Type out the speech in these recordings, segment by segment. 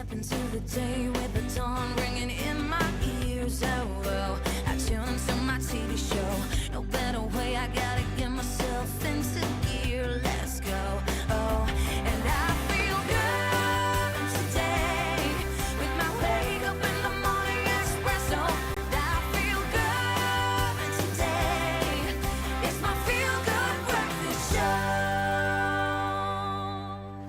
step into the day with the dawn ringing in my ears. Oh, oh, I tune into my TV show. No better way, I gotta get myself into gear. Let's go. Oh, and I feel good today with my wake up in the morning espresso. I feel good today. It's my feel good breakfast show.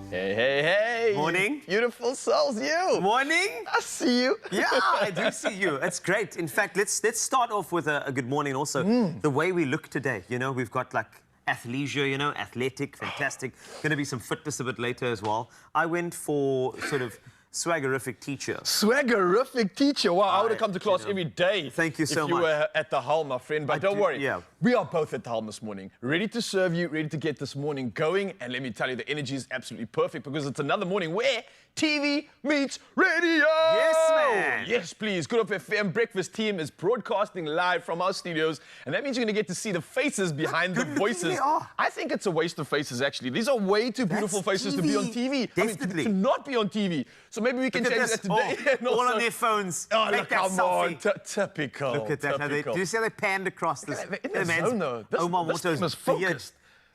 Hey, hey, hey. Morning. Beautiful souls, you. Morning. I see you. Yeah, I do see you. It's great. In fact, let's start off with a good morning. Also, the way we look today. You know, we've got like athleisure, you know, athletic, fantastic. Going to be some fitness a bit later as well. I went for sort of swaggerific teacher. Swaggerific teacher. Wow, I would have come to class every day. Thank you so if you much. were at the helm, my friend. But don't worry. Yeah. We are both at the helm this morning, ready to serve you, ready to get this morning going. And let me tell you, the energy is absolutely perfect because it's another morning where TV meets radio. Yes, man. Yes, please. Good Up FM Breakfast team is broadcasting live from our studios. And that means you're going to get to see the faces behind the voices. they are. I think it's a waste of faces, actually. These are way too beautiful That's faces to be on TV. Definitely. To not be on TV. So maybe we can Look at change this. that today. And All also- on their phones. Oh, Make look, that come on. selfie. Typical. Look at that. How they, Typical. do you see how they panned across this? They're in the zone, though. Omar This team is Moto's focused. beard.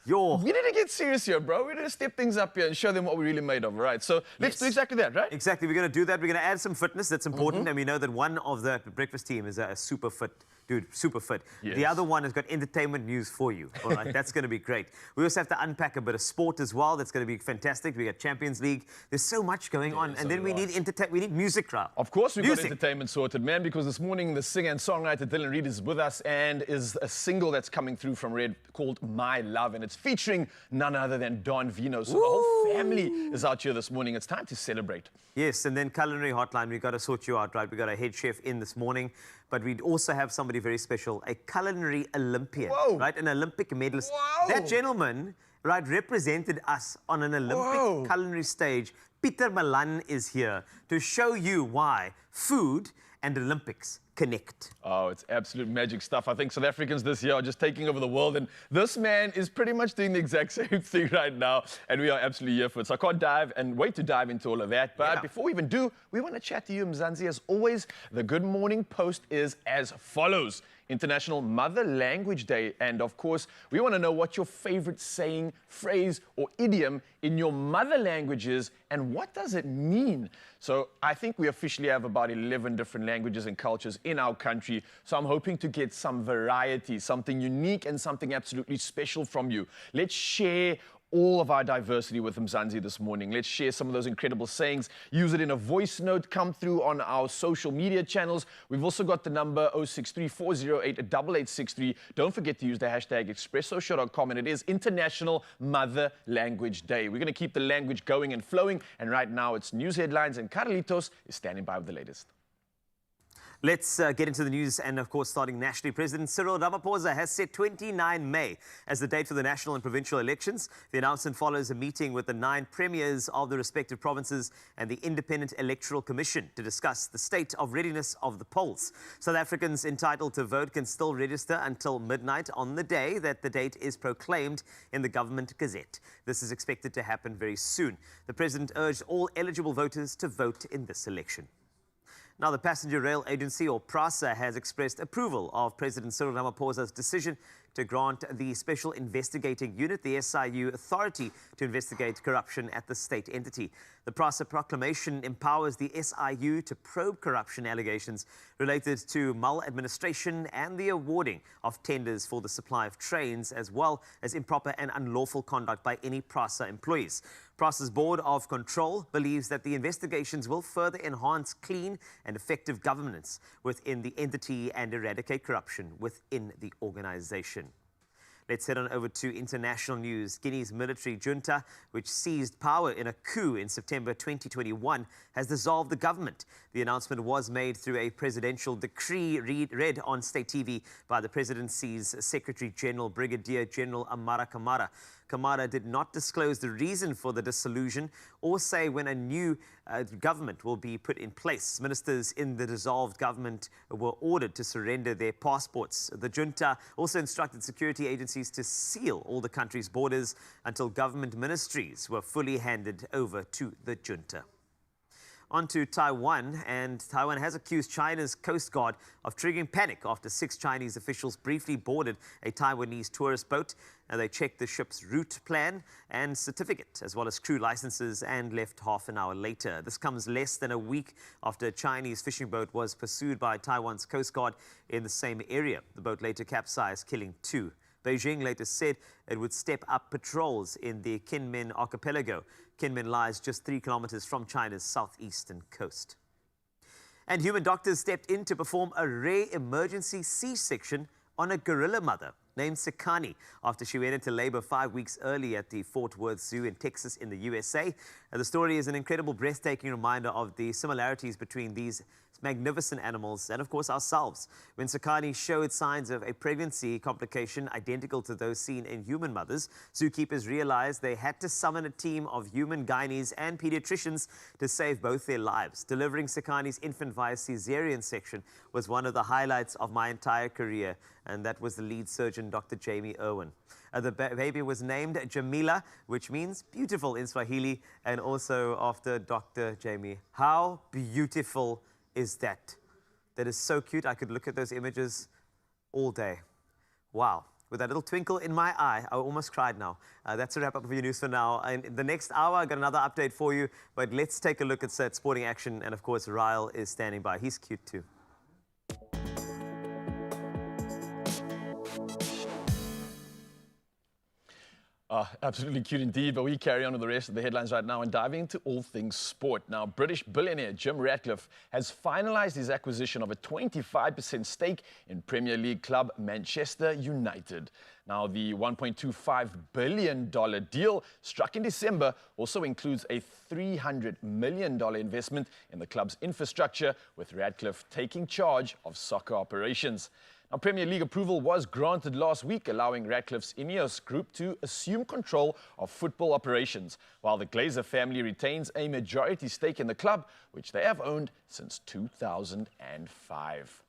Your. We need to get serious here, bro. We need to step things up here and show them what we're really made of, right? So let's do exactly that, right? Exactly. We're going to do that. We're going to add some fitness. That's important. And we know that one of the breakfast team is a super fit dude, super fit. Yes. The other one has got entertainment news for you. All right, that's going to be great. We also have to unpack a bit of sport as well. That's going to be fantastic. We got Champions League. There's so much going on. And then we need music, Ra. Of course, we've got entertainment sorted, man, because this morning the singer and songwriter Dylan Reid is with us and is a single that's coming through from Red called My Love, and it's featuring none other than Don Vino. So the whole family is out here this morning. It's time to celebrate. Yes, and then culinary hotline, we've got to sort you out, right? We've got a head chef in this morning, but we'd also have somebody very special, a culinary Olympian, right? An Olympic medalist. That gentleman, right, represented us on an Olympic culinary stage. Peter Malan is here to show you why food and Olympics connect. Oh, it's absolute magic stuff. I think South Africans this year are just taking over the world, and this man is pretty much doing the exact same thing right now, and we are absolutely here for it. So I can't wait to dive into all of that. But before we even do, we want to chat to you, Mzansi. As always, the Good Morning Post is as follows. International Mother Language Day, and of course, we want to know what your favorite saying, phrase, or idiom in your mother language is, and what does it mean? So I think we officially have about 11 different languages and cultures in our country, so I'm hoping to get some variety, something unique and something absolutely special from you. Let's share all of our diversity with Mzansi this morning. Let's share some of those incredible sayings. Use it in a voice note. Come through on our social media channels. We've also got the number 063-408-8863. Don't forget to use the hashtag expressoshow.com, and it is International Mother Language Day. We're going to keep the language going and flowing, and right now it's news headlines, and Carlitos is standing by with the latest. Let's get into the news, and of course, starting nationally, President Cyril Ramaphosa has set 29 May as the date for the national and provincial elections. The announcement follows a meeting with the 9 premiers of the respective provinces and the Independent Electoral Commission to discuss the state of readiness of the polls. South Africans entitled to vote can still register until midnight on the day that the date is proclaimed in the Government Gazette. This is expected to happen very soon. The President urged all eligible voters to vote in this election. Now, the Passenger Rail Agency, or PRASA, has expressed approval of President Cyril Ramaphosa's decision to grant the Special Investigating Unit, the SIU, authority to investigate corruption at the state entity. The PRASA proclamation empowers the SIU to probe corruption allegations related to maladministration and the awarding of tenders for the supply of trains, as well as improper and unlawful conduct by any PRASA employees. PRASA's Board of Control believes that the investigations will further enhance clean and effective governance within the entity and eradicate corruption within the organization. Let's head on over to international news. Guinea's military junta, which seized power in a coup in September 2021, has dissolved the government. The announcement was made through a presidential decree read on state TV by the presidency's Secretary General, Brigadier General Amara Kamara. Kamara did not disclose the reason for the dissolution or say when a new government will be put in place. Ministers in the dissolved government were ordered to surrender their passports. The junta also instructed security agencies to seal all the country's borders until government ministries were fully handed over to the junta. On to Taiwan, and Taiwan has accused China's Coast Guard of triggering panic after 6 Chinese officials briefly boarded a Taiwanese tourist boat. And they checked the ship's route plan and certificate, as well as crew licenses, and left half an hour later. This comes less than a week after a Chinese fishing boat was pursued by Taiwan's Coast Guard in the same area. The boat later capsized, killing 2. Beijing later said it would step up patrols in the Kinmen archipelago. Kinmen lies just 3 kilometers from China's southeastern coast. And human doctors stepped in to perform a rare emergency C-section on a gorilla mother named Sakani after she went into labor 5 weeks early at the Fort Worth Zoo in Texas in the USA. And the story is an incredible, breathtaking reminder of the similarities between these magnificent animals and, of course, ourselves. When Sakani showed signs of a pregnancy complication identical to those seen in human mothers, zookeepers realized they had to summon a team of human gynaes and pediatricians to save both their lives. Delivering Sakani's infant via cesarean section was one of the highlights of my entire career, and that was the lead surgeon, Dr. Jamie Irwin. The baby was named Jamila, which means beautiful in Swahili, and also after Dr. Jamie. How beautiful is that? That is so cute. I could look at those images all day. Wow. With that little twinkle in my eye, I almost cried now. That's a wrap up of your news for now. And in the next hour, I've got another update for you. But let's take a look at sporting action. And of course, Ryle is standing by. He's cute too. Absolutely cute indeed, but we carry on with the rest of the headlines right now and diving into all things sport. Now, British billionaire Jim Ratcliffe has finalized his acquisition of a 25% stake in Premier League club Manchester United. Now, the $1.25 billion deal struck in December also includes a $300 million investment in the club's infrastructure, with Ratcliffe taking charge of soccer operations. Now, Premier League approval was granted last week, allowing Ratcliffe's Ineos group to assume control of football operations, while the Glazer family retains a majority stake in the club, which they have owned since 2005.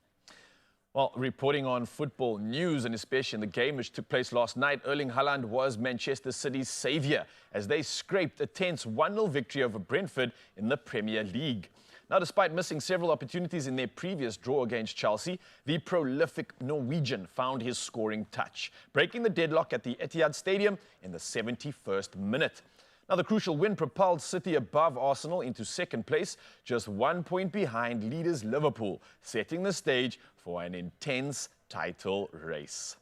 Well, reporting on football news, and especially in the game which took place last night, Erling Haaland was Manchester City's saviour as they scraped a tense 1-0 victory over Brentford in the Premier League. Now, despite missing several opportunities in their previous draw against Chelsea, the prolific Norwegian found his scoring touch, breaking the deadlock at the Etihad Stadium in the 71st minute. Now, the crucial win propelled City above Arsenal into second place, just 1 point behind leaders Liverpool, setting the stage for an intense title race.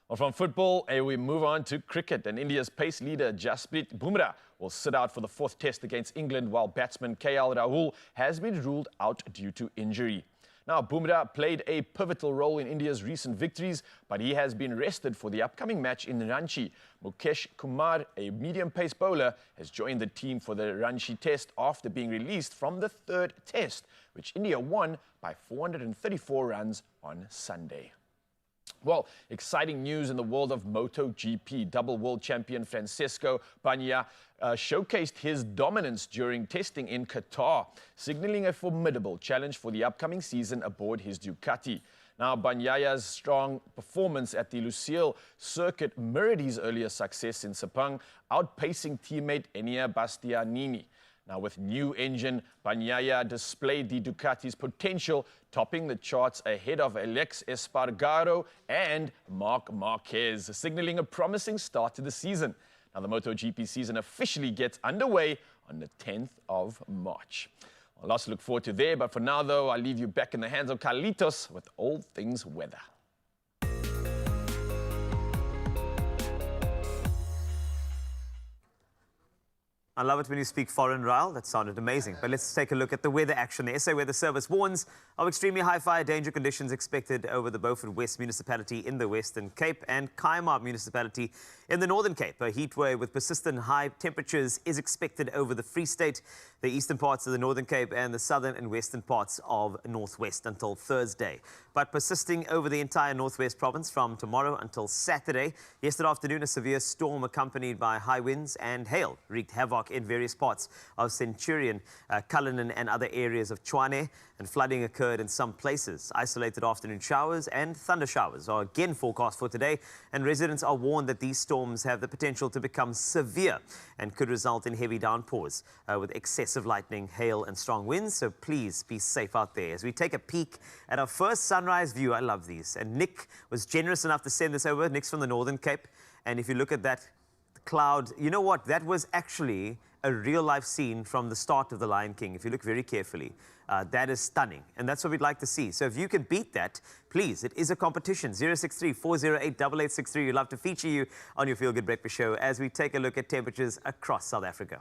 Well, from football, we move on to cricket, and India's pace leader Jasprit Bumrah will sit out for the 4th test against England, while batsman KL Rahul has been ruled out due to injury. Now, Bumrah played a pivotal role in India's recent victories, but he has been rested for the upcoming match in Ranchi. Mukesh Kumar, a medium-pace bowler, has joined the team for the Ranchi test after being released from the 3rd test, which India won by 434 runs on Sunday. Well, exciting news in the world of MotoGP. Double world champion Francesco Bagnaia showcased his dominance during testing in Qatar, signaling a formidable challenge for the upcoming season aboard his Ducati. Now, Bagnaia's strong performance at the Lusail circuit mirrored his earlier success in Sepang, outpacing teammate Enea Bastianini. Now, with new engine, Bagnaia displayed the Ducati's potential, topping the charts ahead of Alex Espargaro and Marc Marquez, signaling a promising start to the season. Now, the MotoGP season officially gets underway on the 10th of March. Well, lots to look forward to there, but for now, though, I'll leave you back in the hands of Carlitos with all things weather. I love it when you speak foreign, Ryle. That sounded amazing. But let's take a look at the weather action. The SA Weather Service warns of extremely high fire danger conditions expected over the Beaufort West Municipality in the Western Cape and Kaimar Municipality in the Northern Cape. A heat wave with persistent high temperatures is expected over the Free State, the eastern parts of the Northern Cape and the southern and western parts of Northwest until Thursday. But persisting over the entire Northwest province from tomorrow until Saturday. Yesterday afternoon, a severe storm accompanied by high winds and hail wreaked havoc in various parts of Centurion, Cullinan and other areas of Tshwane, and flooding occurred in some places. Isolated afternoon showers and thunder showers are again forecast for today, and residents are warned that these storms have the potential to become severe and could result in heavy downpours with excessive aggressive lightning, hail and strong winds, so please be safe out there. As we take a peek at our first sunrise view, I love these. And Nick was generous enough to send this over. Nick's from the Northern Cape. And if you look at that cloud, you know what? That was actually a real-life scene from the start of The Lion King, if you look very carefully. That is stunning, and that's what we'd like to see. So if you can beat that, please, it is a competition. 063-408-8863. We'd love to feature you on your Feel Good Breakfast Show as we take a look at temperatures across South Africa.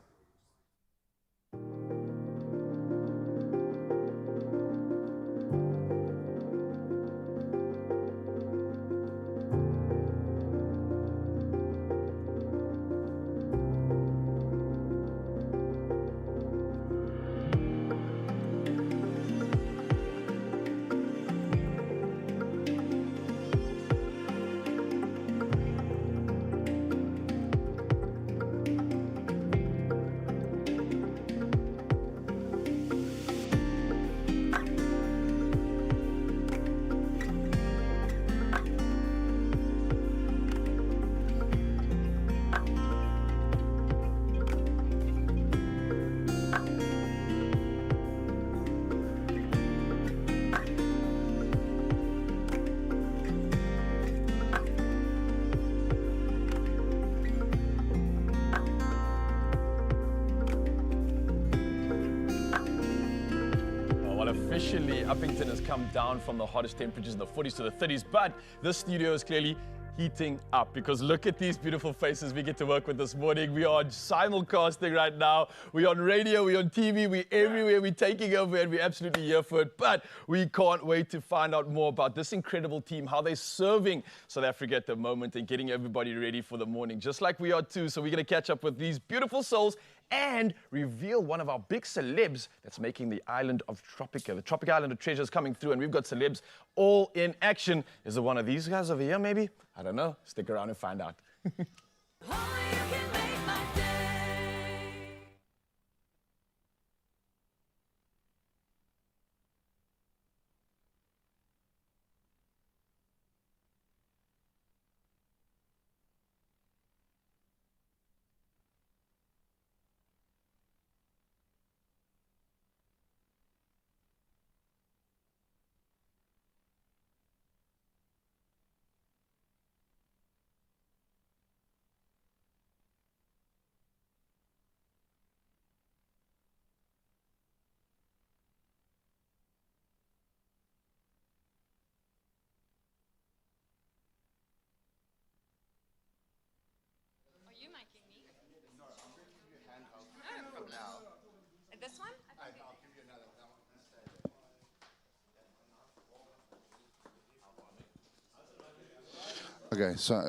Officially, Uppington has come down from the hottest temperatures in the 40s to the 30s, but this studio is clearly heating up because look at these beautiful faces we get to work with this morning. We are simulcasting right now. We're on radio, we're on TV, we're everywhere, we're taking over, and we're absolutely here for it. But we can't wait to find out more about this incredible team, how they're serving South Africa at the moment and getting everybody ready for the morning, just like we are too. So we're going to catch up with these beautiful souls and reveal one of our big celebs that's making the island of Tropica, the tropic island of treasures coming through, and we've got celebs all in action. Is it one of these guys over here, maybe? I don't know. Stick around and find out. Only you can make my day. Are you making me? No, I'm going to give you a handheld. No, from now. This one? I'll give you another. That one. Okay, so.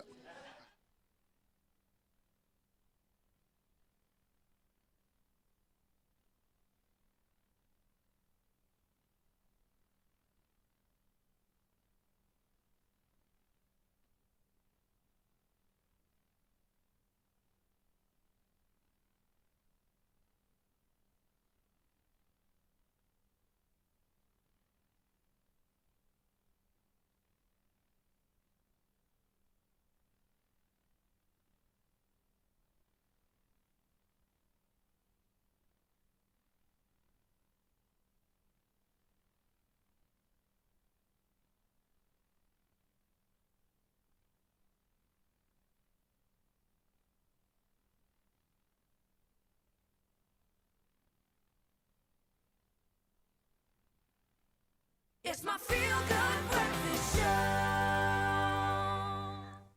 It's my Feel Good Breakfast Show.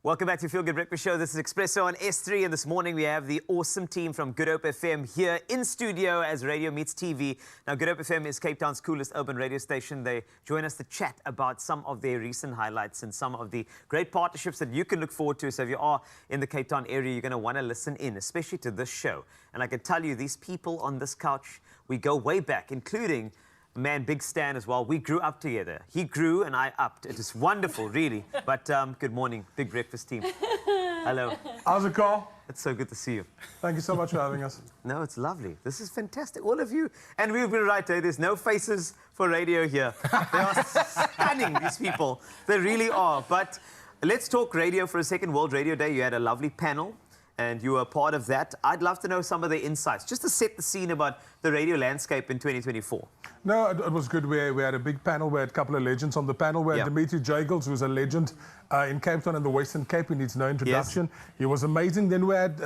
Welcome back to Feel Good Breakfast Show. This is Expresso on S3, and this morning we have the awesome team from Good Hope FM here in studio as radio meets TV. Now, Good Hope FM is Cape Town's coolest urban radio station. They join us to chat about some of their recent highlights and some of the great partnerships that you can look forward to. So if you are in the Cape Town area, you're going to want to listen in, especially to this show. And I can tell you, these people on this couch, we go way back, including man, Big Stan as well. We grew up together. He grew and I upped. It is wonderful, really. But good morning, Big Breakfast team. Hello. How's it, Carl? It's so good to see you. Thank you so much for having us. No, it's lovely. This is fantastic, all of you. And we've been right, there's no faces for radio here. They are stunning, these people. They really are. But let's talk radio for a second. World Radio Day, you had a lovely panel. and you were a part of that. I'd love to know some of the insights, just to set the scene about the radio landscape in 2024. No, it was good. We had a big panel. We had a couple of legends on the panel. We had Dimitri Jagels, who's a legend in Cape Town and the Western Cape. He needs no introduction. Yes. He was amazing. Then we had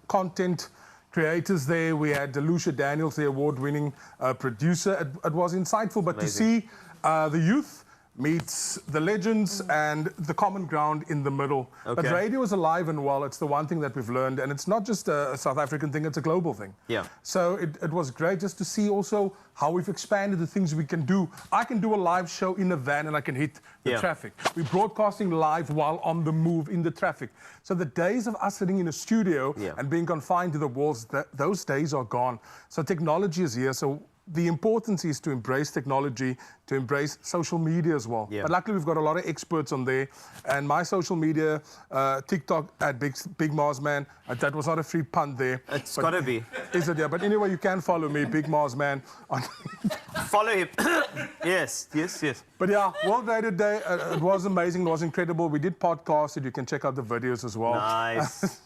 content creators there. We had Lucia Daniels, the award-winning producer. It was insightful, but Amazing. to see the youth meets the legends and the common ground in the middle. Okay. But radio is alive and well. It's the one thing that we've learned, and it's not just a South African thing, it's a global thing. Yeah. So it was great just to see also how we've expanded the things we can do. I can do a live show in a van and I can hit the traffic. We're broadcasting live while on the move in the traffic. So the days of us sitting in a studio and being confined to the walls, those days are gone. So technology is here. So the importance is to embrace technology, to embrace social media as well. But luckily, we've got a lot of experts on there. And my social media, TikTok at Big Mars Man, that was not a free punt there. It's got to be. Is it? Yeah. But anyway, you can follow me, Big Mars Man. Follow him. Yes. But yeah, World Radio Day, it was amazing. It was incredible. We did podcast it. You can check out the videos as well. Nice.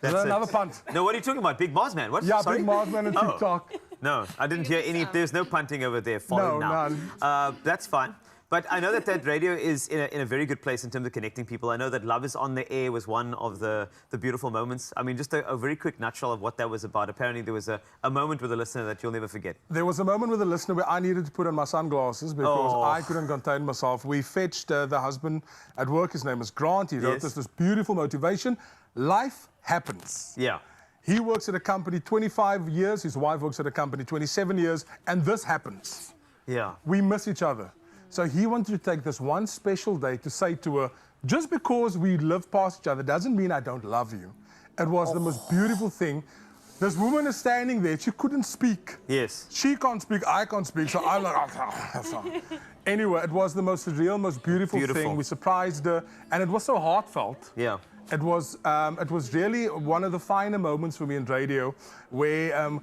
That's another punt. No, what are you talking about? Big Mars Man? What? Yeah, Sorry? Big Mars Man and TikTok. No, I didn't hear any. There's no punting over there. Follow now. None. That's fine. But I know that radio is in a very good place in terms of connecting people. I know that Love is on the Air was one of the beautiful moments. I mean, just a very quick nutshell of what that was about. Apparently, there was a moment with a listener that you'll never forget. There was a moment with a listener where I needed to put on my sunglasses because I couldn't contain myself. We fetched the husband at work. His name is Grant. He wrote us this beautiful motivation. Life happens. Yeah. He works at a company 25 years. His wife works at a company 27 years. And this happens. Yeah. We miss each other. So he wanted to take this one special day to say to her, just because we live past each other doesn't mean I don't love you. It was the most beautiful thing. This woman is standing there. She couldn't speak. Yes. She can't speak. I can't speak. So I'm like, anyway, it was the most surreal, most beautiful thing. We surprised her. And it was so heartfelt. Yeah. It was really one of the finer moments for me in radio where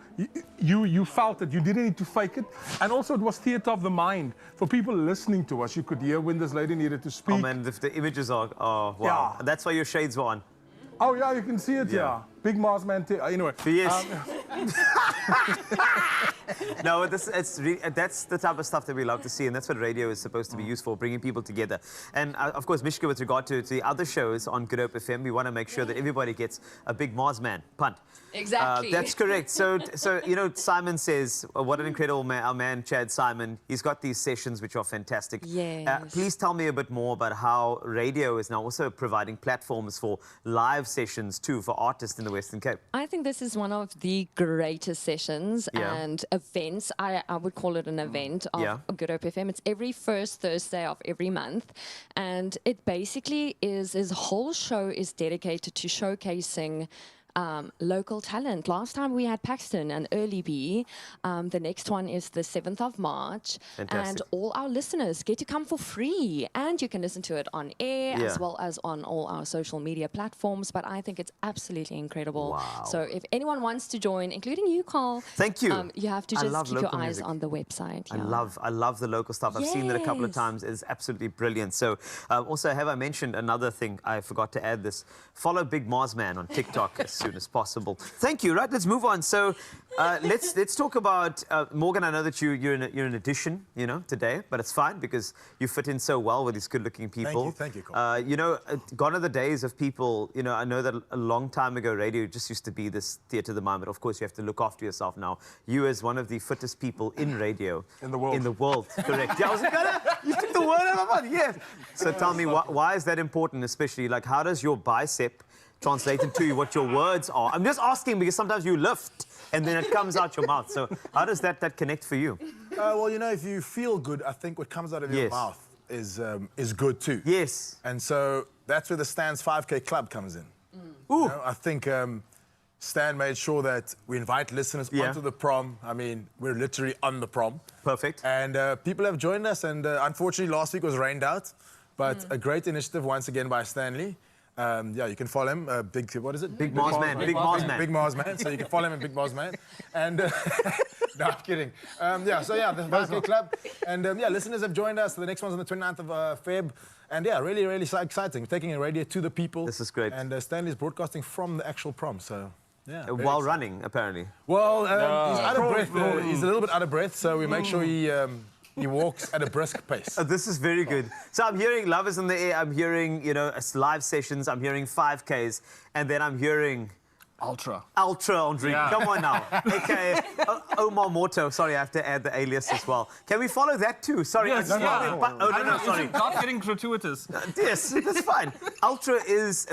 you felt that you didn't need to fake it. And also it was theatre of the mind. For people listening to us, you could hear when this lady needed to speak. Oh man, the images are, wow. Yeah. That's why your shades were on. Oh yeah, you can see it, yeah. Big Mars Man, anyway. Yes. No, that's the type of stuff that we love to see, and that's what radio is supposed to be used for, bringing people together. And of course, Mishka, with regard to the other shows on Good Hope FM, we want to make sure that everybody gets a Big Mars Man punt. Exactly. That's correct. So you know, Simon says, what an incredible man, our man Chad Simon. He's got these sessions which are fantastic. Yes. Please tell me a bit more about how radio is now also providing platforms for live sessions too for artists in the Western Cape. I think this is one of the greatest sessions and events. I would call it an event of Good Hope FM. It's every first Thursday of every month. And it basically is, his whole show is dedicated to showcasing local talent. Last time we had Paxton and Early B. The next one is the 7th of March. Fantastic. And all our listeners get to come for free. And you can listen to it on air as well as on all our social media platforms. But I think it's absolutely incredible. Wow. So if anyone wants to join, including you, Carl. Thank you. You have to just keep your eyes on the website. I love the local stuff. I've seen it a couple of times. It's absolutely brilliant. So also, have I mentioned another thing? I forgot to add this. Follow Big Mars Man on TikTok as soon as possible. Thank you. Right, let's move on. So let's talk about Morgan. I know that you're an addition, you know, today, but it's fine because you fit in so well with these good-looking people. Thank you, Cole. You know, gone are the days of people. You know, I know that a long time ago, radio just used to be this theatre of the mind. But of course, you have to look after yourself now. You, as one of the fittest people in radio in the world. In the world, correct? Yeah, I was gonna. You took the word out of my mouth. Yes. So tell me, why is that important? Especially, like, how does your bicep translate into what your words are? I'm just asking because sometimes you lift and then it comes out your mouth. So how does that connect for you? Well, you know, if you feel good, I think what comes out of your mouth is good too. Yes. And so that's where the Stan's 5K Club comes in. Ooh. You know, I think Stan made sure that we invite listeners onto the prom. I mean, we're literally on the prom. Perfect. And people have joined us, and unfortunately last week was rained out, but a great initiative once again by Stanley. Yeah, you can follow him. What is it? Big Mars Man. Big Mars Man. Big Mars Man. So you can follow him at Big Mars Man. And no, I'm kidding. The 5K Club. And listeners have joined us. The next one's on the 29th of Feb. And really, really exciting. Taking a radio to the people. This is great. And Stanley's broadcasting from the actual prom. So. Yeah, while running, apparently. Well, he's out of breath. He's a little bit out of breath, so we make sure he walks at a brisk pace. This is very good. So I'm hearing Love is in the Air. I'm hearing, live sessions. I'm hearing 5Ks. And then I'm hearing... Ultra, Andre. Yeah. Come on now. AKA Omar Morto. Sorry, I have to add the alias as well. Can we follow that too? Sorry. Yes, Sorry. Not getting gratuitous. Yes, that's fine. Ultra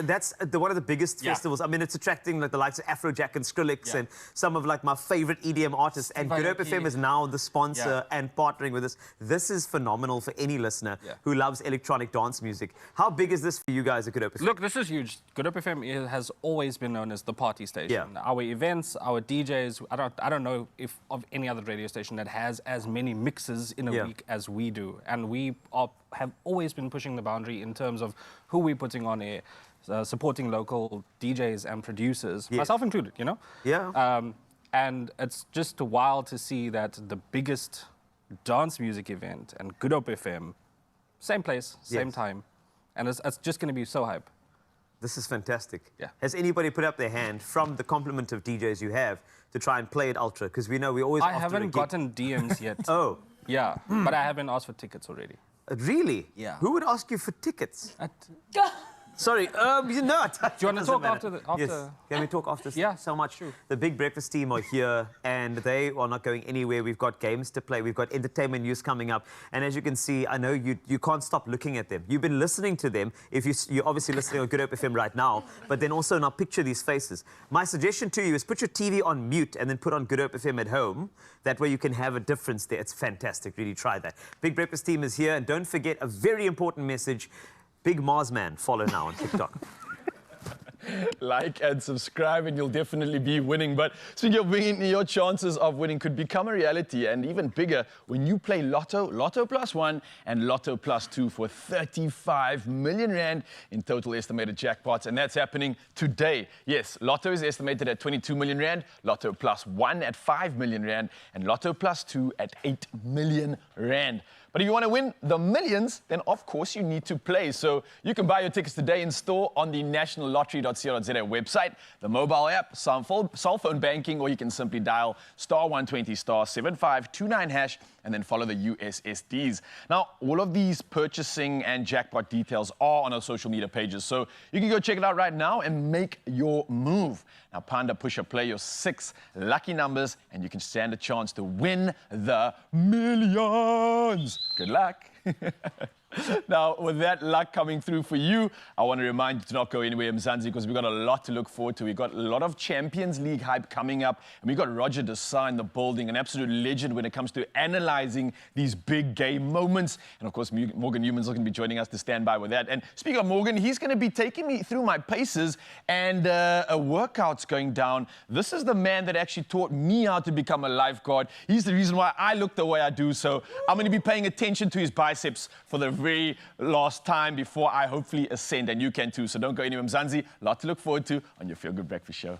that's one of the biggest festivals. I mean, it's attracting like the likes of Afrojack and Skrillex and some of like my favorite EDM artists. And Good Hope FM is now the sponsor and partnering with us. This is phenomenal for any listener who loves electronic dance music. How big is this for you guys at Good Hope FM? Look, this is huge. Good Hope FM has always been known as the party station. Yeah. Our events, our DJs, I don't know if of any other radio station that has as many mixes in a week as we do. And we have always been pushing the boundary in terms of who we're putting on air, supporting local DJs and producers, myself included, Yeah. And it's just wild to see that the biggest dance music event and Good Hope FM, same place, same time. And it's just going to be so hype. This is fantastic. Yeah. Has anybody put up their hand from the complement of DJs you have to try and play at Ultra? Because we know we always... I haven't gotten DMs yet. Oh. Yeah, but I have been asked for tickets already. Really? Yeah. Who would ask you for tickets? Sorry, you're not. Do you want to talk after? Yes. Can we talk after? Yeah, so much. sure. The Big Breakfast team are here, and they are not going anywhere. We've got games to play. We've got entertainment news coming up. And as you can see, I know you can't stop looking at them. You've been listening to them. If you're obviously listening on Good Hope FM right now, but then also now picture these faces. My suggestion to you is put your TV on mute and then put on Good Hope FM at home. That way you can have a difference there. It's fantastic. Really try that. Big Breakfast team is here, and don't forget a very important message. Big Mars Man, follow now on TikTok. Like and subscribe and you'll definitely be winning. But speaking of winning, your chances of winning could become a reality and even bigger when you play Lotto, Lotto Plus 1 and Lotto Plus 2 for 35 million rand in total estimated jackpots. And that's happening today. Yes, Lotto is estimated at 22 million rand, Lotto Plus 1 at 5 million rand, and Lotto Plus 2 at 8 million rand. But if you want to win the millions, then of course you need to play. So you can buy your tickets today in store on the nationallottery.co.za website, the mobile app, cell phone banking, or you can simply dial *120 *7529 hash and then follow the USSDs. Now, all of these purchasing and jackpot details are on our social media pages. So you can go check it out right now and make your move. Now, Panda Pusher, play your 6 lucky numbers and you can stand a chance to win the millions. Good luck. Now, with that luck coming through for you, I want to remind you to not go anywhere, Mzansi, because we've got a lot to look forward to. We've got a lot of Champions League hype coming up, and we've got Roger Desai in the building, an absolute legend when it comes to analyzing these big game moments. And of course, Morgan Newman's going to be joining us to stand by with that. And speaking of Morgan, he's going to be taking me through my paces and a workout's going down. This is the man that actually taught me how to become a lifeguard. He's the reason why I look the way I do. So I'm going to be paying attention to his biceps for the very last time before I hopefully ascend, and you can too. So don't go anywhere, Mzansi. A lot to look forward to on your Feel Good Breakfast Show.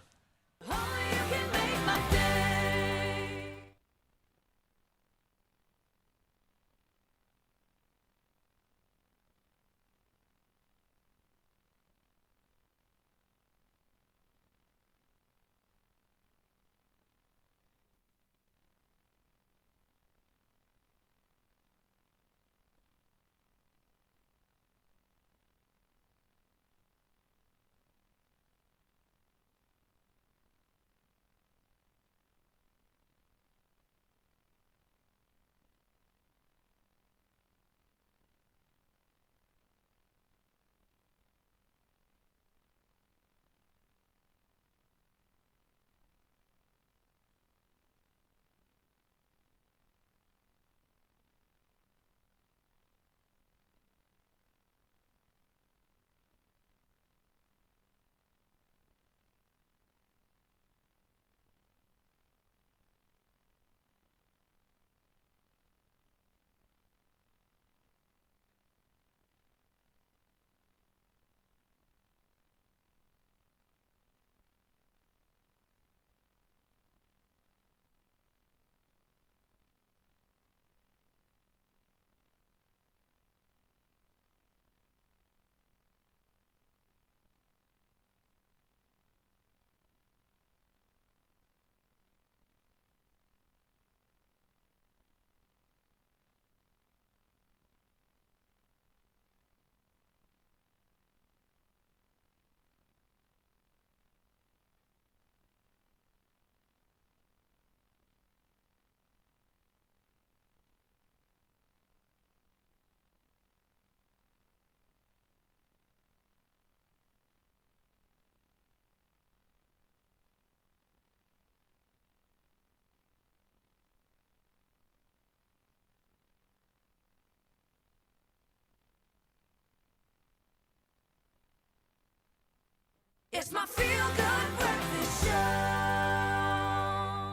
It's my feel-good breakfast show.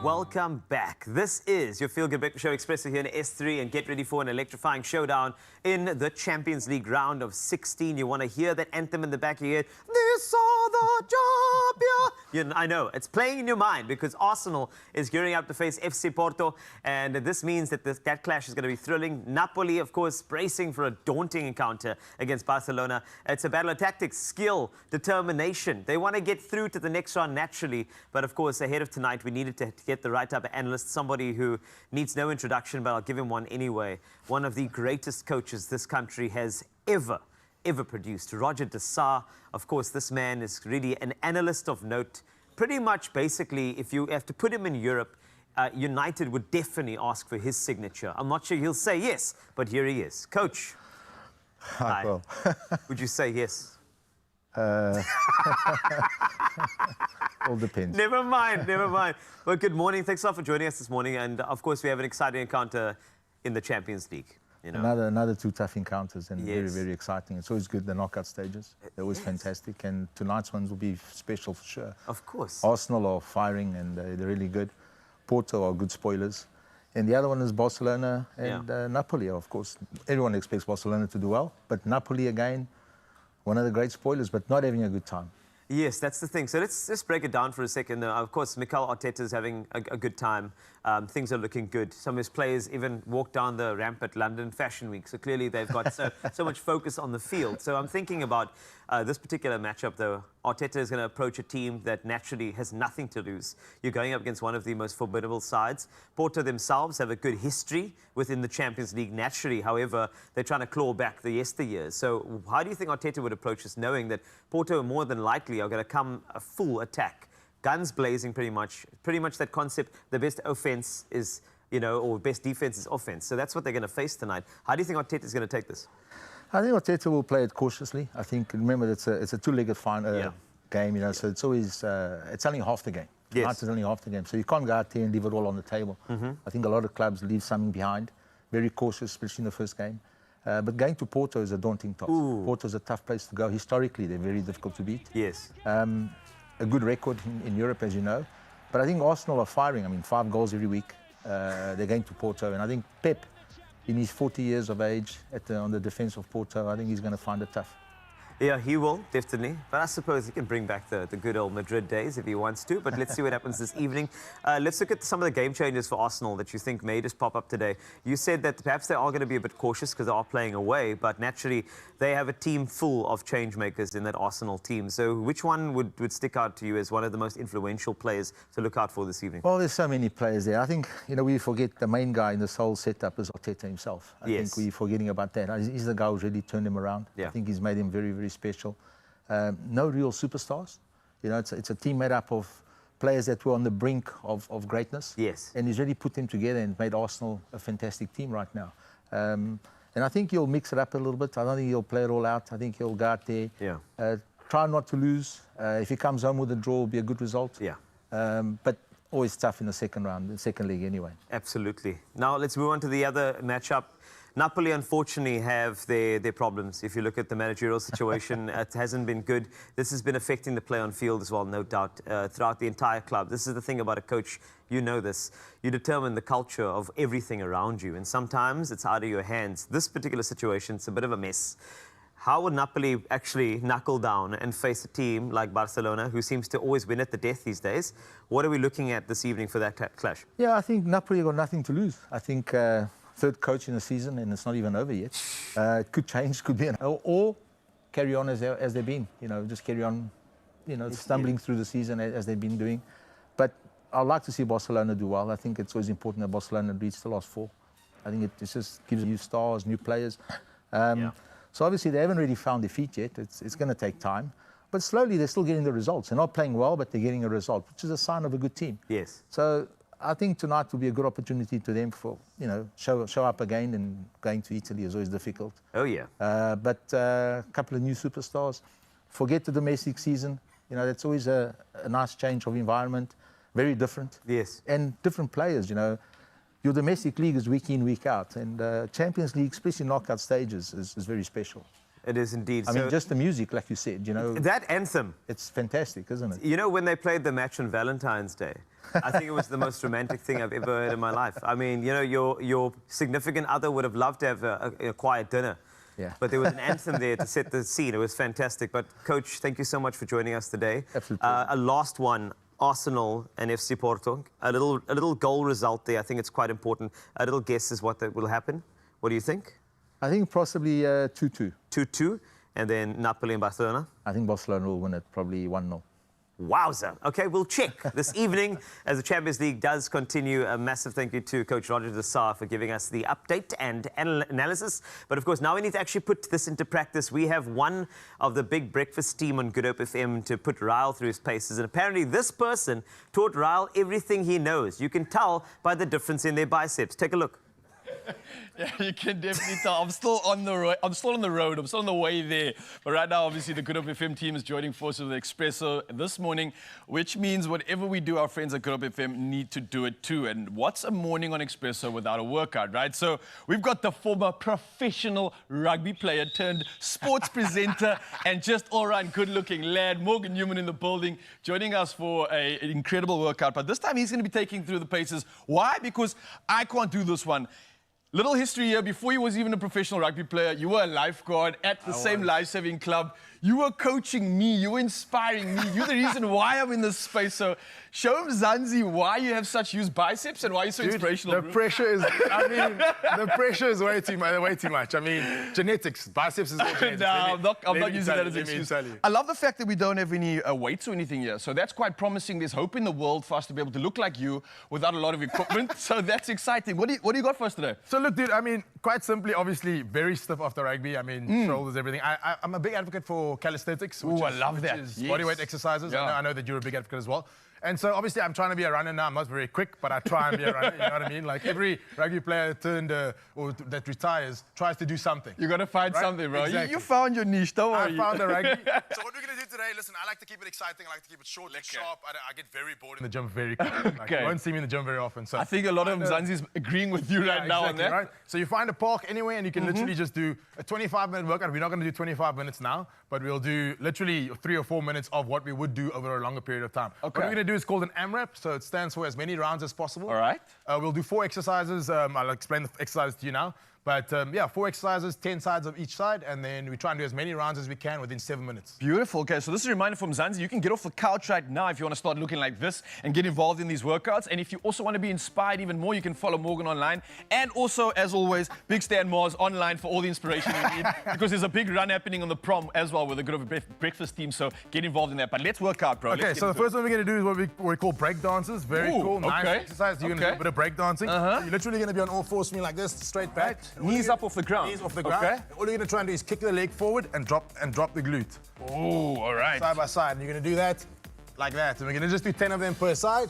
Welcome back. This is your Feel Good Breakfast Show, Expresso here in S3, and get ready for an electrifying showdown in the Champions League round of 16. You want to hear that anthem in the back of your head? This are the champions. I know, it's playing in your mind because Arsenal is gearing up to face FC Porto, and this means that that clash is going to be thrilling. Napoli, of course, bracing for a daunting encounter against Barcelona. It's a battle of tactics, skill, determination. They want to get through to the next round naturally, but of course, ahead of tonight, we needed to get the right type of analyst, somebody who needs no introduction, but I'll give him one anyway. One of the greatest coaches this country has ever produced. Roger de Sa. Of course, this man is really an analyst of note. Pretty much, basically, if you have to put him in Europe, United would definitely ask for his signature. I'm not sure he'll say yes, but here he is. Coach. Hi. Well. Would you say yes? All depends. Never mind. Well, good morning. Thanks a lot for joining us this morning. And, of course, we have an exciting encounter in the Champions League. You know? Another two tough encounters, and Yes. very exciting. It's always good, the knockout stages. They're always fantastic, and tonight's ones will be special for sure. Of course. Arsenal are firing, and they're really good. Porto are good spoilers. And the other one is Barcelona and Napoli, of course. Everyone expects Barcelona to do well, but Napoli, again, one of the great spoilers, but not having a good time. Yes, that's the thing. So let's just break it down for a second. Of course, Mikel Arteta is having a good time. Things are looking good. Some of his players even walked down the ramp at London Fashion Week. So clearly they've got so much focus on the field. So I'm thinking about this particular matchup, though. Arteta is going to approach a team that naturally has nothing to lose. You're going up against one of the most formidable sides. Porto themselves have a good history within the Champions League naturally. However, they're trying to claw back the yesteryears. So how do you think Arteta would approach this, knowing that Porto more than likely are going to come a full attack? Guns blazing, pretty much that concept. The best offense is, or best defense is offense. So that's what they're going to face tonight. How do you think Arteta is going to take this? I think Arteta will play it cautiously. I think, remember, it's a two-legged game, so it's always, it's only half the game. Yes. Tonight is only half the game. So you can't go out there and leave it all on the table. I think a lot of clubs leave something behind. Very cautious, especially in the first game. But going to Porto is a daunting task. Porto is a tough place to go. Historically, they're very difficult to beat. Yes. A good record in Europe, as you know. But I think Arsenal are firing. I mean, 5 goals every week. They're going to Porto. And I think Pep, in his 40 years of age, on the defence of Porto, I think he's going to find it tough. Yeah, he will, definitely. But I suppose he can bring back the good old Madrid days if he wants to. But let's see what happens this evening. Let's look at some of the game changers for Arsenal that you think may just pop up today. You said that perhaps they are going to be a bit cautious because they are playing away, but naturally they have a team full of change makers in that Arsenal team. So which one would stick out to you as one of the most influential players to look out for this evening? Well, there's so many players there. I think, we forget the main guy in this whole setup is Arteta himself. I think we're forgetting about that. He's the guy who's really turned him around. Yeah. I think he's made him very special. No real superstars. It's a team made up of players that were on the brink of greatness. Yes. And he's really put them together and made Arsenal a fantastic team right now. And I think he'll mix it up a little bit. I don't think he'll play it all out. I think he'll go out there, try not to lose. If he comes home with a draw, it'll be a good result. Yeah. But always tough in the second round, the second league anyway. Absolutely. Now let's move on to the other matchup. Napoli, unfortunately, have their problems. If you look at the managerial situation, it hasn't been good. This has been affecting the play on field as well, no doubt, throughout the entire club. This is the thing about a coach. You know this. You determine the culture of everything around you, and sometimes it's out of your hands. This particular situation, it's a bit of a mess. How would Napoli actually knuckle down and face a team like Barcelona, who seems to always win at the death these days? What are we looking at this evening for that clash? Yeah, I think Napoli got nothing to lose. I think third coach in the season, and it's not even over yet. It could change, could be, or carry on as they've been. Just carry on, stumbling through the season as they've been doing. But I'd like to see Barcelona do well. I think it's always important that Barcelona reach the last 4. I think it just gives new stars, new players. So obviously they haven't really found their feet yet. It's going to take time. But slowly they're still getting the results. They're not playing well, but they're getting a result, which is a sign of a good team. Yes. So I think tonight will be a good opportunity to them for, show up again, and going to Italy is always difficult. Oh, yeah. But a couple of new superstars. Forget the domestic season. That's always a nice change of environment. Very different. Yes. And different players, Your domestic league is week in, week out. And Champions League, especially knockout stages, is very special. It is indeed. I mean, just the music, like you said, you know. That anthem. It's fantastic, isn't it? You know, when they played the match on Valentine's Day, I think it was the most romantic thing I've ever heard in my life. I mean, you know, your significant other would have loved to have a quiet dinner. Yeah. But there was an anthem there to set the scene. It was fantastic. But, Coach, thank you so much for joining us today. Absolutely. A last one, Arsenal and FC Porto. A little goal result there. I think it's quite important. A little guess is what will happen. What do you think? I think possibly 2-2. 2-2. And then Napoli and Barcelona? I think Barcelona will win it, probably 1-0. Wowza. Okay, we'll check this evening as the Champions League does continue. A massive thank you to Coach Roger de Saar for giving us the update and analysis. But of course, now we need to actually put this into practice. We have one of the big breakfast team on Good Hope FM to put Ryle through his paces. And apparently this person taught Ryle everything he knows. You can tell by the difference in their biceps. Take a look. Yeah, you can definitely tell. I'm still on the road. I'm still on the way there. But right now, obviously, the Good Hope FM team is joining forces with Expresso this morning, which means whatever we do, our friends at Good Hope FM need to do it too. And what's a morning on Expresso without a workout, right? So we've got the former professional rugby player turned sports presenter and just all-round good-looking lad, Morgan Newman, in the building, joining us for an incredible workout. But this time, he's going to be taking through the paces. Why? Because I can't do this one. Little history here, before you was even a professional rugby player, you were a lifeguard at the same life-saving club. You were coaching me, you were inspiring me. You're the reason why I'm in this space. So show him, Zanzi, why you have such huge biceps and why you're so inspirational. The pressure is, I mean, the pressure is way too much. I mean, genetics, biceps is all genetics. No, I'm not using that as an excuse. I love the fact that we don't have any weights or anything here. So that's quite promising. There's hope in the world for us to be able to look like you without a lot of equipment. So that's exciting. What do you got for us today? So look, dude, I mean, quite simply, obviously, very stiff after rugby. I mean, shoulders, everything. I'm a big advocate for calisthenics, which is bodyweight exercises. Yeah. I know that you're a big advocate as well. And so obviously I'm trying to be a runner now. I'm not very quick, but I try and be a runner, you know what I mean? Like every rugby player or that retires tries to do something. You got to find something, bro. Exactly. You found your niche, don't worry. I found the rugby. So what we're going to do today, listen, I like to keep it exciting. I like to keep it short and sharp. I get very bored in the gym very quickly. Like, you won't see me in the gym very often. So I think a lot of Mzansi's agreeing with you right now on that. Right? So you find a park anywhere and you can literally just do a 25-minute workout. We're not going to do 25 minutes now, but we'll do literally 3 or 4 minutes of what we would do over a longer period of time. Okay. What we're going to do is called an AMRAP. So it stands for as many rounds as possible. All right. We'll do 4 exercises. I'll explain the exercises to you now. But yeah, 4 exercises, 10 sides of each side, and then we try and do as many rounds as we can within 7 minutes. Beautiful. Okay, so this is a reminder from Zanzi. You can get off the couch right now if you want to start looking like this and get involved in these workouts. And if you also want to be inspired even more, you can follow Morgan online. And also, as always, Big Stan Mars online for all the inspiration you need, because there's a big run happening on the prom as well with a good of a breakfast team. So get involved in that. But let's work out, bro. Okay, so the first one we're going to do is what we call break dances. Very cool, nice exercise. You're going to do a bit of break dancing. So you're literally going to be on all fours, me like this, straight back. Knees up off the ground. Knees off the ground. Okay. All you're going to try and do is kick the leg forward and drop the glute. Oh, all right. Side by side. And you're going to do that like that. And we're going to just do 10 of them per side.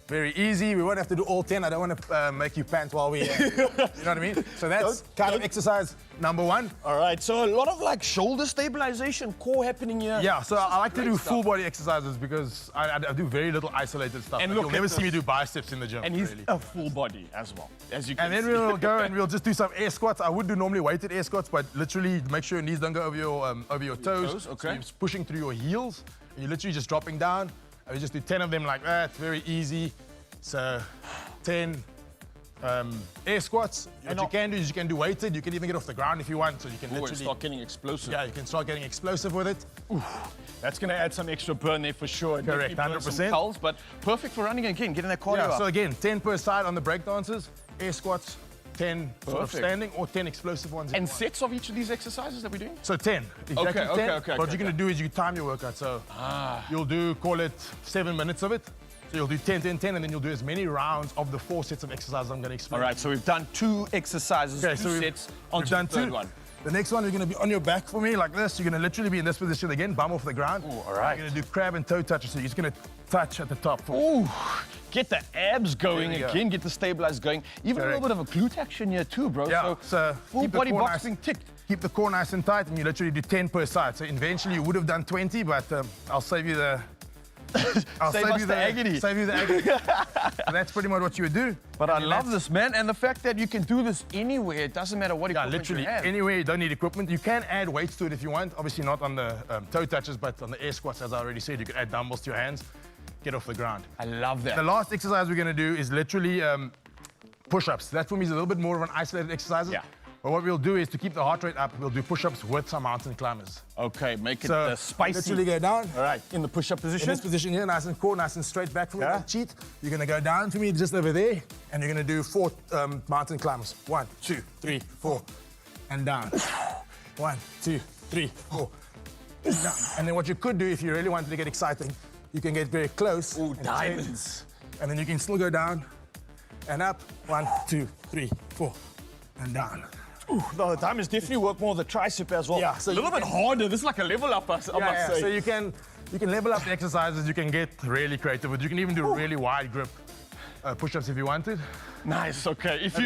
Very easy. We won't have to do all 10. I don't want to make you pant while we... you know what I mean? So that's kind of exercise number 1. All right. So a lot of like shoulder stabilization, core happening here. Yeah, so I like to do full body exercises because I do very little isolated stuff. And you'll never see me do biceps in the gym. And he's a full body as well, as you can see. And then we'll go and we'll just do some air squats. I would do normally weighted air squats, but literally make sure your knees don't go over your toes. Okay. So you're pushing through your heels. And you're literally just dropping down. We just do 10 of them like that, very easy. So 10 air squats. What you can do is you can do weighted. You can even get off the ground if you want. So you can literally start getting explosive. Yeah, you can start getting explosive with it. Oof. That's going to add some extra burn there for sure. Correct, 100%. But perfect for running again, getting that cardio up. So again, 10 per side on the break dances, air squats, 10 sort of standing or 10 explosive ones. And sets of each of these exercises that we're doing? So 10. Exactly 10. What you're going to do is you time your workout. So you'll do, call it 7 minutes of it. So you'll do 10, 10, 10, and then you'll do as many rounds of the 4 sets of exercises I'm going to explain. All right, so we've done 2 exercises, 2 sets onto the third one. The next one, you're going to be on your back for me like this. You're going to literally be in this position again, bum off the ground. Ooh, all right. You're going to do crab and toe touches. So you're just going to touch at the top. Ooh, get the abs going again, get the stabilizers going. Even a little bit of a glute action here too, bro. Yeah, so full body boxing ticked. Keep the core nice and tight, and you literally do 10 per side. So eventually you would have done 20, but I'll save you the I'll Save us the agony. Save you the agony. So that's pretty much what you would do. But I love this, man. And the fact that you can do this anywhere. It doesn't matter what equipment literally you have. anywhere. You don't need equipment. You can add weights to it if you want. Obviously not on the toe touches, but on the air squats, as I already said, you can add dumbbells to your hands. Get off the ground. I love that. The last exercise we're going to do is literally push-ups. That for me is a little bit more of an isolated exercise. Yeah. But what we'll do is to keep the heart rate up, we'll do push-ups with some mountain climbers. Okay, make it So spicy. literally go down. All right, in the push-up In position. this position here, nice and cool, nice and straight back from Yeah. the cheat. You're gonna go down to me just over there, and you're gonna do 4 mountain climbers. 1, 2, 3, 4, and down. 1, 2, 3, 4, and down. And then what you could do if you really wanted to get exciting, you can get very close. Ooh, and diamonds. change. And then you can still go down and up. 1, 2, 3, 4, and down. Ooh, the diamonds definitely work more the tricep as well. Yeah, so a little you bit harder. This is like a level up, I must say. So you can level up the exercises. You can get really creative with. You can even do really wide grip push-ups if you wanted. Nice, okay. If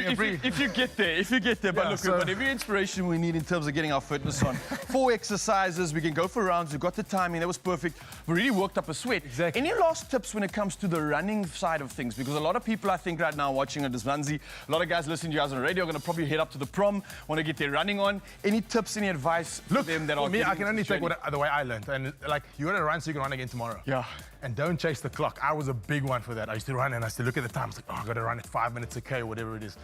you get there, but Yeah, look, so- whatever inspiration we need in terms of getting our fitness on. 4 exercises, we can go for rounds, we've got the timing, that was perfect. We really worked up a sweat. Exactly. Any last tips when it comes to the running side of things? Because a lot of people, I think, right now watching at Mzansi, a lot of guys listening to you guys on the radio are going to probably head up to the prom, want to get their running on. Any tips, any advice for them that are For me, I getting can only into take training? the way I learned. And like, you want to run so you can run again tomorrow. Yeah. And don't chase the clock. I was a big one for that. I used to run and I used to look at the time. I was like, oh, I got to run at 5 minutes a K, whatever it is.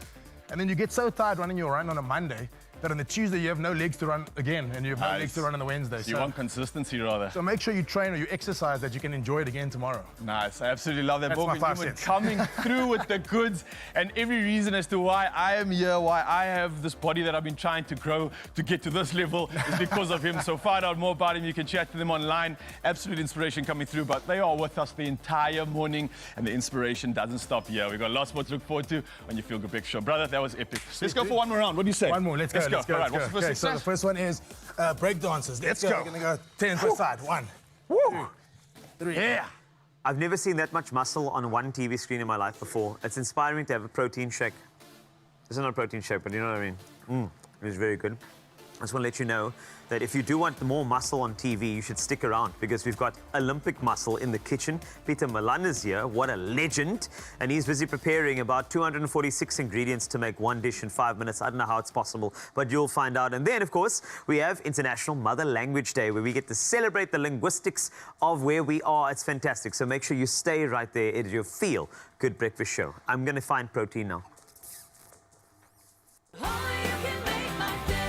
And then you get so tired running your run on a Monday that on the Tuesday you have no legs to run again, and you have no Nice. legs to run on the Wednesday. You want consistency rather. So make sure you train or you exercise that you can enjoy it again tomorrow. Nice, I absolutely love that. That's my Morgan 5 Newman cents. coming through with the goods and every reason as to why I am here, why I have this body that I've been trying to grow to get to this level is because of him. So find out more about him. You can chat to them online. Absolute inspiration coming through, but they are with us the entire morning and the inspiration doesn't stop here. We've got lots more to look forward to on your Feel Good Big Show. Brother, that was epic. Let's go for one more round. What do you say? One more, let's go. All right, what's the first Okay, so the exercise? first one is break dances. Let's go. We're gonna go 10 per side. 1, 2, 3. Yeah. I've never seen that much muscle on one TV screen in my life before. It's inspiring to have a protein shake. This is not a protein shake, but you know what I mean? It is very good. I just want to let you know that if you do want more muscle on TV, you should stick around because we've got Olympic muscle in the kitchen. Peter Milan is here, what a legend. And he's busy preparing about 246 ingredients to make one dish in 5 minutes. I don't know how it's possible, but you'll find out. And then, of course, we have International Mother Language Day, where we get to celebrate the linguistics of where we are. It's fantastic. So make sure you stay right there. It is your Feel Good Breakfast Show. I'm going to find protein now. Only you can make my day.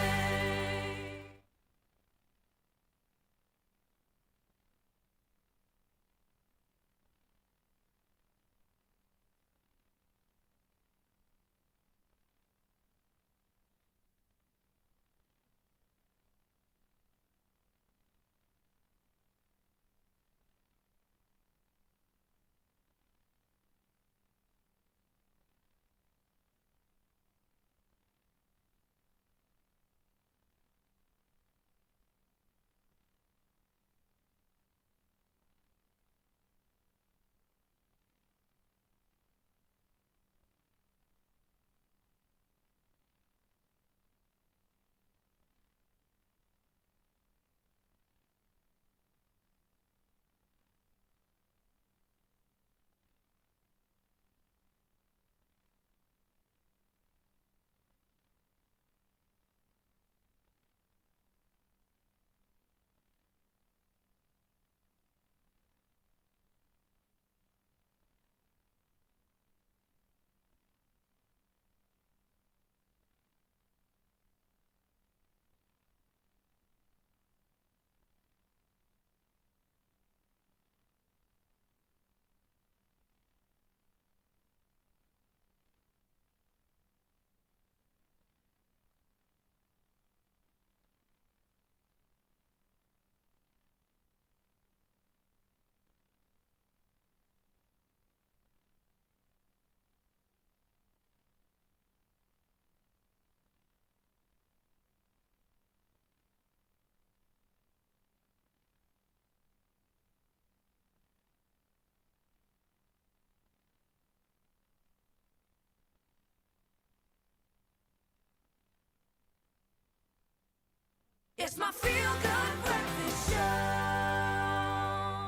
It's my Feel Good Breakfast Show.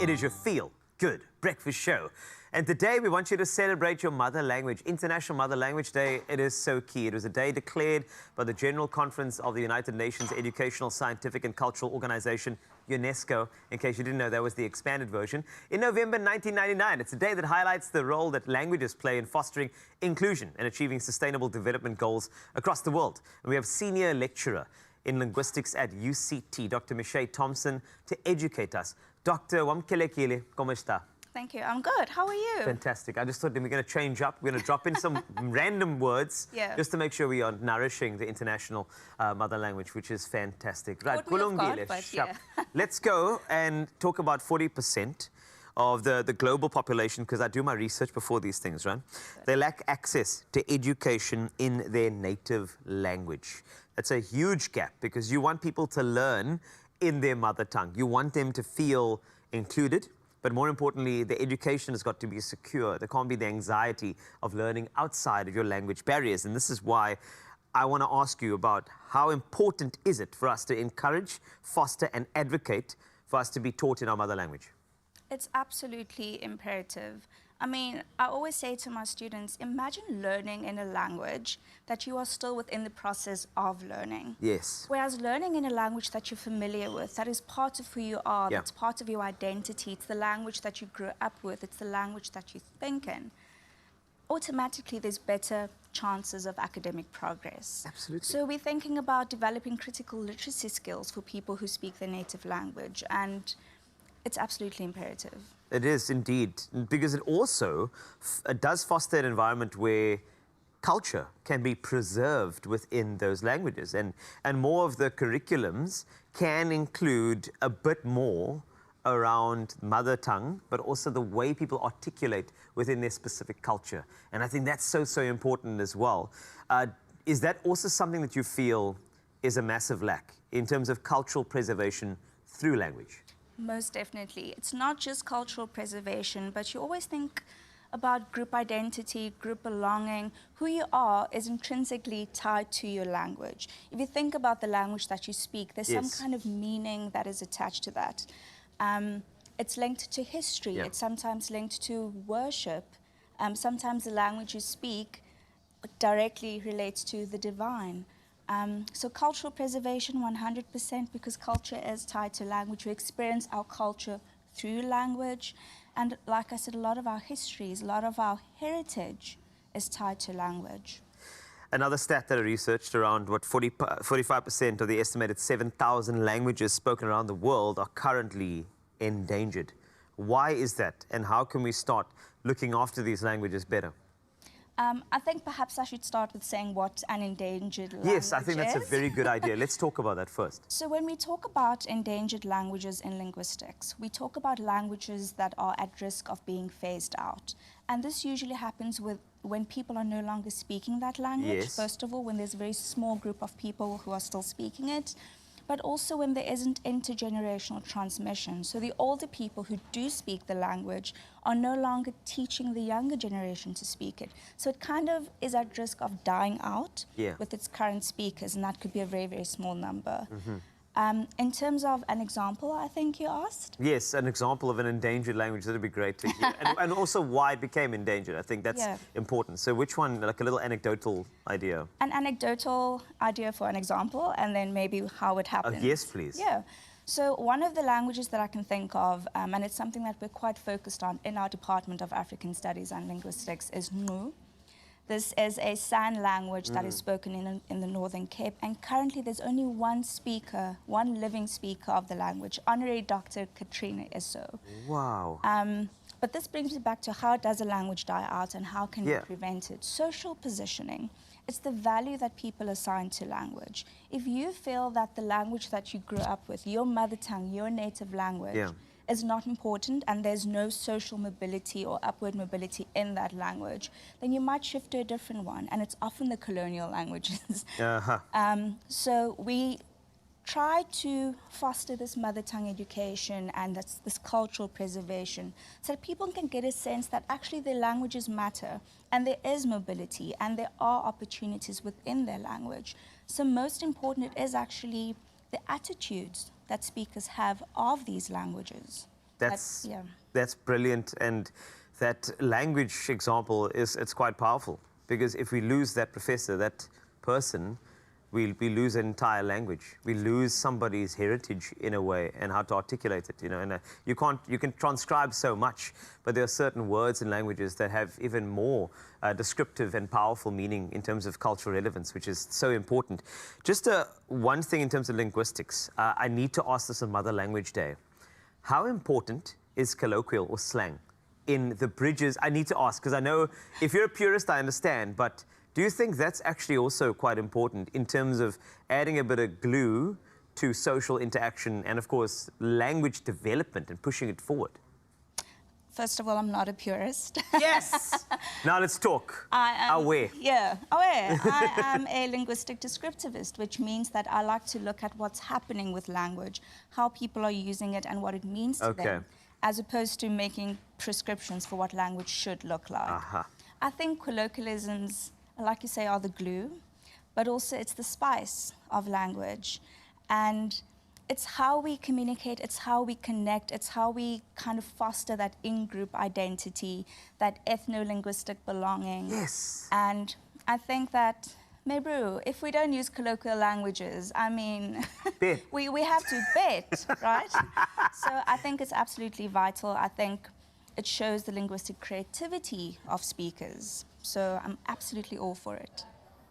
It is your Feel Good breakfast show. And today we want you to celebrate your mother language. International Mother Language Day, it is so key. It was a day declared by the General Conference of the United Nations Educational, Scientific and Cultural Organization, UNESCO. In case you didn't know, that was the expanded version. In November 1999, it's a day that highlights the role that languages play in fostering inclusion and achieving sustainable development goals across the world. And we have senior lecturer in linguistics at UCT, Dr. Michelle Thompson, to educate us. Dr. Wamkelekile, ¿cómo está? Thank you. I'm good. How are you? Fantastic. I just thought we're going to change up. We're going to drop in some random words just to make sure we are nourishing the international mother language, which is fantastic. Right, let's go and talk about 40% of the global population, because I do my research before these things, right? They lack access to education in their native language. That's a huge gap, because you want people to learn in their mother tongue. You want them to feel included, but more importantly, the education has got to be secure. There can't be the anxiety of learning outside of your language barriers. And this is why I want to ask you about how important is it for us to encourage, foster, and advocate for us to be taught in our mother language? It's absolutely imperative. I mean, I always say to my students, imagine learning in a language that you are still within the process of learning. Yes. Whereas learning in a language that you're familiar with, that is part of who you are, that's part of your identity, it's the language that you grew up with, it's the language that you think in, automatically there's better chances of academic progress. Absolutely. So we're thinking about developing critical literacy skills for people who speak their native language, and it's absolutely imperative. It is indeed, because it also does foster an environment where culture can be preserved within those languages, and more of the curriculums can include a bit more around mother tongue, but also the way people articulate within their specific culture. And I think that's so important as well. Is that also something that you feel is a massive lack in terms of cultural preservation through language? Most definitely. It's not just cultural preservation, but you always think about group identity, group belonging. Who you are is intrinsically tied to your language. If you think about the language that you speak, there's some kind of meaning that is attached to that. It's linked to history. It's sometimes linked to worship. Sometimes the language you speak directly relates to the divine. So cultural preservation, 100%, because culture is tied to language. We experience our culture through language. And like I said, a lot of our histories, a lot of our heritage is tied to language. Another stat that I researched, around 45% of the estimated 7,000 languages spoken around the world are currently endangered. Why is that? And how can we start looking after these languages better? I think perhaps I should start with saying what an endangered language is. Yes, I think that's a very good idea. Let's talk about that first. So when we talk about endangered languages in linguistics, we talk about languages that are at risk of being phased out. And this usually happens when people are no longer speaking that language. First of all, when there's a very small group of people who are still speaking it, but also when there isn't intergenerational transmission. So the older people who do speak the language are no longer teaching the younger generation to speak it. So it kind of is at risk of dying out with its current speakers, and that could be a very small number. In terms of an example, I think you asked? Yes, an example of an endangered language. That would be great to hear. and also why it became endangered. I think that's important. So which one, like a little anecdotal idea? An anecdotal idea for an example, and then maybe how it happened. Yes, please. Yeah. So one of the languages that I can think of, and it's something that we're quite focused on in our Department of African Studies and Linguistics, is Ngqu. This is a San language that is spoken in the Northern Cape, and currently there's only one speaker, one living speaker of the language, Honorary Dr. Katrina Isso. Wow. But this brings me back to how does a language die out and how can we prevent it? Social positioning. It's the value that people assign to language. If you feel that the language that you grew up with, your mother tongue, your native language, is not important and there's no social mobility or upward mobility in that language, then you might shift to a different one, and it's often the colonial languages. So we try to foster this mother tongue education and this cultural preservation so that people can get a sense that actually their languages matter and there is mobility and there are opportunities within their language. So most important, it is actually the attitudes that speakers have of these languages. That's brilliant, and that language example it's quite powerful, because if we lose that professor, that person, we lose an entire language. We lose somebody's heritage in a way, and how to articulate it. And you can transcribe so much, but there are certain words and languages that have even more descriptive and powerful meaning in terms of cultural relevance, which is so important. Just one thing in terms of linguistics, I need to ask this on Mother Language Day. How important is colloquial or slang in the bridges? I need to ask, because I know if you're a purist, I understand, but do you think that's actually also quite important in terms of adding a bit of glue to social interaction and, of course, language development and pushing it forward? First of all, I'm not a purist. Yes! Now let's talk. Aware. Yeah, aware. I am a linguistic descriptivist, which means that I like to look at what's happening with language, how people are using it and what it means to them, as opposed to making prescriptions for what language should look like. I think colloquialisms, like you say, are the glue, but also it's the spice of language. And it's how we communicate, it's how we connect, it's how we kind of foster that in-group identity, that ethno-linguistic belonging. Yes. And I think that, Mebru, if we don't use colloquial languages, I mean, we have to bet, right? So I think it's absolutely vital. I think it shows the linguistic creativity of speakers. So I'm absolutely all for it.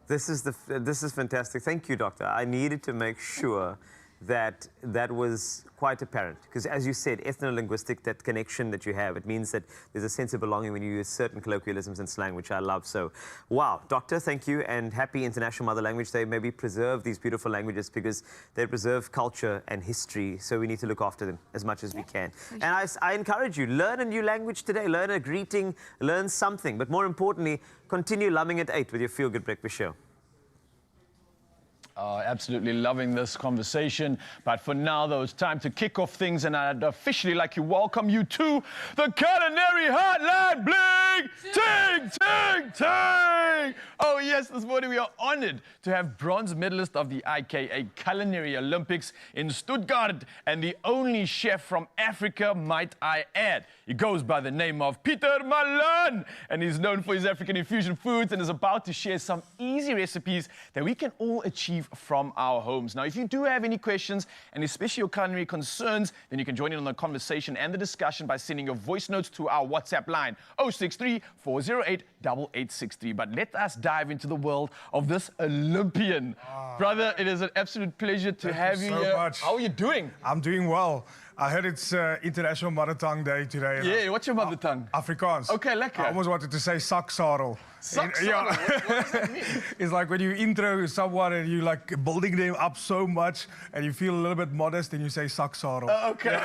This is fantastic. Thank you, Doctor. I needed to make sure that that was quite apparent, because as you said, ethno-linguistic, that connection that you have, it means that there's a sense of belonging when you use certain colloquialisms and slang, which I love. So, wow, Doctor, thank you, and happy International Mother Language Day. Maybe preserve these beautiful languages, because they preserve culture and history, so we need to look after them as much as we can. And I encourage you, learn a new language today, learn a greeting, learn something, but more importantly, continue lumming at 8 with your Feel Good Breakfast Show. Absolutely loving this conversation. But for now, though, it's time to kick off things, and I'd officially like to welcome you to the Culinary Hotline. Bling! Ting! Ting! Ting! Oh, yes, this morning we are honored to have bronze medalist of the IKA Culinary Olympics in Stuttgart, and the only chef from Africa, might I add. He goes by the name of Pieter Malan, and he's known for his African infusion foods, and is about to share some easy recipes that we can all achieve from our homes. Now, if you do have any questions, and especially your culinary concerns, then you can join in on the conversation and the discussion by sending your voice notes to our WhatsApp line, 063-408-8863. But let us dive into the world of this Olympian. Brother, it is an absolute pleasure to have you here. Much. How are you doing? I'm doing well. I heard it's International Mother Tongue Day today. Yeah, what's your mother tongue? Afrikaans. Okay, lekker. I almost wanted to say saksarel. Saksarel? What does that mean? It's like when you intro someone and you like building them up so much and you feel a little bit modest and you say saksarel. Okay.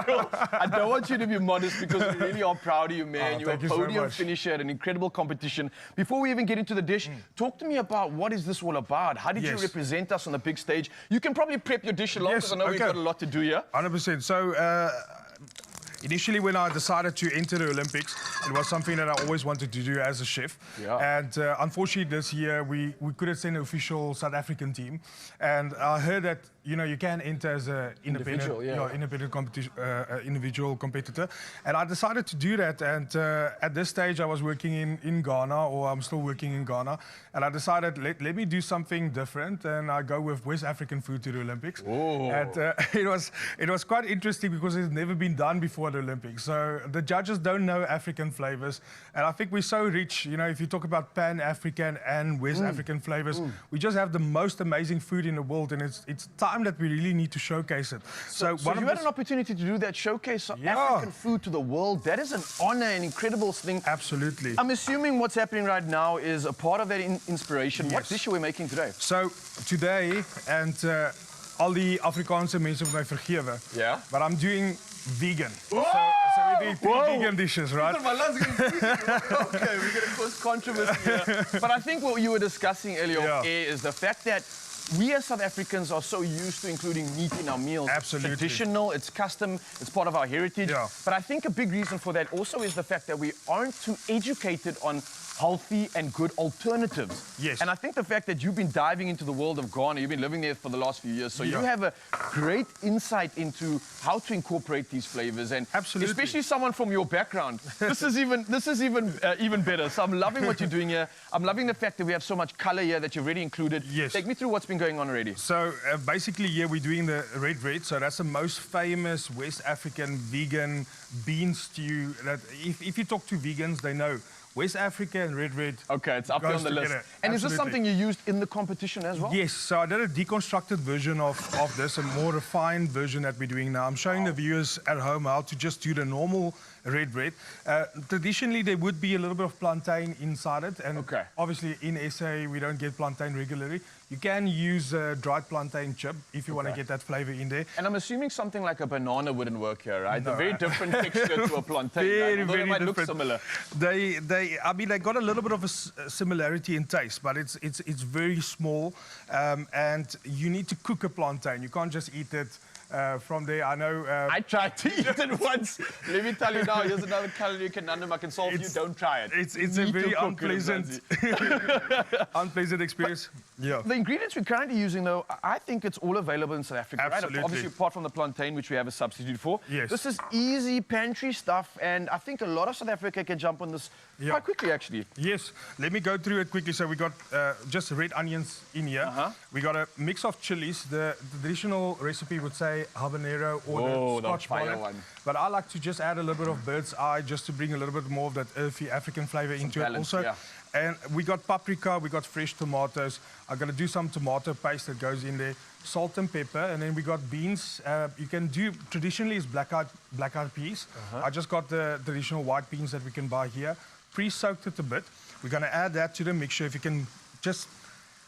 Well, I don't want you to be modest, because we really are proud of you, man. You're a podium finisher at an incredible competition. Before we even get into the dish, talk to me about what is this all about? How did you represent us on the big stage? You can probably prep your dish along, because I know we've got a lot to do here. 100%. So, initially, when I decided to enter the Olympics, it was something that I always wanted to do as a chef. Yeah. And unfortunately, this year, we couldn't send an official South African team. And I heard that, you know, you can enter as an individual competitor. And I decided to do that. And at this stage, I was working in Ghana, or I'm still working in Ghana. And I decided, let me do something different. And I go with West African food to the Olympics. Ooh. And it was quite interesting, because it's never been done before the Olympics. So the judges don't know African flavors. And I think we're so rich, you know, if you talk about Pan-African and West African flavors, we just have the most amazing food in the world, and it's time that we really need to showcase it. So you had an opportunity to do that, showcase African food to the world. That is an honor and incredible thing. Absolutely. I'm assuming what's happening right now is a part of that inspiration. What dish are we making today? So today, and al die Afrikaanse mense moet my vergewe, but I'm doing vegan. So we do 3 vegan dishes, right? Okay, we're going to cause controversy here. But I think what you were discussing earlier off air is the fact that we as South Africans are so used to including meat in our meals. Absolutely. It's traditional, it's custom, it's part of our heritage. Yeah. But I think a big reason for that also is the fact that we aren't too educated on healthy and good alternatives. Yes. And I think the fact that you've been diving into the world of Ghana, you've been living there for the last few years, so you have a great insight into how to incorporate these flavors. And absolutely, especially someone from your background, this is even better. So I'm loving what you're doing here. I'm loving the fact that we have so much color here that you've already included. Yes. Take me through what's been going on already. So basically, yeah, we're doing the red. So that's the most famous West African vegan bean stew. That if you talk to vegans, they know. West Africa and red. Okay, it's up there on the list. And is this something you used in the competition as well? Yes, so I did a deconstructed version of this, a more refined version that we're doing now. I'm showing the viewers at home how to just do the normal red bread. Traditionally, there would be a little bit of plantain inside it. And obviously, in SA, we don't get plantain regularly. You can use dried plantain chip if you want to get that flavor in there. And I'm assuming something like a banana wouldn't work here, right? A very different texture to a plantain. Very they might different. look similar. I mean, they got a little bit of a similarity in taste, but it's very small, and you need to cook a plantain. You can't just eat it from there. I know. I tried to eat it once. Let me tell you now, here's another calorie conundrum I can solve for you. Don't try it. It's a very unpleasant, unpleasant experience. Yeah. The ingredients we're currently using, though, I think it's all available in South Africa, absolutely, right? Obviously, apart from the plantain, which we have a substitute for. Yes. This is easy pantry stuff, and I think a lot of South Africa can jump on this quite quickly, actually. Yes. Let me go through it quickly. So we got just red onions in here. We got a mix of chilies. The traditional recipe would say habanero or the Scotch bonnet. But I like to just add a little bit of bird's eye just to bring a little bit more of that earthy African flavor into it also. Yeah. And we got paprika, we got fresh tomatoes. I'm going to do some tomato paste that goes in there, salt and pepper, and then we got beans. You can do, traditionally it's black-eyed peas. I just got the traditional white beans that we can buy here. Pre-soaked it a bit. We're going to add that to the mixture. If you can just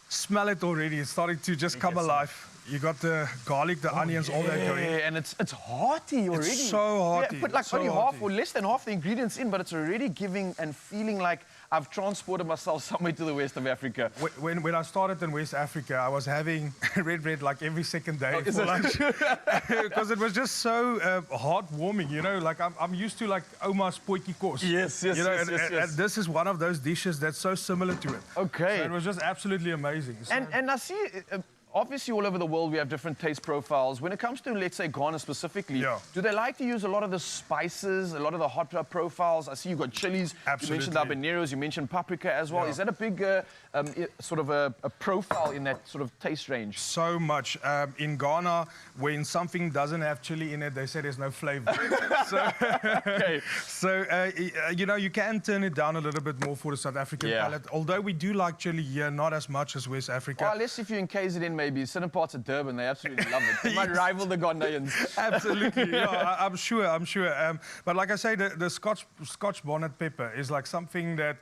smell it already, it's starting to just come alive. You got the garlic, the onions, all that going in. Yeah, and it's hearty already. It's so hearty. Yeah, put like only half or less than half the ingredients in, but it's already giving and feeling like I've transported myself somewhere to the west of Africa. When I started in West Africa, I was having red bread like every second day for lunch. Because it was just so heartwarming, you know, like I'm used to like Oma's potjie kos. Yes. And this is one of those dishes that's so similar to it. Okay. So it was just absolutely amazing. So and I see... obviously, all over the world, we have different taste profiles. When it comes to, let's say, Ghana specifically, do they like to use a lot of the spices, a lot of the hot profiles? I see you've got chilies. Absolutely. You mentioned habaneros, you mentioned paprika as well. Is that a big sort of a profile in that sort of taste range? So much. In Ghana, when something doesn't have chili in it, they say there's no flavor. You know, you can turn it down a little bit more for the South African palate. Although we do like chili here, not as much as West Africa. Well, unless if you encase it in maybe certain parts of Durban, they absolutely love it. It might rival the Ghanaians. Absolutely, yeah, I'm sure. But like I say, the Scotch bonnet pepper is like something that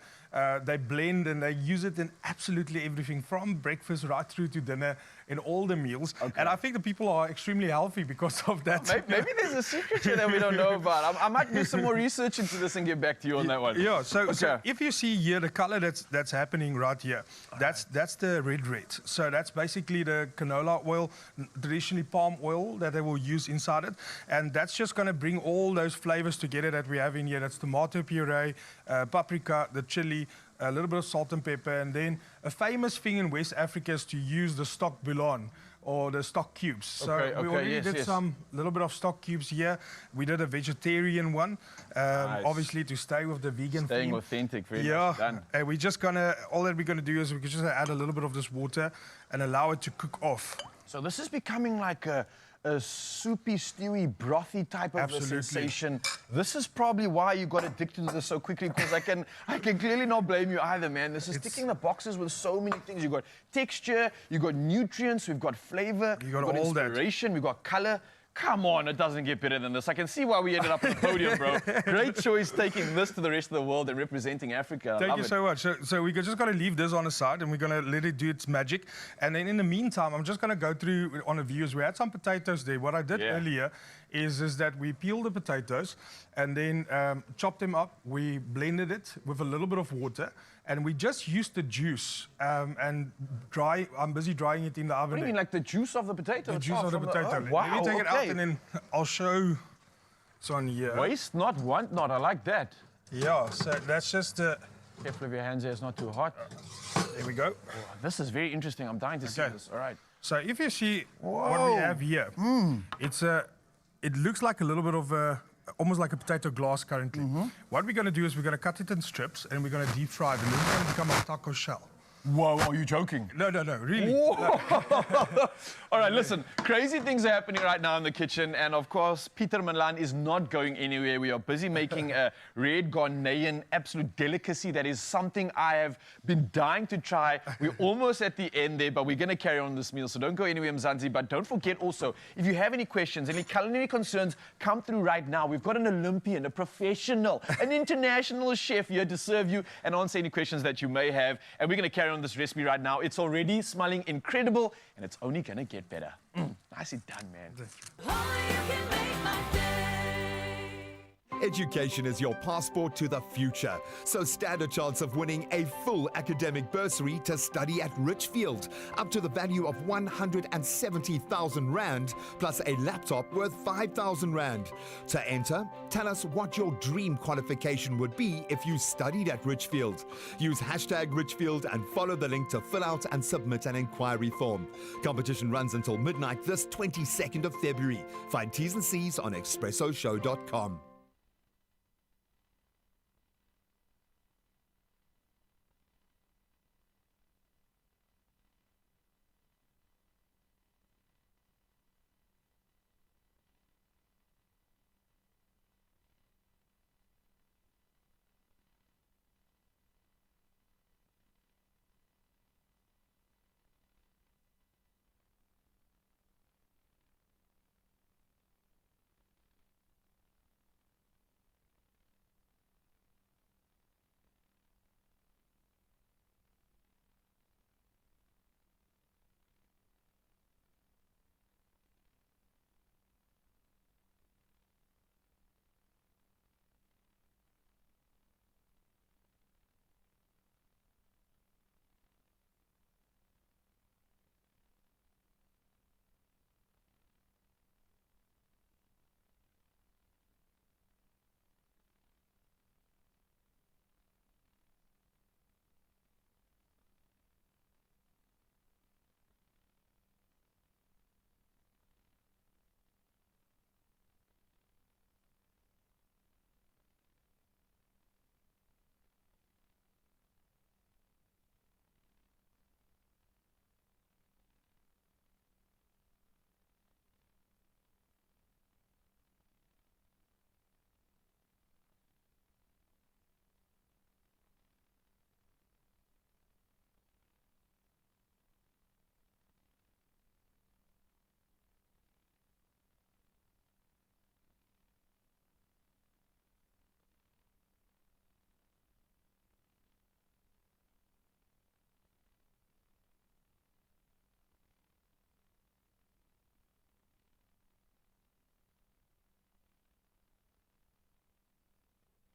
they blend and they use it in absolutely everything, from breakfast right through to dinner, in all the meals. And I think the people are extremely healthy because of that. Maybe there's a secret here that we don't know about. I might do some more research into this and get back to you on that one. Yeah, so if you see here, the color that's happening right here, that's the red. So that's basically the canola oil, traditionally palm oil that they will use inside it. And that's just going to bring all those flavors together that we have in here. That's tomato puree, paprika, the chili, a little bit of salt and pepper, and then a famous thing in West Africa is to use the stock bouillon or the stock cubes. So we already did some little bit of stock cubes here. We did a vegetarian one, obviously to stay with the vegan Staying theme. authentic, very much done. And we're just gonna, all that we're gonna do is we're just gonna add a little bit of this water and allow it to cook off. So this is becoming like a soupy, stewy, brothy type of a sensation. This is probably why you got addicted to this so quickly, because I can clearly not blame you either, man. This is ticking the boxes with so many things. You got texture, you got nutrients, we've got flavor, you got all inspiration, we've got color. Come on, it doesn't get better than this. I can see why we ended up on the podium, bro. Great choice taking this to the rest of the world and representing Africa. Thank you so much. So we're just going to leave this on the side and we're going to let it do its magic. And then in the meantime, I'm just going to go through on the views. We had some potatoes there. What I did earlier is that we peeled the potatoes and then chopped them up. We blended it with a little bit of water. And we just used the juice and dry. I'm busy drying it in the oven. What do you mean, like the juice of the potato? The juice of the potato. Wow, let me take it out and then I'll show. It's on here. Waste not, want not. I like that. Yeah, so that's just the Careful of your hands there, it's not too hot. There we go. Oh, this is very interesting. I'm dying to see this. All right. So if you see what we have here, it looks like a little bit of almost like a potato glass currently. What we're going to do is we're going to cut it in strips and we're going to deep fry it, and then it's going to become a taco shell. Whoa, are you joking? No, really. No. All right, listen, crazy things are happening right now in the kitchen, and of course, Pieter Milan is not going anywhere. We are busy making a red Ghanaian absolute delicacy that is something I have been dying to try. We're almost at the end there, but we're going to carry on this meal, so don't go anywhere, Mzansi. But don't forget also, if you have any questions, any culinary concerns, come through right now. We've got an Olympian, a professional, an international chef here to serve you and answer any questions that you may have, and we're going to carry on this recipe right now. It's already smelling incredible, and it's only gonna get better. Nicely done, man. Only you can make my day. Education is your passport to the future, so stand a chance of winning a full academic bursary to study at Richfield, up to the value of 170,000 Rand, plus a laptop worth 5,000 Rand. To enter, tell us what your dream qualification would be if you studied at Richfield. Use hashtag Richfield and follow the link to fill out and submit an inquiry form. Competition runs until midnight this 22nd of February. Find T's and C's on expressoshow.com.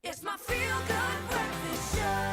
It's my feel-good breakfast show.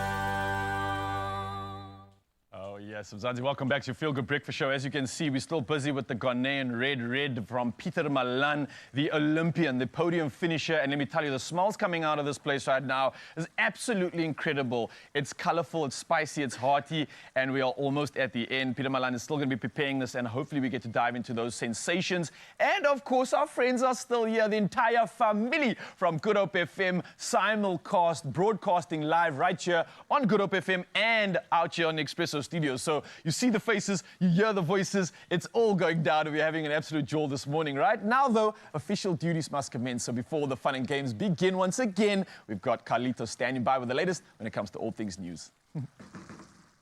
Oh, yes, Mzansi, welcome back to your Feel Good Breakfast Show. As you can see, we're still busy with the Ghanaian red from Pieter Milan, the Olympian, the podium finisher. And let me tell you, the smells coming out of this place right now is absolutely incredible. It's colorful, it's spicy, it's hearty, and we are almost at the end. Pieter Milan is still going to be preparing this, and hopefully we get to dive into those sensations. And, of course, our friends are still here, the entire family from Good Hope FM, simulcast, broadcasting live right here on Good Hope FM and out here on the Expresso studios. So you see the faces, you hear the voices, it's all going down, and we're having an absolute jewel this morning. Right now, though, official duties must commence. So before the fun and games begin once again, we've got Carlito standing by with the latest when it comes to all things news.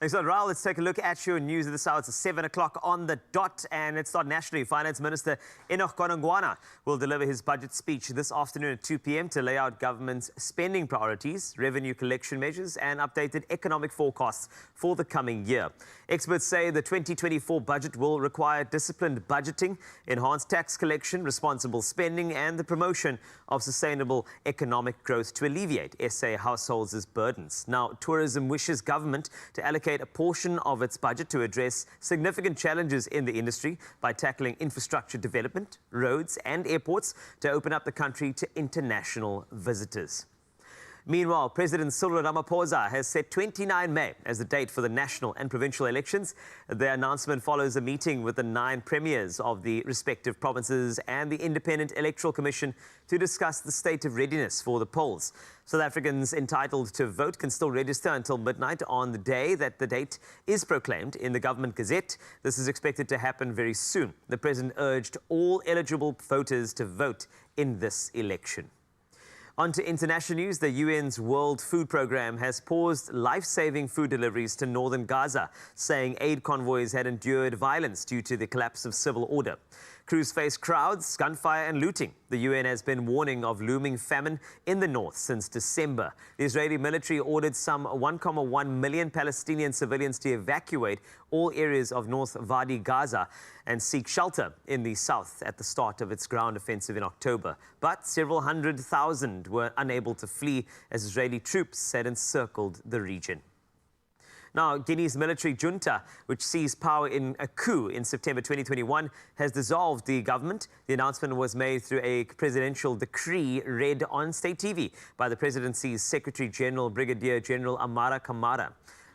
Thanks a lot, Raul. Let's take a look at your news at this hour. It's 7 o'clock on the dot, and let's start nationally. Finance Minister Enoch Godongwana will deliver his budget speech this afternoon at 2 p.m. to lay out government's spending priorities, revenue collection measures, and updated economic forecasts for the coming year. Experts say the 2024 budget will require disciplined budgeting, enhanced tax collection, responsible spending, and the promotion of sustainable economic growth to alleviate SA households' burdens. Now, tourism wishes government to allocate a portion of its budget to address significant challenges in the industry by tackling infrastructure development, roads and airports to open up the country to international visitors. Meanwhile, President Cyril Ramaphosa has set 29 May as the date for the national and provincial elections. The announcement follows a meeting with the 9 premiers of the respective provinces and the Independent Electoral Commission to discuss the state of readiness for the polls. South Africans entitled to vote can still register until midnight on the day that the date is proclaimed in the Government Gazette. This is expected to happen very soon. The President urged all eligible voters to vote in this election. On to international news. The UN's World Food Programme has paused life-saving food deliveries to northern Gaza, saying aid convoys had endured violence due to the collapse of civil order. Crews face crowds, gunfire and looting. The UN has been warning of looming famine in the north since December. The Israeli military ordered some 1.1 million Palestinian civilians to evacuate all areas of North Wadi Gaza and seek shelter in the south at the start of its ground offensive in October. But several 100,000 were unable to flee as Israeli troops had encircled the region. Now, Guinea's military junta, which seized power in a coup in September 2021, has dissolved the government. The announcement was made through a presidential decree read on state TV by the presidency's Secretary General, Brigadier General Amara Kamara.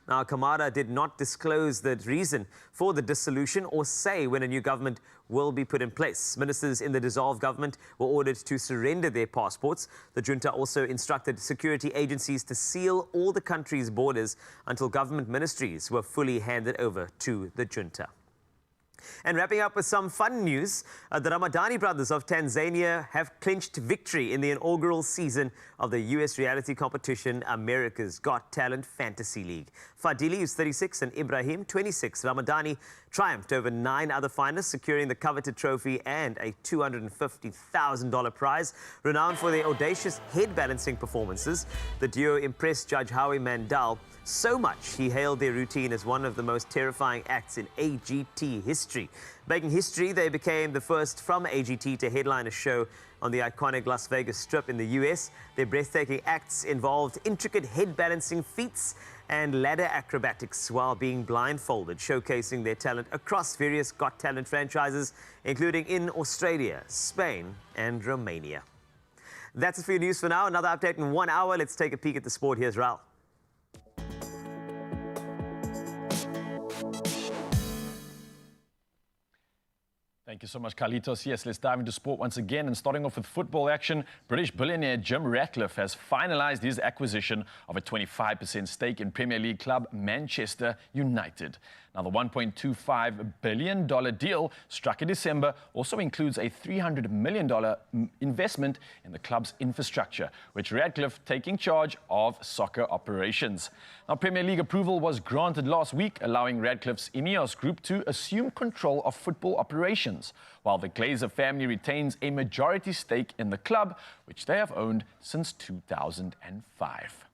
Now, Kamara did not disclose the reason for the dissolution or say when a new government will be put in place. Ministers in the dissolved government were ordered to surrender their passports. The junta also instructed security agencies to seal all the country's borders until government ministries were fully handed over to the junta. And wrapping up with some fun news, the Ramadani brothers of Tanzania have clinched victory in the inaugural season of the US reality competition America's Got Talent Fantasy League. Fadili, who's 36, and Ibrahim, 26. Ramadani triumphed over 9 other finalists, securing the coveted trophy and a $250,000 prize. Renowned for their audacious head balancing performances, the duo impressed Judge Howie Mandel so much he hailed their routine as one of the most terrifying acts in AGT history. Making history, they became the first from AGT to headline a show on the iconic Las Vegas Strip in the US. Their breathtaking acts involved intricate head balancing feats and ladder acrobatics while being blindfolded, showcasing their talent across various Got Talent franchises, including in Australia, Spain and Romania. That's it for your news for now. Another update in 1 hour. Let's take a peek at the sport. Here's Raul. Thank you so much, Carlitos. Yes, let's dive into sport once again. And starting off with football action, British billionaire Jim Ratcliffe has finalised his acquisition of a 25% stake in Premier League club Manchester United. Now, the $1.25 billion deal struck in December also includes a $300 million investment in the club's infrastructure, which Ratcliffe taking charge of soccer operations. Now, Premier League approval was granted last week, allowing Ratcliffe's Ineos Group to assume control of football operations, while the Glazer family retains a majority stake in the club, which they have owned since 2005.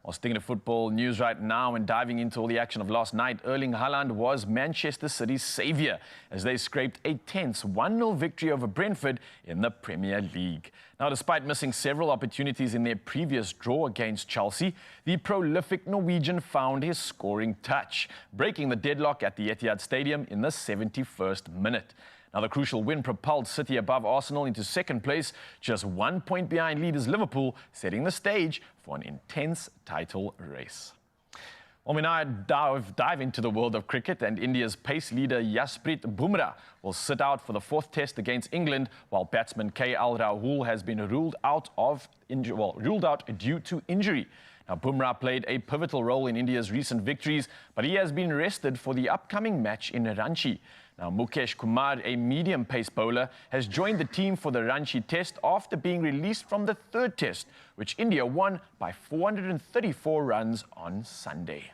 Well, sticking to football news right now and diving into all the action of last night, Erling Haaland was Manchester City's saviour as they scraped a tense 1-0 victory over Brentford in the Premier League. Now, despite missing several opportunities in their previous draw against Chelsea, the prolific Norwegian found his scoring touch, breaking the deadlock at the Etihad Stadium in the 71st minute. Now, the crucial win propelled City above Arsenal into second place, just 1 point behind leaders Liverpool, setting the stage for an intense title race. Well, we now dive into the world of cricket, and India's pace leader Jasprit Bumrah will sit out for the 4th test against England, while batsman KL Rahul has been ruled out due to injury. Now, Bumrah played a pivotal role in India's recent victories, but he has been rested for the upcoming match in Ranchi. Now, Mukesh Kumar, a medium-pace bowler, has joined the team for the Ranchi test after being released from the 3rd test, which India won by 434 runs on Sunday.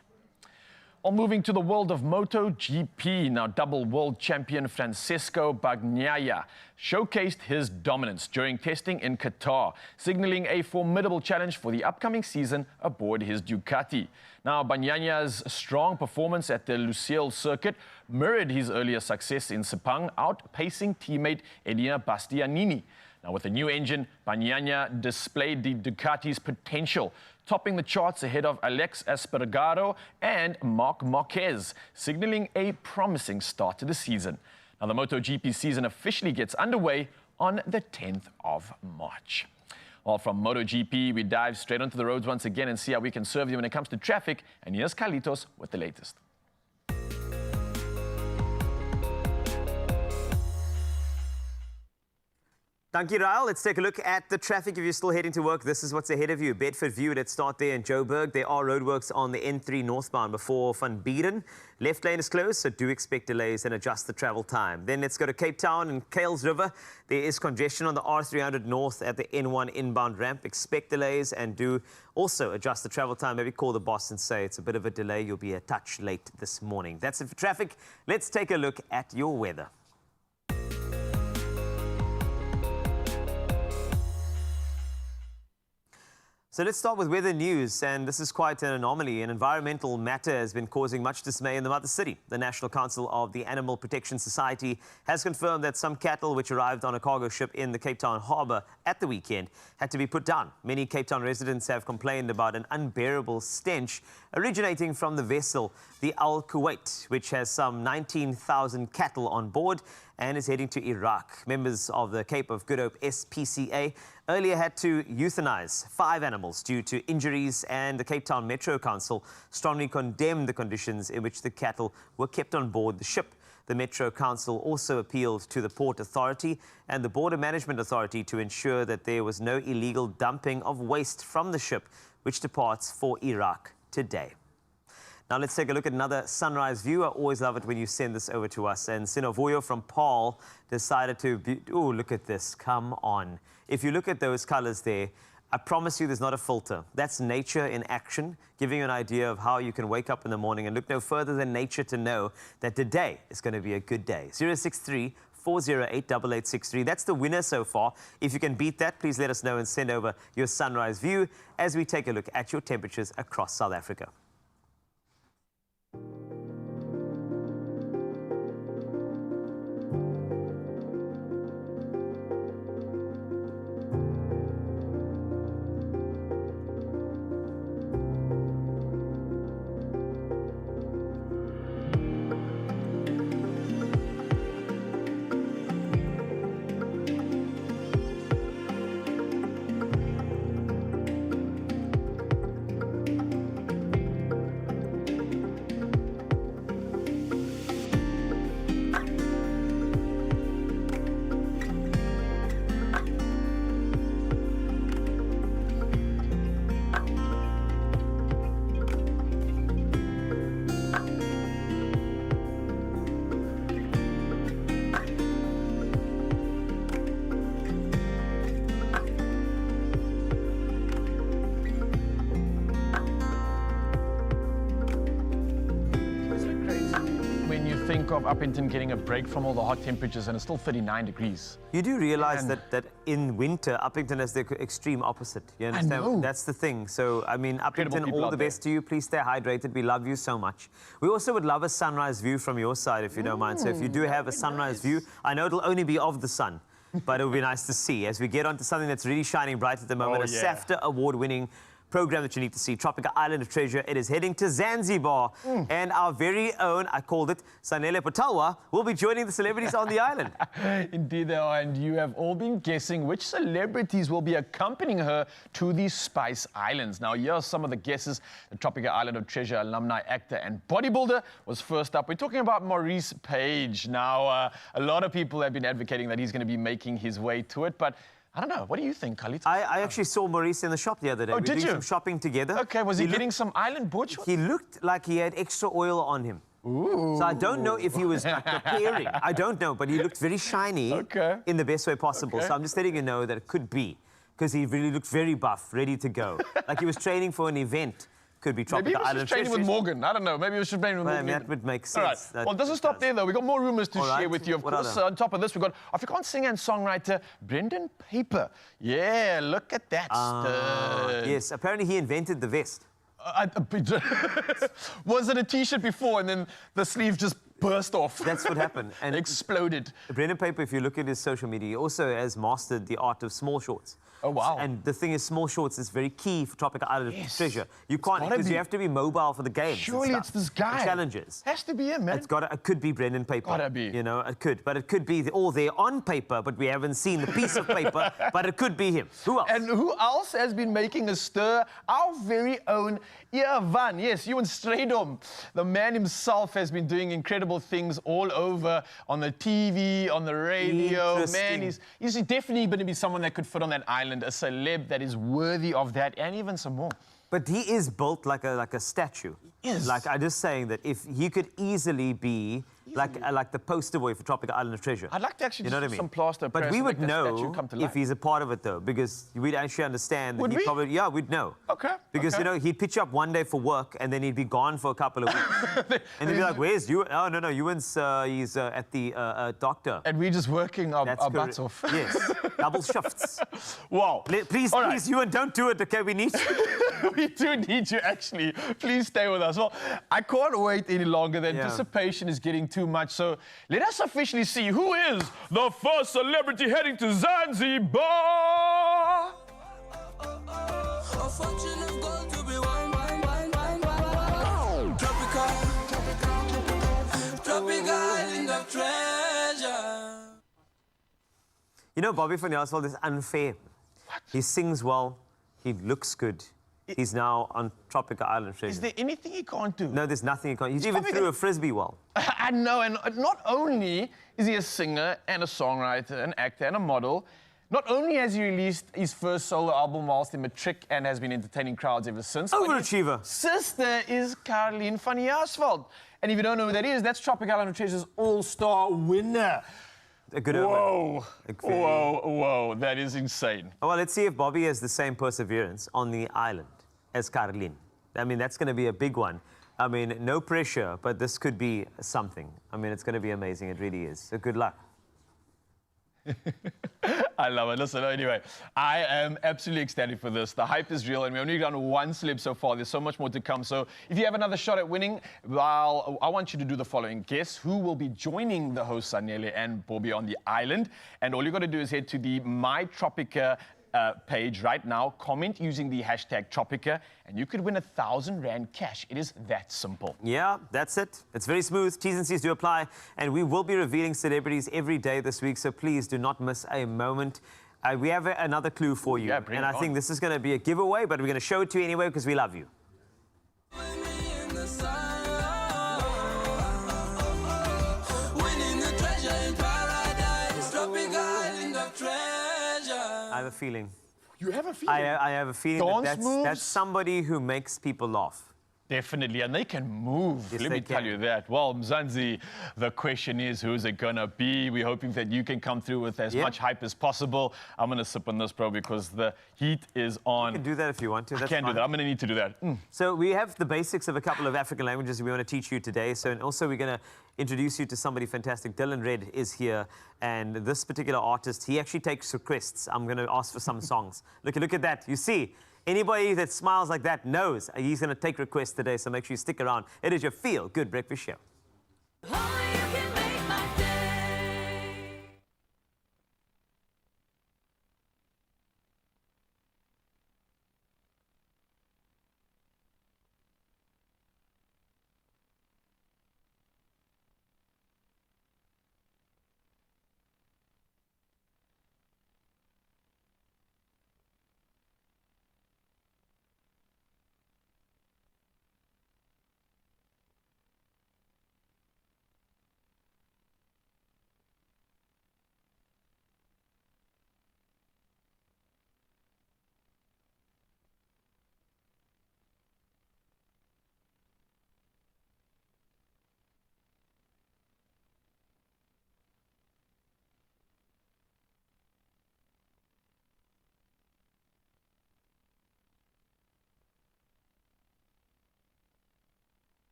Well, moving to the world of MotoGP, now double world champion Francesco Bagnaia showcased his dominance during testing in Qatar, signaling a formidable challenge for the upcoming season aboard his Ducati. Now, Bagnaia's strong performance at the Lusail circuit mirrored his earlier success in Sepang, outpacing teammate Edina Bastianini. Now, with the new engine, Bagnaia displayed the Ducati's potential, topping the charts ahead of Alex Espargaro and Marc Marquez, signaling a promising start to the season. Now, the MotoGP season officially gets underway on the 10th of March. Well, from MotoGP, we dive straight onto the roads once again and see how we can serve you when it comes to traffic. And here's Carlitos with the latest. Thank you, Raul. Let's take a look at the traffic. If you're still heading to work, this is what's ahead of you. Bedford View, let's start there in Joburg. There are roadworks on the N3 northbound before Van Buren. Left lane is closed, so do expect delays and adjust the travel time. Then let's go to Cape Town and Kales River. There is congestion on the R300 north at the N1 inbound ramp. Expect delays and do also adjust the travel time. Maybe call the boss and say it's a bit of a delay. You'll be a touch late this morning. That's it for traffic. Let's take a look at your weather. So let's start with weather news, and this is quite an anomaly. An environmental matter has been causing much dismay in the mother city. The National Council of the Animal Protection Society has confirmed that some cattle which arrived on a cargo ship in the Cape Town harbour at the weekend had to be put down. Many Cape Town residents have complained about an unbearable stench originating from the vessel, the Al Kuwait, which has some 19,000 cattle on board and is heading to Iraq. Members of the Cape of Good Hope SPCA earlier had to euthanize 5 animals due to injuries, and the Cape Town Metro Council strongly condemned the conditions in which the cattle were kept on board the ship. The Metro Council also appealed to the Port Authority and the Border Management Authority to ensure that there was no illegal dumping of waste from the ship, which departs for Iraq today. Now let's take a look at another sunrise view. I always love it when you send this over to us. And Sinovuyo from Paul decided to oh, look at this. Come on. If you look at those colors there, I promise you there's not a filter. That's nature in action, giving you an idea of how you can wake up in the morning and look no further than nature to know that today is going to be a good day. 063 408 8863. That's the winner so far. If you can beat that, please let us know and send over your sunrise view as we take a look at your temperatures across South Africa. Think of Uppington getting a break from all the hot temperatures and it's still 39 degrees. You do realize that in winter, Uppington is the extreme opposite. You understand? I know. That's the thing. So, I mean, Uppington, all the best to you. Please stay hydrated. We love you so much. We also would love a sunrise view from your side, if you don't mind. So if you do have a sunrise view, I know it'll only be of the sun, but it would be nice to see as we get onto something that's really shining bright at the moment, a SAFTA award-winning program that you need to see, Tropical Island of Treasure. It is heading to Zanzibar, and our very own, I called it, Sanele Patalwa, will be joining the celebrities on the island. Indeed they are, and you have all been guessing which celebrities will be accompanying her to these Spice Islands. Now, here are some of the guesses. The Tropical Island of Treasure alumni, actor and bodybuilder was first up. We're talking about Maurice Page. Now, a lot of people have been advocating that he's going to be making his way to it, but I don't know. What do you think, Khalid? I actually saw Maurice in the shop the other day. Oh, we were did doing you? some shopping together. Okay, was he getting some island board shots? He looked like he had extra oil on him. Ooh. So I don't know if he was preparing. I don't know, but he looked very shiny in the best way possible. So I'm just letting you know that it could be, because he really looked very buff, ready to go. Like he was training for an event. Could be Tropical Island. Maybe he was training with Morgan. I don't know. Maybe he was training with Morgan. That would make sense. All right. Well, it doesn't stop there, though. We've got more rumours to share with you. Of course, on top of this, we've got Afrikaans singer and songwriter Brendan Paper. Yeah, look at that. Yes, apparently he invented the vest. Was it a T-shirt before and then the sleeve just burst off. That's what happened. And exploded. Brendan Paper, if you look at his social media, he also has mastered the art of small shorts. Oh, wow. And the thing is, small shorts is very key for Tropical Island Treasure. You It's can't, gotta because be. you have to be mobile for the games. Surely it's this guy. The challenges. Has to be him, man. It could be Brendan Paper. Gotta be. You know, it could. But it could be all there on paper, but we haven't seen the piece of paper. But it could be him. Who else? And who else has been making a stir? Our very own Van. Yes, Ewan Strydom. The man himself has been doing incredible things all over on the TV, on the radio. Man, he's definitely going to be someone that could fit on that island, a celeb that is worthy of that, and even some more. But he is built like a statue. Yes. Like, I'm just saying that if he could easily be like the poster boy for Tropical Island of Treasure. I'd like to actually know what I do mean? some plaster. But we would know if if he's a part of it, though, because we'd actually understand that Would he we? probably, yeah, we'd know. Okay. Because, you know, he'd pitch up one day for work and then he'd be gone for a couple of weeks. And they'd be like, where's Ewan? Oh, no, Ewan's he's at the doctor. And we're just working our butts off. Yes, double shifts. Wow. Please, Ewan, don't do it, okay? We need you. We do need you, actually. Please stay with us. Well, I can't wait any longer. The anticipation is getting too much. So let us officially see who is the first celebrity heading to Zanzibar. A fortune of gold to be won. Tropical island of treasure. You know, Bobby van Jaarsveld is unfair. What? He sings well. He looks good. He's now on Tropical Island Treasure. Is there anything he can't do? No, there's nothing he can't. He's even threw a frisbee well. I know, and not only is he a singer and a songwriter, an actor and a model, not only has he released his first solo album whilst in matric and has been entertaining crowds ever since. Overachiever. His sister is Caroline van Jaarsveld. And if you don't know who that is, that's Tropical Island Treasure's all-star winner. A good Whoa. Whoa, that is insane. Oh, well, let's see if Bobby has the same perseverance on the island as Caroline. I mean, that's going to be a big one. I mean, no pressure, but this could be something. I mean, it's going to be amazing. It really is. So good luck. I love it. Listen, anyway, I am absolutely ecstatic for this. The hype is real, and we've only done one celeb so far. There's so much more to come. So if you have another shot at winning, well, I want you to do the following. Guess who will be joining the hosts, Sanele and Bobby, on the island? And all you got to do is head to the My Tropica page right now, comment using the hashtag Tropica, and you could win R1,000 cash. It is that simple. Yeah, that's it. It's very smooth. T's and C's do apply, and we will be revealing celebrities every day this week, so please do not miss a moment. We have another clue for you, and I think this is going to be a giveaway, but we're going to show it to you anyway because we love you. I have a feeling. You have a feeling? I have a feeling that's somebody who makes people laugh. Definitely, and they can move. Yes, Let me tell you that. Well, Mzansi, the question is, who's it gonna be? We're hoping that you can come through with as much hype as possible. I'm gonna sip on this, bro, because the heat is on. You can do that if you want to. I can do that. I'm gonna need to do that. So we have the basics of a couple of African languages we want to teach you today. So, and also we're gonna introduce you to somebody fantastic. Dylan Red is here, and this particular artist, he actually takes requests. I'm gonna ask for some songs. Look at that. You see. Anybody that smiles like that knows he's going to take requests today, so make sure you stick around. It is your Feel Good Breakfast Show.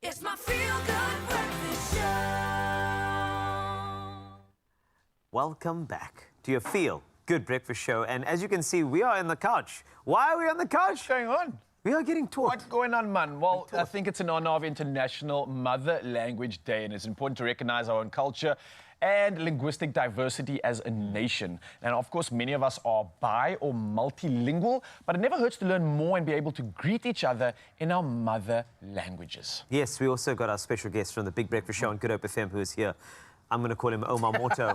It's my feel-good breakfast show. Welcome back to your Feel Good Breakfast Show. And as you can see, we are on the couch. Why are we on the couch? What's going on? We are getting taught. What's going on, man? Well, I think it's in honor of International Mother Language Day, and it's important to recognize our own culture and linguistic diversity as a nation. And of course, many of us are bi or multilingual, but it never hurts to learn more and be able to greet each other in our mother languages. Yes, we also got our special guest from the Big Breakfast Show on Good Hope FM who is here. I'm going to call him Omar Morto.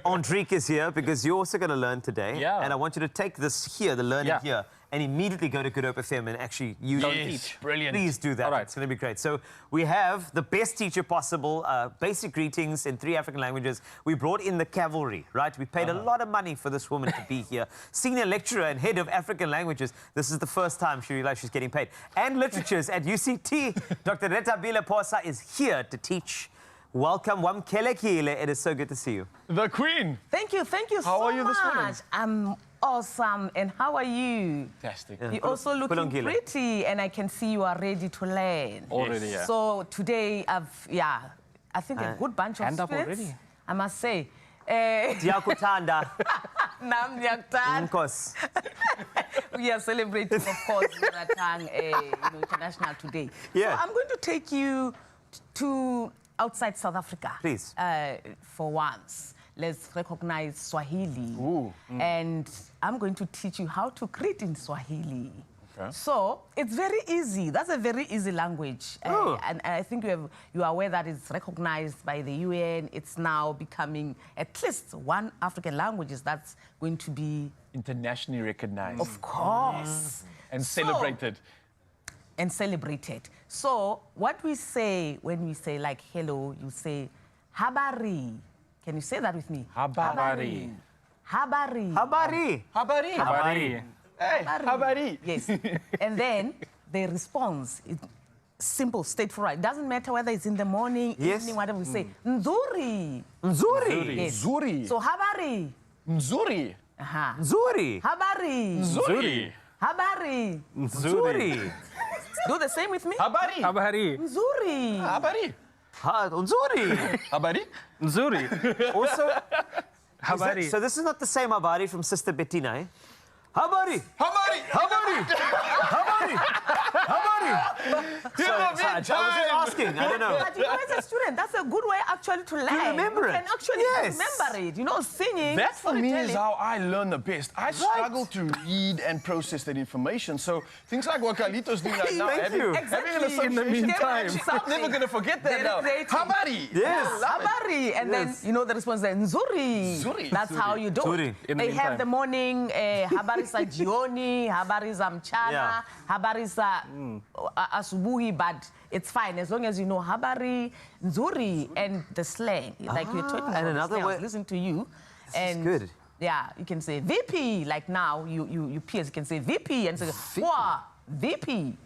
Andrique is here because you're also going to learn today. Yeah. And I want you to take this here, the learning here, and immediately go to Good Hope FM and actually use it. Yes, brilliant. Please do that. All right. It's going to be great. So we have the best teacher possible, basic greetings in 3 African languages. We brought in the cavalry, right? We paid a lot of money for this woman to be here. Senior lecturer and head of African languages. This is the first time she realized she's getting paid. And literatures at UCT. Dr. Retabile Posa is here to teach. Welcome, Wamkelekile. It is so good to see you. The Queen. Thank you so How are you this morning? much. I'm awesome. And how are you? Fantastic. You're also looking Kulongile. pretty, and I can see you are ready to learn. Already, yeah. So today, I think a good bunch of hand up students, already. I must say. Diakutanda. Nam Nyaktan. Nkos. We are celebrating, of course, Ratang International today. Yeah. So I'm going to take you to outside South Africa. Please. For once. Let's recognize Swahili. Ooh. And I'm going to teach you how to greet in Swahili. Okay. So it's very easy. That's a very easy language. And I think you are aware that it's recognized by the UN. It's now becoming at least one African language that's going to be... Internationally recognized. Of course. And celebrated. And celebrated. So what we say when we say like hello, you say habari. Can you say that with me? Habari. Habari. Habari. Habari. Habari. Hey, habari. Yes. And then the response is simple, straightforward. It doesn't matter whether it's in the morning, evening, whatever we say. Nzuri. Nzuri. Yes. Nzuri. So habari. Nzuri. Nzuri. Habari. Nzuri. Habari. Nzuri. Do the same with me. Habari. Habari. Nzuri. Habari. Nzuri. Habari. Nzuri. Also, Habari. so this is not the same Habari from Sister Bettina, eh? Habari. Habari. Habari. Habari. Habari. So, I was just asking. I don't know. But you know, as a student, that's a good way actually to learn. remember you it. can actually remember it. You know, singing, That for me is storytelling. how I learn the best. I struggle to read and process that information. So things like what Carlito's doing right now, Thank you. having an Exactly. association. In the meantime. I'm never going to forget that Very now. creative. Habari. Yes. Habari. And then, you know, the response is Nzuri. Nzuri. That's how you do Nzuri. it. In the They have meantime. the morning, habari za jioni, habari za mchana, Yeah. habari za asubuhi, but it's fine as long as you know habari, nzuri, and the slang. Like you're talking about another slang. I way- was listening to you. is good. Yeah, you can say VP, like now, you peers can say VP and say, Pwa, VP.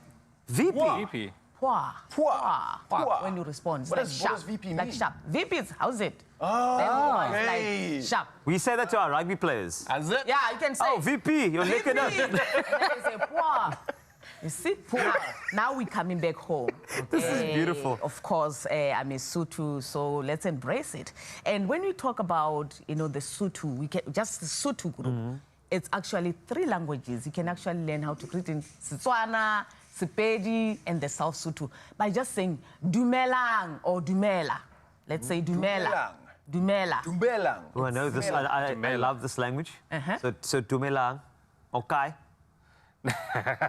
VP. VP. Pwa. Pwa. Pwa. When you respond, it's What like does sharp. VP Like mean? sharp. VP is, how's it? Oh, Then pwa is hey. like sharp. We say that to our rugby players. As it? Yeah, you can say. Oh, VP, you're VP. licking up. And then they say, Pwa. You see, Pwa. Now we're coming back home. This is beautiful. Of course, I'm a Sutu, so let's embrace it. And when we talk about, you know, the Sutu, we can just the Sutu group. It's actually 3 languages. You can actually learn how to greet in Setswana, Sepedi, and the South Sutu by just saying Dumelang or Dumela. Let's say Dumela. Dumela. Dumbelang. Oh, I know this. I love this language. So Dumelang. Okay.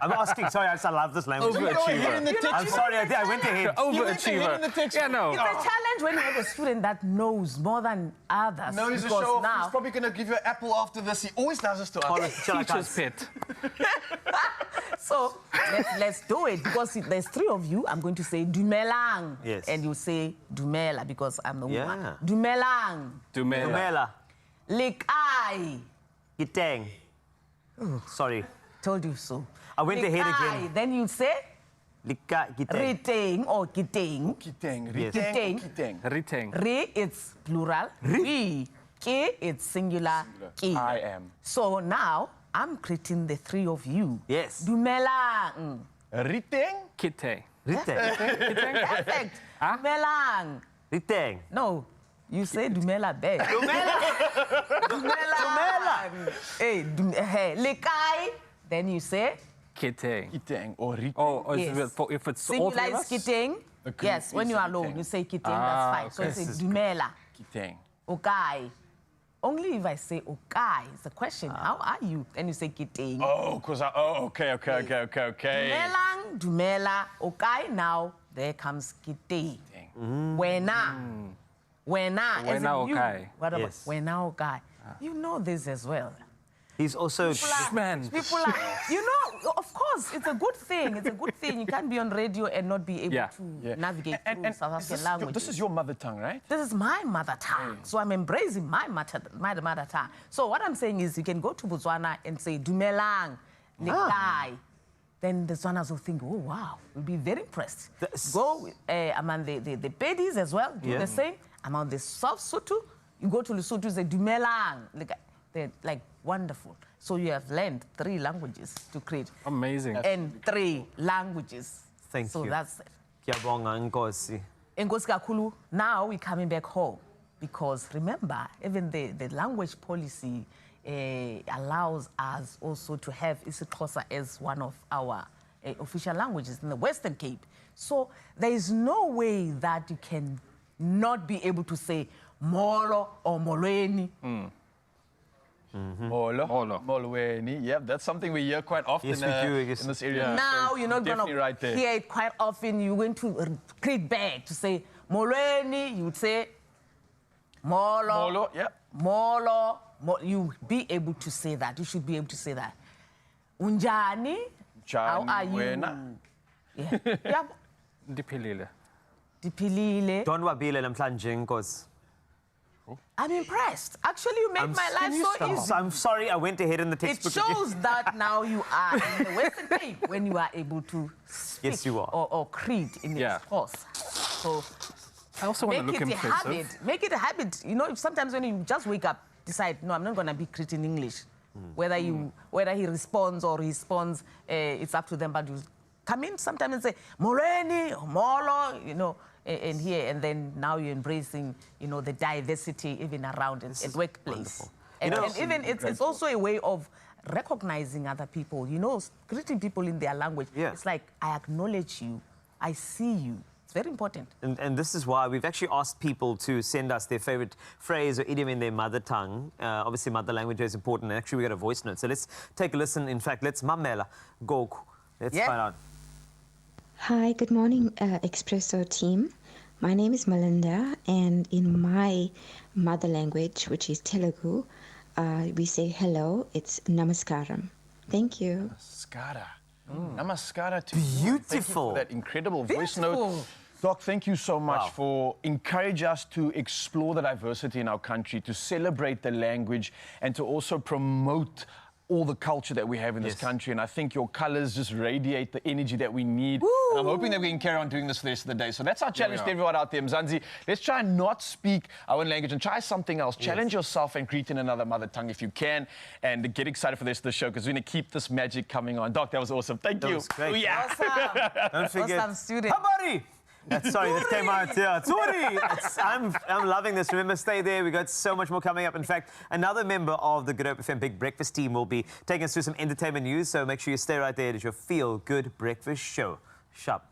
I'm asking. Sorry, I love this language. Overachiever. I'm sorry. I went ahead. Overachiever. Yeah, no. It's a challenge when you have a student that knows more than others. No, he's a because show off. now He's probably going to give you an apple after this. He always does this to us. Teacher's pet. So let's do it because there's 3 of you. I'm going to say Dumelang. Yes. And you say Dumela because I'm the woman. Yeah. Dumelang. Dumela. Dumela. Likai. Giteng. Sorry. Told you so. I went ahead Likai. again. Then you say Giteng. Riteng or Kiteng. Kiteng. Yes. Riteng. Kiteng. Kiteng. Riteng. Re, it's plural. Ri. Ke, it's singular. Ki. I am. So now I'm greeting the 3 of you. Yes. Dumelang. Riteng. Kite. Perfect. Dumelang. Riteng. No, you say Dumela there. Dumela. Hey, Lekai. Then you say Kiteng. Kiteng or Riteng. Oh, Yes. if it's all singular three of is us? Kiteng. Okay. Yes, when you are alone, Kiteng. you say Kiteng. That's fine. So okay. you say Dumela. Kiteng. Okay. Only if I say okay, it's a question. How are you? And you say Kiteng. Oh, okay. Dumelang, Dumela, okay. Now there comes Kiteng. Wena. Wena. as in Wena you. okay. What about Yes. Wena okay? You know this as well. He's also... Man. People are, you know, of course, it's a good thing. It's a good thing. You can't be on radio and not be able to navigate through South African language. This is your mother tongue, right? This is my mother tongue. So I'm embracing my mother tongue. So what I'm saying is you can go to Botswana and say, Dumelang, Lekai. Then the Tswanas will think, oh, wow, we'll be very impressed. Go among the Pedis as well, do the same. Among the South Sotho, you go to Lesotho, say, Dumelang. They're like wonderful. So you have learned 3 languages to create. Amazing. And 3 languages. Thank you. So that's it. Kiyabonga, Nkosi. Enkosi kakhulu, now we're coming back home. Because remember, even the language policy allows us also to have isiXhosa as one of our official languages in the Western Cape. So there is no way that you can not be able to say Molo or Molweni. Molo. Molweni. Yeah, that's something we hear quite often Yes, we do, I guess. in this area. Now you're not going Definitely to right there. hear it quite often. You're going to click back to say Molweni. You would say Molo. Molo, yeah. Molo. You be able to say that. You should be able to say that. Unjani. How are you? Wena. Yeah. Yeah. Dipilile. Dipilile. Don wabile namhlanje, Nkosi. I'm impressed. Actually, you made my life so easy. I'm sorry, I went ahead in the It textbook. shows that now you are in the Western Cape when you are able to speak Yes, you are. or create in its course. So I also want to make look it a impressive. habit. Make it a habit. You know, if sometimes when you just wake up, decide, no, I'm not going to be creating English. Whether he responds or responds, it's up to them. But you come in sometimes and say, Molweni, Molo, you know, and here, and then now you're embracing, you know, the diversity even around at workplace. And, You know, and even it's also a way of recognizing other people, you know, greeting people in their language. Yeah. It's like, I acknowledge you, I see you. It's very important. And this is why we've actually asked people to send us their favorite phrase or idiom in their mother tongue. Obviously, mother language is important. And actually, we got a voice note. So let's take a listen. In fact, let's mamela go. Let's find out. Hi, good morning, Expresso team. My name is Melinda, and in my mother language, which is Telugu, we say hello. It's namaskaram. Thank you. Namaskara. Namaskara to you. Beautiful. Thank you for that incredible voice Beautiful. note. Doc, thank you so much for encouraging us to explore the diversity in our country, to celebrate the language, and to also promote all the culture that we have in this country. And I think your colors just radiate the energy that we need. And I'm hoping that we can carry on doing this the rest of the day. So that's our challenge to everyone out there. Mzansi, let's try and not speak our own language and try something else. Challenge yourself and greet in another mother tongue if you can. And get excited for the rest of the show because we're going to keep this magic coming on. Doc, that was awesome. Thank you. was great. Oh, yeah. Awesome. Don't forget. Awesome student. Habari! Sorry, that came out. Yeah, sorry. I'm loving this. Remember, stay there. We got so much more coming up. In fact, another member of the Good Hope FM Big Breakfast team will be taking us through some entertainment news. So make sure you stay right there. It is your Feel Good Breakfast show. Sharp.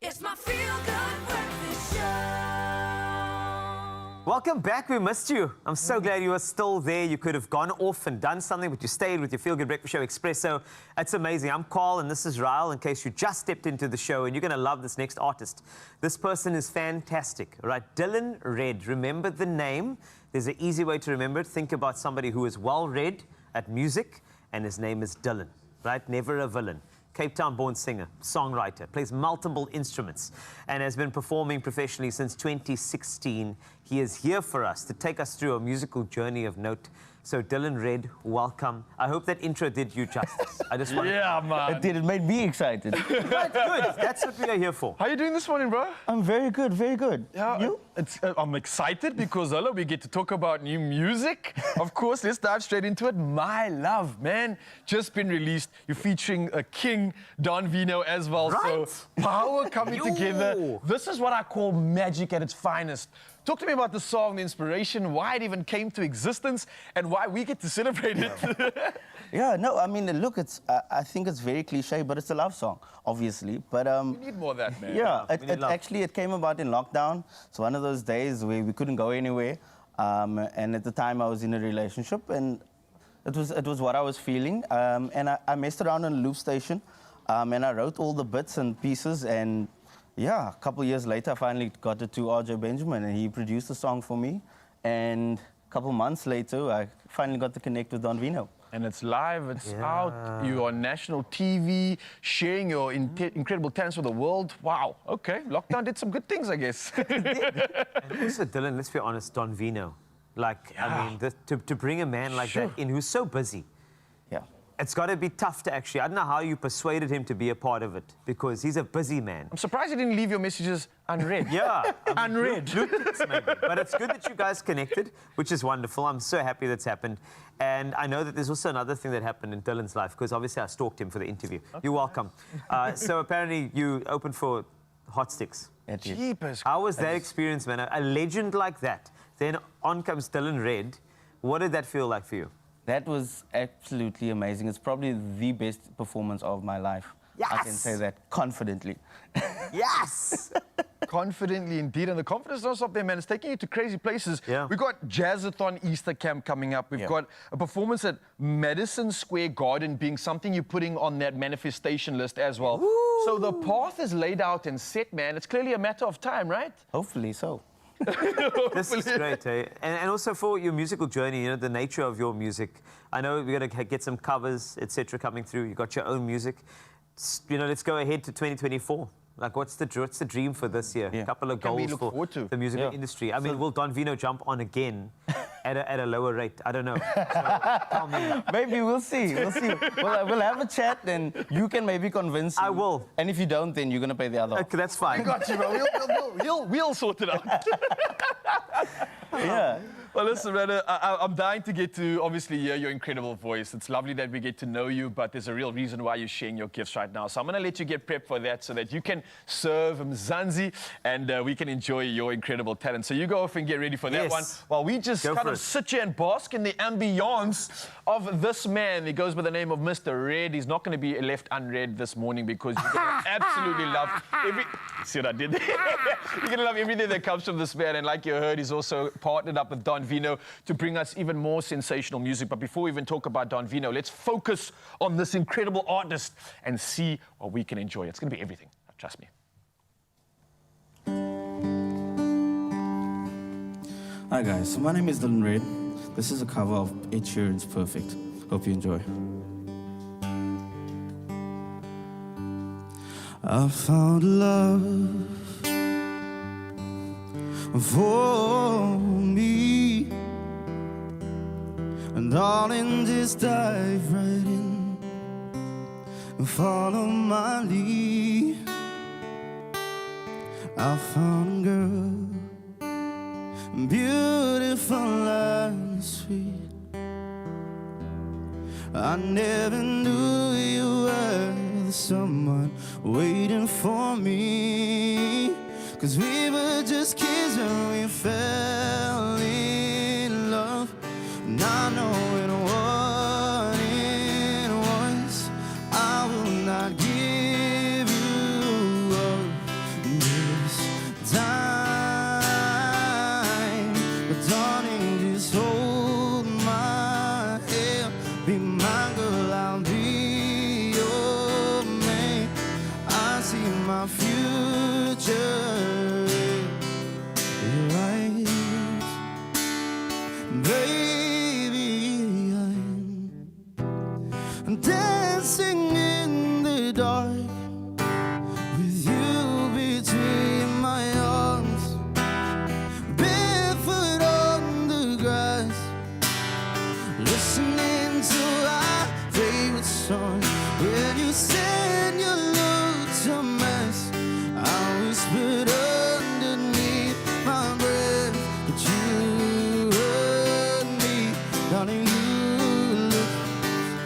It's my feel-good breakfast show. Welcome back. We missed you. I'm so glad you are still there. You could have gone off and done something, but you stayed with your Feel Good Breakfast Show Expresso. It's amazing. I'm Carl, and this is Ryle, in case you just stepped into the show, and you're going to love this next artist. This person is fantastic, right? Dylan Red. Remember the name. There's an easy way to remember it. Think about somebody who is well-read at music, and his name is Dylan, right? Never a villain. Cape Town-born singer, songwriter, plays multiple instruments, and has been performing professionally since 2016. He is here for us to take us through a musical journey of note. So, Dylan Red, welcome. I hope that intro did you justice. I just want Yeah, man. It did. It made me excited. Good. That's what we are here for. How are you doing this morning, bro? I'm very good, very good. Yeah, You? I'm excited because, hello, we get to talk about new music. Of course, let's dive straight into it. My Love, man, just been released. You're featuring a king, Don Vino, as well. Right. So, power coming together. This is what I call magic at its finest. Talk to me about the song, the inspiration, why it even came to existence, and why we get to celebrate it. Yeah, no, I mean, look, it's. I think it's very cliche, but it's a love song, obviously. But We need more of that, man. yeah, We need love. actually it came about in lockdown. It's one of those days where we couldn't go anywhere, and at the time I was in a relationship, and it was what I was feeling, and I messed around on a loop station, and I wrote all the bits and pieces, and yeah, a couple of years later, I finally got it to RJ Benjamin, and he produced the song for me. And a couple of months later, I finally got to connect with Don Vino. And it's live, it's out. You're on national TV, sharing your incredible talents with the world. Wow, okay. Lockdown did some good things, I guess. And also, Dylan, let's be honest, Don Vino. Like, I mean, to bring a man like that in who's so busy. Yeah. It's got to be tough to actually... I don't know how you persuaded him to be a part of it, because he's a busy man. I'm surprised you didn't leave your messages unread. Yeah. Unread. Maybe. But it's good that you guys connected, which is wonderful. I'm so happy that's happened. And I know that there's also another thing that happened in Dylan's life, because obviously I stalked him for the interview. Okay. You're welcome. So apparently you opened for Hot Sticks. Jeepers. How was that experience, man? A legend like that. Then on comes Dylan Red. What did that feel like for you? That was absolutely amazing. It's probably the best performance of my life. Yes! I can say that confidently. Yes! Confidently, indeed. And the confidence don't stop there, man. It's taking you to crazy places. Yeah. We've got Jazzathon Easter Camp coming up. We've got a performance at Madison Square Garden being something you're putting on that manifestation list as well. Woo! So the path is laid out and set, man. It's clearly a matter of time, right? Hopefully so. This is great, eh? And also for your musical journey, you know, the nature of your music. I know we're going to get some covers, etc., coming through. You got your own music. You know, let's go ahead to 2024. Like, what's the dream for this year? A couple of goals for the music industry. I mean, will Don Vino jump on again at a lower rate? I don't know. So, tell me. Maybe we'll see. We'll see. We'll have a chat, and you can maybe convince him. I will. And if you don't, then you're going to pay the other. Okay, that's fine. We got you, bro. We'll sort it out. Yeah. Well, listen, man, I'm dying to get to, obviously, hear your incredible voice. It's lovely that we get to know you, but there's a real reason why you're sharing your gifts right now. So I'm going to let you get prepped for that so that you can serve Mzansi and we can enjoy your incredible talent. So you go off and get ready for that one while we just kind of sit here and bask in the ambience of this man. He goes by the name of Mr. Red. He's not going to be left unread this morning because you're going to absolutely love See what I did there? You're going to love everything that comes from this man. And like you heard, he's also partnered up with Don Vino to bring us even more sensational music. But before we even talk about Don Vino, let's focus on this incredible artist and see what we can enjoy. It's going to be everything. Trust me. Hi guys, so my name is Dylan Red. This is a cover of Ed Sheeran's Perfect. Hope you enjoy. I found love for me, and darling, just dive right in and follow my lead. I found a girl, beautiful and sweet. I never knew you were someone waiting for me, 'cause we were just kids when we fell in love. And I know what it was. I will not give you up, dancing in the dark with you between my arms, barefoot on the grass, listening to our favorite song. When you said you looked a mess, I whispered underneath my breath that you heard me. Darling, you look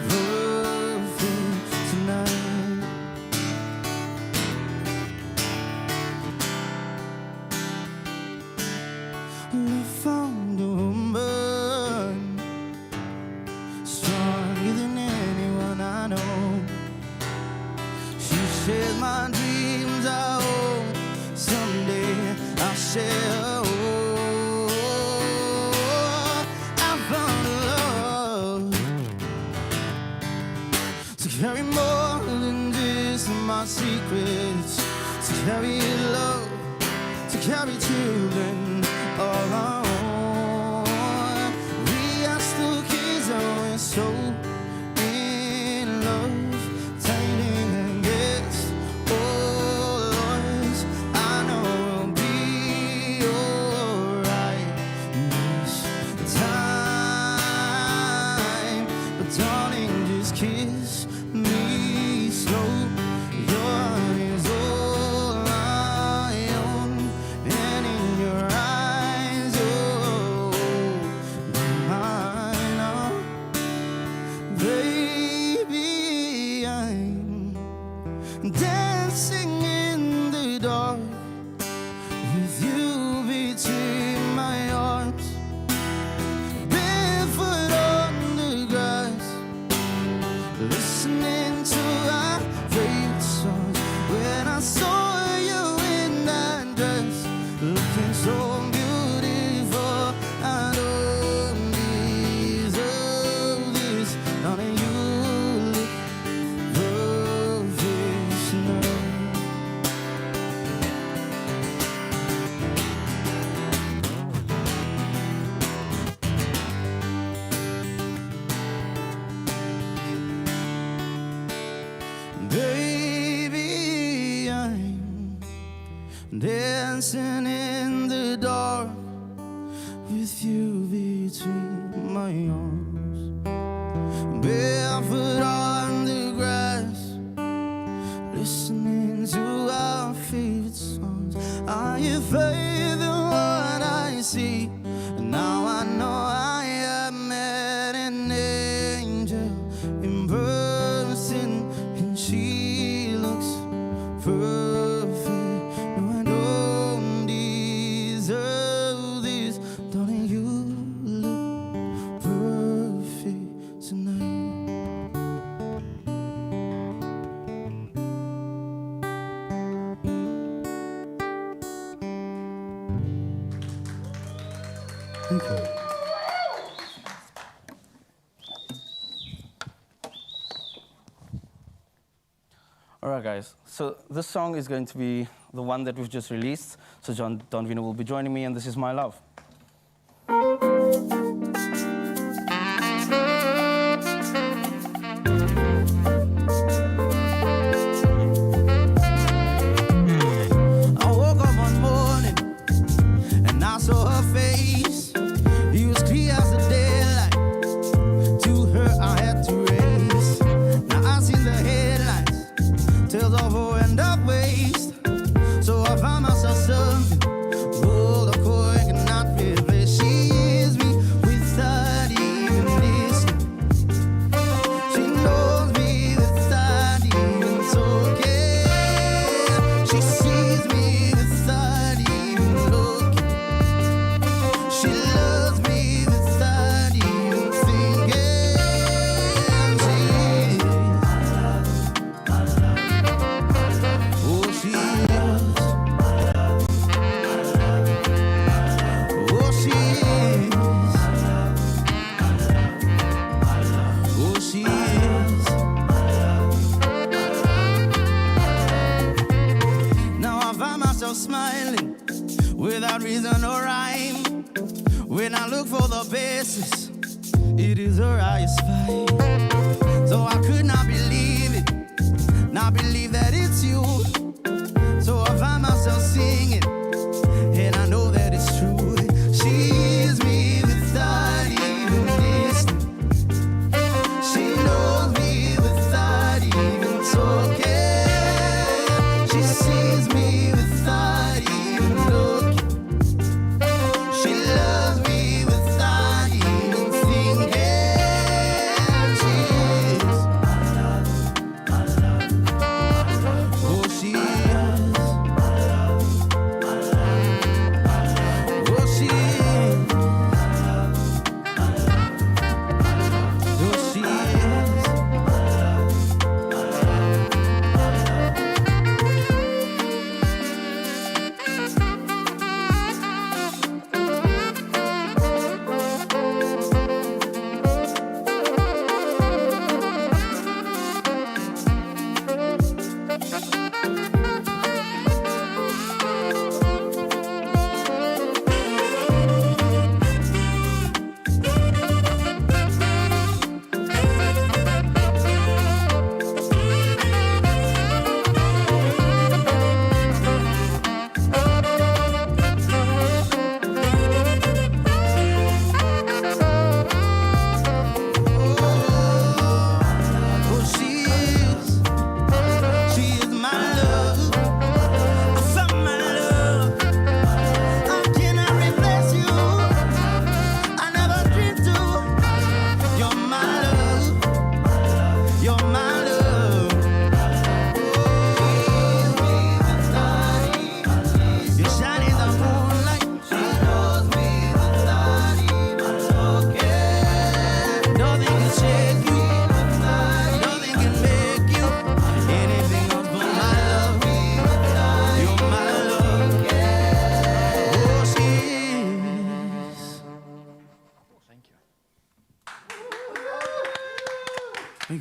perfect tonight. I found a woman stronger than anyone I know. She shares my dreams. I hope someday I'll share her. I found a love to carry more than just my secrets, to carry love, to carry children of our own. We are still kids and we're so in love, tiny and yes, oh Lord, I know we'll be alright this time. But darling, just kiss me slow. Your heart is all I own, and in your eyes, oh, mine are. Baby, I'm dancing in the dark with you between my arms, barefoot on the grass, listening to our favorite songs. When I saw you in that dress, looking so beautiful, I don't deserve this. Darling, you look perfect tonight. Baby, I'm dancing in the dark with you between my arms, barefoot on the grass, listening to our favorite songs. I have faith in what I see, and now I know I have met an angel in person, and she looks perfect. No, I don't deserve this. Darling, you look perfect tonight. Thank you. All right, guys. So this song is going to be the one that we've just released. So Don Vino will be joining me, and this is My Love. I woke up one morning and I saw her face. It was clear as the daylight. To her I had to race. Now I seen the headlines, tales of her and up waste. So I found myself something, rolled a cord and cannot replace. She is me without even listening. She knows me without even talking. She sees me without even looking. She loves me without even thinking. Oh, she is. Oh, she is. Oh, she is. Now I find myself smiling without reason or rhyme. When I look for the basis, it is her I spy. So I could not believe it, not believe that it's you. So I find myself singing, and I know that it's true. She's me without even listening. She knows me without even talking. She sees me without even looking. She loves me without even thinking. She is. Oh, she is. Oh, she is. Oh, she is. Oh, she is. She is my love. I found my love. How can I replace you? I never dreamed to. You're my love. You're my love. You shine in the moonlight. She knows me without even talking. Nothing can shake you. Nothing can make you anything else but my love. You're my love. Oh, she is. Thank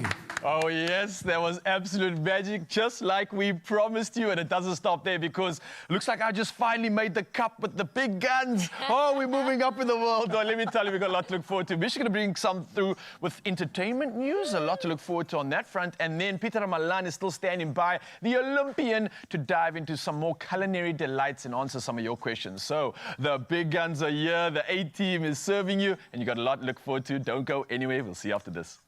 you. Oh, yes, there was absolute magic, just like we promised you. And it doesn't stop there because looks like I just finally made the cup with the big guns. Oh, we're moving up in the world. Oh, let me tell you, we've got a lot to look forward to. We're going to bring some through with entertainment news. A lot to look forward to on that front. And then Peter Ramalan is still standing by, the Olympian, to dive into some more culinary delights and answer some of your questions. So the big guns are here. The A-team is serving you. And you got a lot to look forward to. Don't go anywhere. We'll see you after this.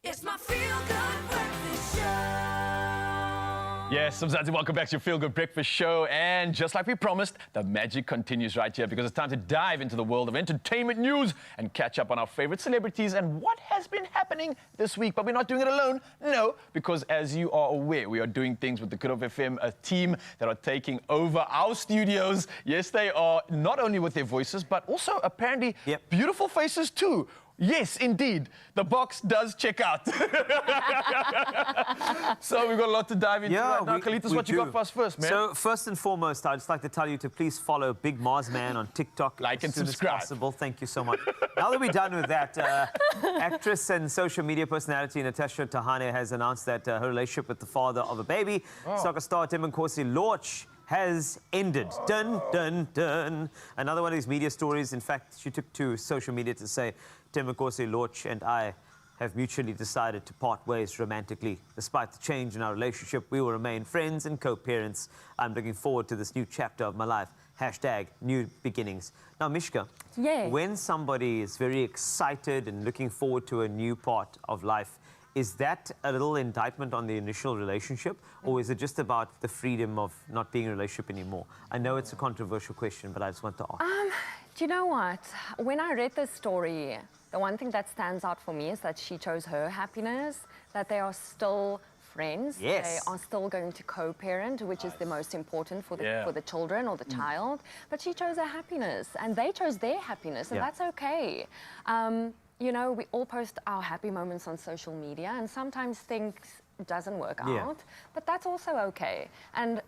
It's my feel-good breakfast show. Yes, Mzansi, welcome back to your Feel Good Breakfast Show. And just like we promised, the magic continues right here because it's time to dive into the world of entertainment news and catch up on our favorite celebrities and what has been happening this week. But we're not doing it alone, no, because as you are aware, we are doing things with the Good Hope FM, a team that are taking over our studios. Yes, they are, not only with their voices, but also apparently beautiful faces too. Yes, indeed. The box does check out. So we've got a lot to dive into right now. Kalitas, what you got for us first, man? So first and foremost, I'd just like to tell you to please follow Big Mars Man on TikTok. Like and subscribe. Possible. Thank you so much. Now that we're done with that, actress and social media personality Natasha Tahane has announced that her relationship with the father of a baby, soccer star Nkosi Lorch, has ended. Dun, dun, dun. Another one of these media stories. In fact, she took to social media to say, Nkosi Lorch and I have mutually decided to part ways romantically. Despite the change in our relationship, we will remain friends and co-parents. I'm looking forward to this new chapter of my life. Hashtag new beginnings. Now, Mishka, when somebody is very excited and looking forward to a new part of life, is that a little indictment on the initial relationship, or is it just about the freedom of not being in a relationship anymore? I know it's a controversial question, but I just want to ask. Do you know what? When I read this story, the one thing that stands out for me is that she chose her happiness, that they are still friends. Yes. They are still going to co-parent, which is the most important for the children or the child. But she chose her happiness, and they chose their happiness, and that's okay. You know, we all post our happy moments on social media, and sometimes things doesn't work out, but that's also okay. And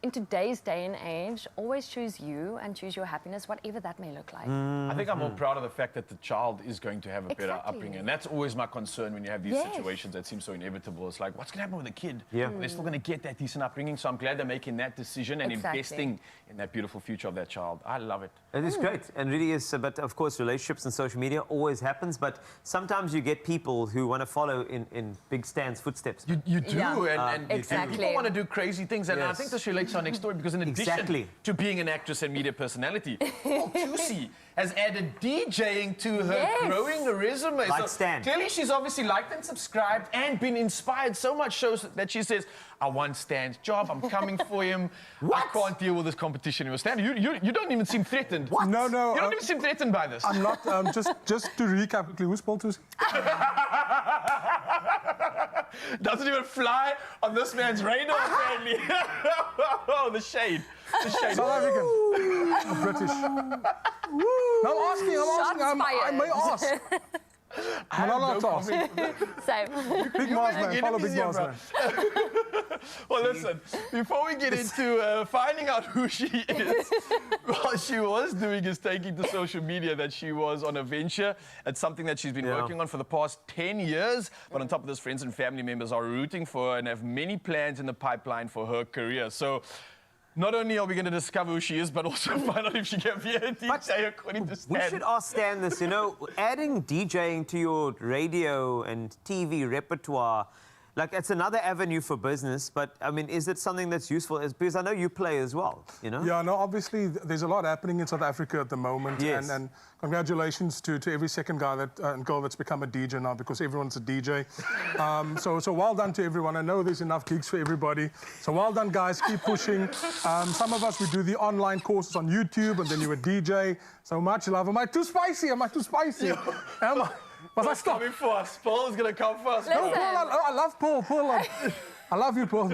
in today's day and age, always choose you and choose your happiness, whatever that may look like. I think I'm more proud of the fact that the child is going to have a better upbringing. And that's always my concern when you have these situations that seem so inevitable. It's like, what's going to happen with the kid? They're still going to get that decent upbringing. So I'm glad they're making that decision and investing in that beautiful future of that child. I love it. It is great, and really is. But of course, relationships and social media always happens. But sometimes you get people who want to follow in Big Stan's footsteps. You do, and people want to do crazy things. And I think this relates to our next story because in addition to being an actress and media personality, Tusi has added DJing to her growing resume. Like Stan. Clearly, she's obviously liked and subscribed and been inspired so much so that she says, I want Stan's job. I'm coming for him. I can't deal with this competition. Stan, you don't even seem threatened. What? No. You don't even seem threatened by this. I'm not. Just to recap quickly, who's Paul Tusi? Doesn't even fly on this man's radar, apparently. Oh, the shade. The shade. South African. British. No, I'm asking. I may ask. I'm not allowed to ask. Big Mars Man, follow Big Mars Man. Well, listen, before we get into finding out who she is, what she was doing is taking to social media that she was on a venture. It's something that she's been working on for the past 10 years. But on top of this, friends and family members are rooting for her and have many plans in the pipeline for her career. So not only are we going to discover who she is, but also find out if she can be a DJ according to Stan. We should ask Stan this, you know, adding DJing to your radio and TV repertoire, like, it's another avenue for business, but, I mean, is it something that's useful? Because I know you play as well, you know? Yeah, no, obviously, there's a lot happening in South Africa at the moment. Yes. And congratulations to every second guy and girl that's become a DJ now, because everyone's a DJ. So well done to everyone. I know there's enough gigs for everybody. So well done, guys. Keep pushing. Some of us, we do the online courses on YouTube, and then you're a DJ. So much love. Am I too spicy? Am I too spicy? Am I? Was I stop? Coming for us. Paul's going to come first. No, Paul, I love Paul. I love you, Paul.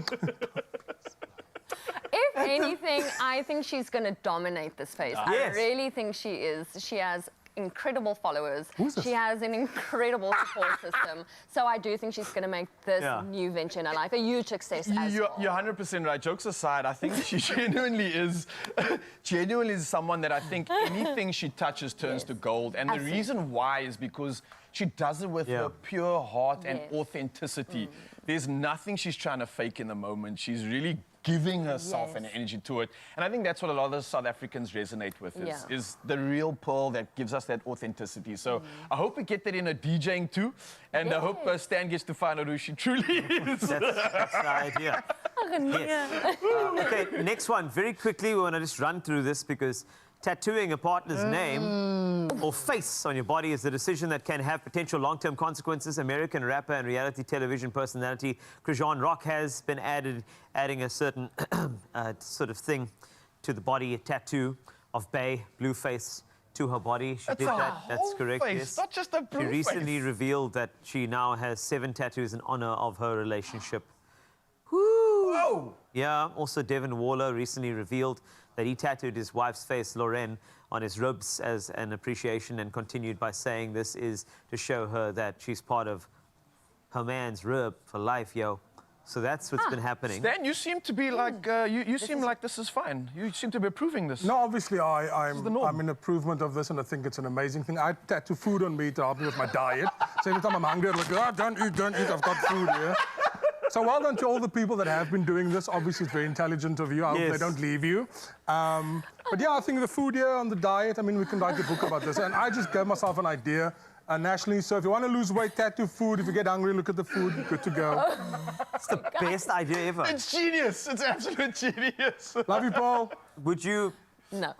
If anything, I think she's going to dominate this space. I really think she is. She has incredible followers. She has an incredible support system. So I do think she's going to make this new venture in her life a huge success as well. You're 100% right. Jokes aside, I think she genuinely is someone that I think anything she touches turns to gold. And the reason why is because she does it with her pure heart and authenticity. There's nothing she's trying to fake in the moment. She's really giving herself and energy to it. And I think that's what a lot of South Africans resonate with, is the real Pearl that gives us that authenticity. So I hope we get that in her DJing too. And I hope Stan gets to find out who she truly is. That's the idea. Okay, next one. Very quickly, we want to just run through this because Tattooing a partner's name or face on your body is a decision that can have potential long-term consequences. American rapper and reality television personality Krishan Rock has been adding a certain sort of thing to the body, a tattoo of Bay Blueface to her body. She did that. That's correct. Face, yes. not just a blue She recently face. revealed that she now has 7 tattoos in honor of her relationship. Whoa! Yeah, also Devin Waller recently revealed that he tattooed his wife's face, Lauren, on his ribs as an appreciation, and continued by saying this is to show her that she's part of her man's rib for life, yo. So that's what's been happening. Stan, you seem to be like, you seem like this is fine. You seem to be approving this. No, obviously I'm in improvement of this, and I think it's an amazing thing. I tattoo food on me to help me with my diet. So every time I'm hungry, I'm like, oh, don't eat, I've got food here. So well done to all the people that have been doing this. Obviously, it's very intelligent of you. I hope they don't leave you. But yeah, I think the food here on the diet, I mean, we can write a book about this. And I just gave myself an idea nationally. So if you want to lose weight, tattoo food. If you get hungry, look at the food. You're good to go. It's the best idea ever. It's genius. It's absolute genius. Love you, Paul. Would you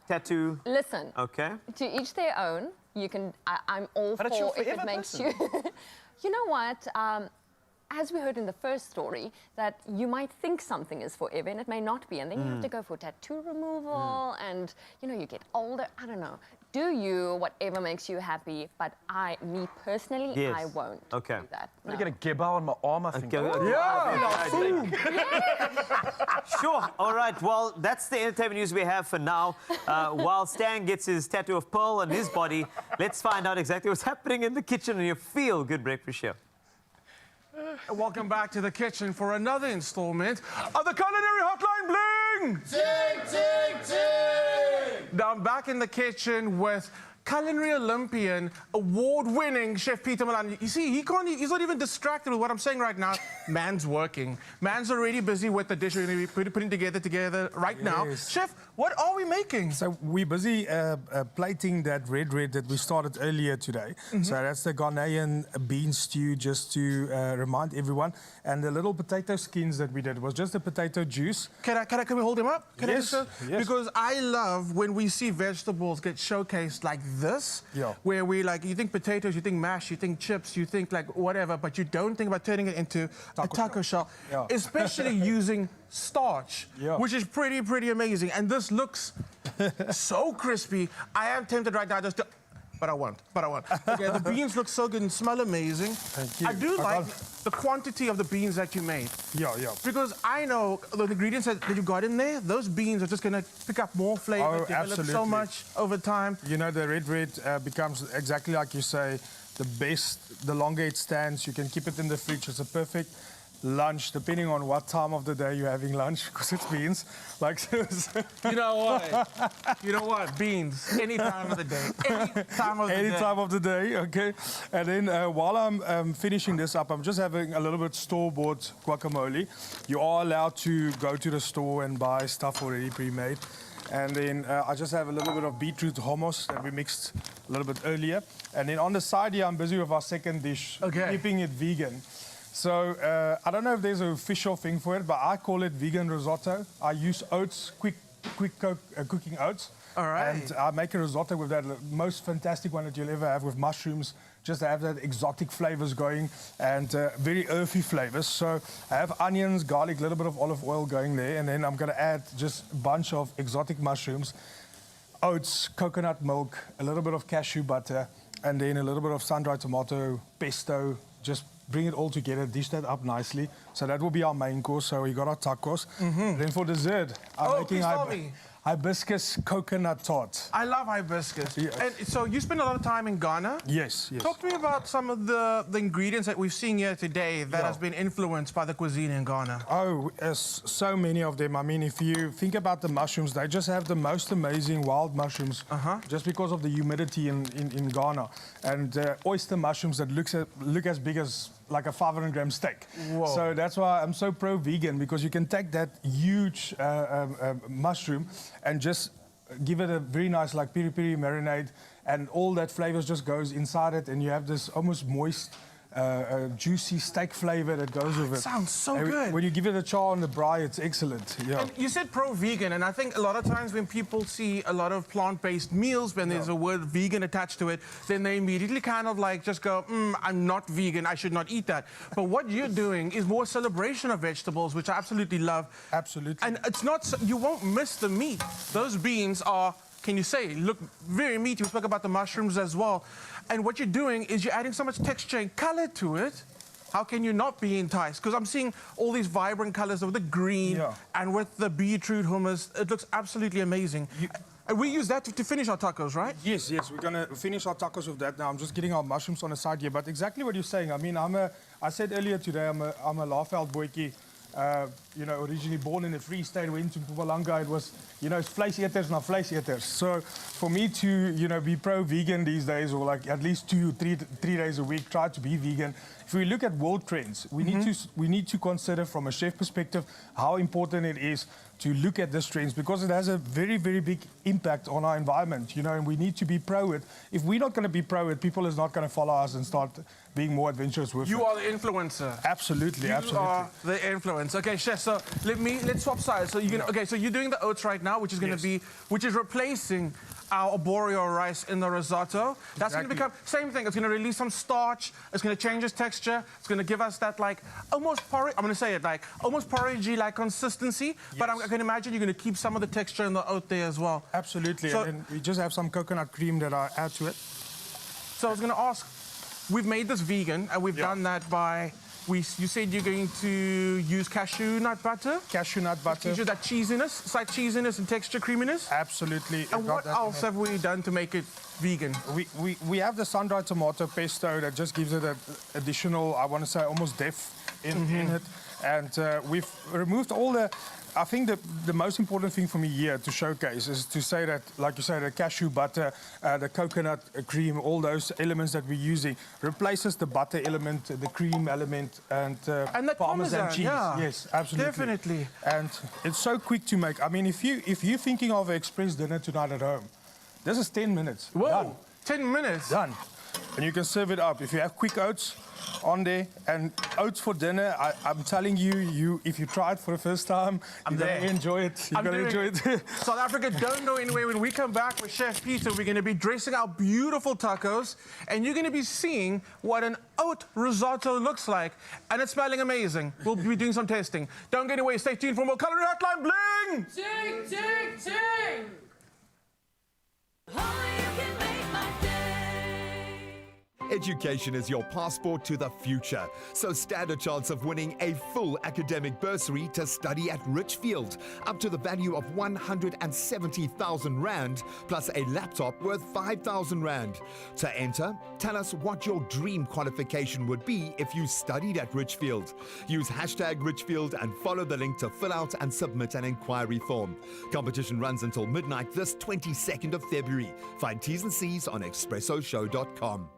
tattoo? Listen. Okay. To each their own. You can. I'm all But it's for your if it forever makes person. you. You know what? As we heard in the first story, that you might think something is forever and it may not be, and then you have to go for tattoo removal, and you know, you get older. I don't know. Do you whatever makes you happy, but me personally, I won't do that. I'm gonna get a gibba on my arm, I think. Sure. All right. Well, that's the entertainment news we have for now. While Stan gets his tattoo of pearl on his body, let's find out exactly what's happening in the kitchen on your Feel Good Breakfast Show. Welcome back to the kitchen for another installment of the Culinary Hotline Bling! Ting, ting, ting! Now I'm back in the kitchen with culinary Olympian, award-winning Chef Peter Milan. You see, he's not even distracted with what I'm saying right now. Man's working. Man's already busy with the dish we're going to be putting together right now. Chef, what are we making? So we're busy plating that red that we started earlier today. So that's the Ghanaian bean stew, just to remind everyone. And the little potato skins that we did was just the potato juice. Can we hold him up? Yes. Because I love when we see vegetables get showcased like this, where you think potatoes, you think mash, you think chips, you think like whatever, but you don't think about turning it into a taco shell, especially using starch, which is pretty amazing. And this looks so crispy. I am tempted right now just to... But I won't. Okay, the beans look so good and smell amazing. Thank you. I do like the quantity of the beans that you made. Yeah. Because I know the ingredients that you got in there, those beans are just going to pick up more flavor, develop so much over time. You know, the red becomes exactly like you say, the best. The longer it stands, you can keep it in the fridge. It's a perfect lunch, depending on what time of the day you're having lunch, because it's beans. Like, you know what? Beans. Any time of the day. Any time of the day, okay. And then while I'm finishing this up, I'm just having a little bit store-bought guacamole. You are allowed to go to the store and buy stuff already pre-made. And then I just have a little bit of beetroot hummus that we mixed a little bit earlier. And then on the side here, I'm busy with our second dish, keeping it vegan. So I don't know if there's an official thing for it, but I call it vegan risotto. I use oats, quick cooking oats. All right. And I make a risotto with that most fantastic one that you'll ever have with mushrooms, just to have that exotic flavors going and very earthy flavors. So I have onions, garlic, a little bit of olive oil going there, and then I'm going to add just a bunch of exotic mushrooms, oats, coconut milk, a little bit of cashew butter, and then a little bit of sun-dried tomato, pesto, just bring it all together, dish that up nicely. So that will be our main course. So we got our tacos. Then for dessert, I'm making hibiscus coconut tart. I love hibiscus. Yes. And so you spend a lot of time in Ghana? Yes. Talk to me about some of the ingredients that we've seen here today that has been influenced by the cuisine in Ghana. Oh, so many of them. I mean, if you think about the mushrooms, they just have the most amazing wild mushrooms just because of the humidity in Ghana. And oyster mushrooms that look as big as like a 500-gram steak. Whoa. So that's why I'm so pro-vegan, because you can take that huge mushroom and just give it a very nice like piri-piri marinade, and all that flavors just goes inside it, and you have this almost moist a juicy steak flavor that goes with it. Sounds so And good. When you give it a char on the braai, it's excellent. Yeah. And you said pro-vegan, and I think a lot of times when people see a lot of plant-based meals, when there's a word vegan attached to it, then they immediately kind of like just go, I'm not vegan, I should not eat that. But what you're doing is more celebration of vegetables, which I absolutely love. Absolutely. And it's not, you won't miss the meat. Those beans are, can you say, look very meaty. We spoke about the mushrooms as well. And what you're doing is you're adding so much texture and color to it. How can you not be enticed? Because I'm seeing all these vibrant colors with the green and with the beetroot hummus. It looks absolutely amazing. And we use that to finish our tacos, right? Yes, we're going to finish our tacos with that now. I'm just getting our mushrooms on the side here. But exactly what you're saying. I mean, I said earlier today, I'm a Laafveld boykie. You know, originally born in the Free State, went to Mpumalanga. It was, you know, it's vlees eaters, not vlees eaters. So for me to, you know, be pro-vegan these days, or like at least 3 days a week, try to be vegan. If we look at world trends, we need to consider from a chef perspective how important it is to look at these trends, because it has a very, very big impact on our environment, you know, and we need to be pro it. If we're not going to be pro it, people is not going to follow us and start being more adventurous with it. You are the influencer. Absolutely, absolutely. You are the influence. Okay, chef. So let's swap sides. So you're gonna, okay. So you're doing the oats right now, which is going to be, which is replacing our arborio rice in the risotto. That's going to become same thing. It's going to release some starch. It's going to change its texture. It's going to give us that like almost porridge. I'm going to say it like almost porridgey like consistency. Yes. But I can imagine you're going to keep some of the texture in the oat there as well. Absolutely. So, and then we just have some coconut cream that I add to it. So I was going to ask. We've made this vegan, and we've done that by. You said you're going to use cashew nut butter? Cashew nut butter. Gives you that cheesiness, slight cheesiness and texture creaminess? Absolutely. And what else have we done to make it vegan? We have the sun-dried tomato pesto that just gives it an additional, I want to say, almost depth in it. And we've removed all the... I think the most important thing for me here to showcase is to say that, like you say, the cashew butter, the coconut cream, all those elements that we're using replaces the butter element, the cream element, and the Parmesan cheese. Yeah. Yes, absolutely. Definitely. And it's so quick to make. I mean, if you're thinking of an express dinner tonight at home, this is 10 minutes. Whoa, done. 10 minutes? Done. And you can serve it up. If you have quick oats on there, and oats for dinner, I'm telling you, if you try it for the first time, you're going to enjoy it. You're going to enjoy it. South Africa, don't go anywhere. When we come back with Chef Peter, we're going to be dressing our beautiful tacos, and you're going to be seeing what an oat risotto looks like, and it's smelling amazing. We'll be doing some testing. Don't go anywhere. Stay tuned for more Culinary Hotline Bling! Ting, ting, ting! Only you can make my day. Education is your passport to the future, so stand a chance of winning a full academic bursary to study at Richfield, up to the value of 170,000 Rand, plus a laptop worth 5,000 Rand. To enter, tell us what your dream qualification would be if you studied at Richfield. Use hashtag Richfield and follow the link to fill out and submit an inquiry form. Competition runs until midnight this 22nd of February. Find T's and C's on expressoshow.com.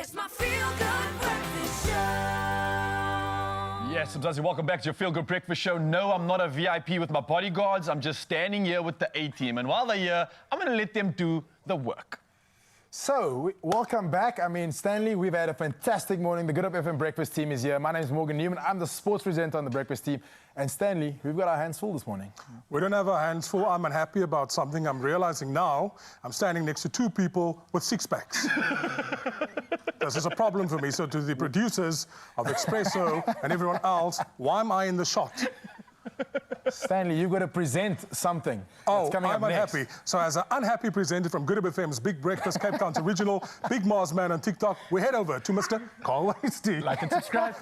It's my feel-good breakfast show. Yes, Mzazi, welcome back to your Feel Good Breakfast Show. No, I'm not a VIP with my bodyguards. I'm just standing here with the A-team. And while they're here, I'm going to let them do the work. So, welcome back. I mean, Stanley, we've had a fantastic morning. The Good Up FM Breakfast team is here. My name is Morgan Newman. I'm the sports presenter on the Breakfast team. And Stanley, we've got our hands full this morning. We don't have our hands full. I'm unhappy about something. I'm realizing now I'm standing next to two people with six-packs. This is a problem for me. So to the producers of Expresso and everyone else, why am I in the shot? Stanley, you've got to present something. Oh, coming I'm up next. unhappy. So as an unhappy presenter from Good Up FM's Big Breakfast, Cape Town's original Big Mars Man on TikTok, we head over to Mr. Carl Wasty. Like and subscribe.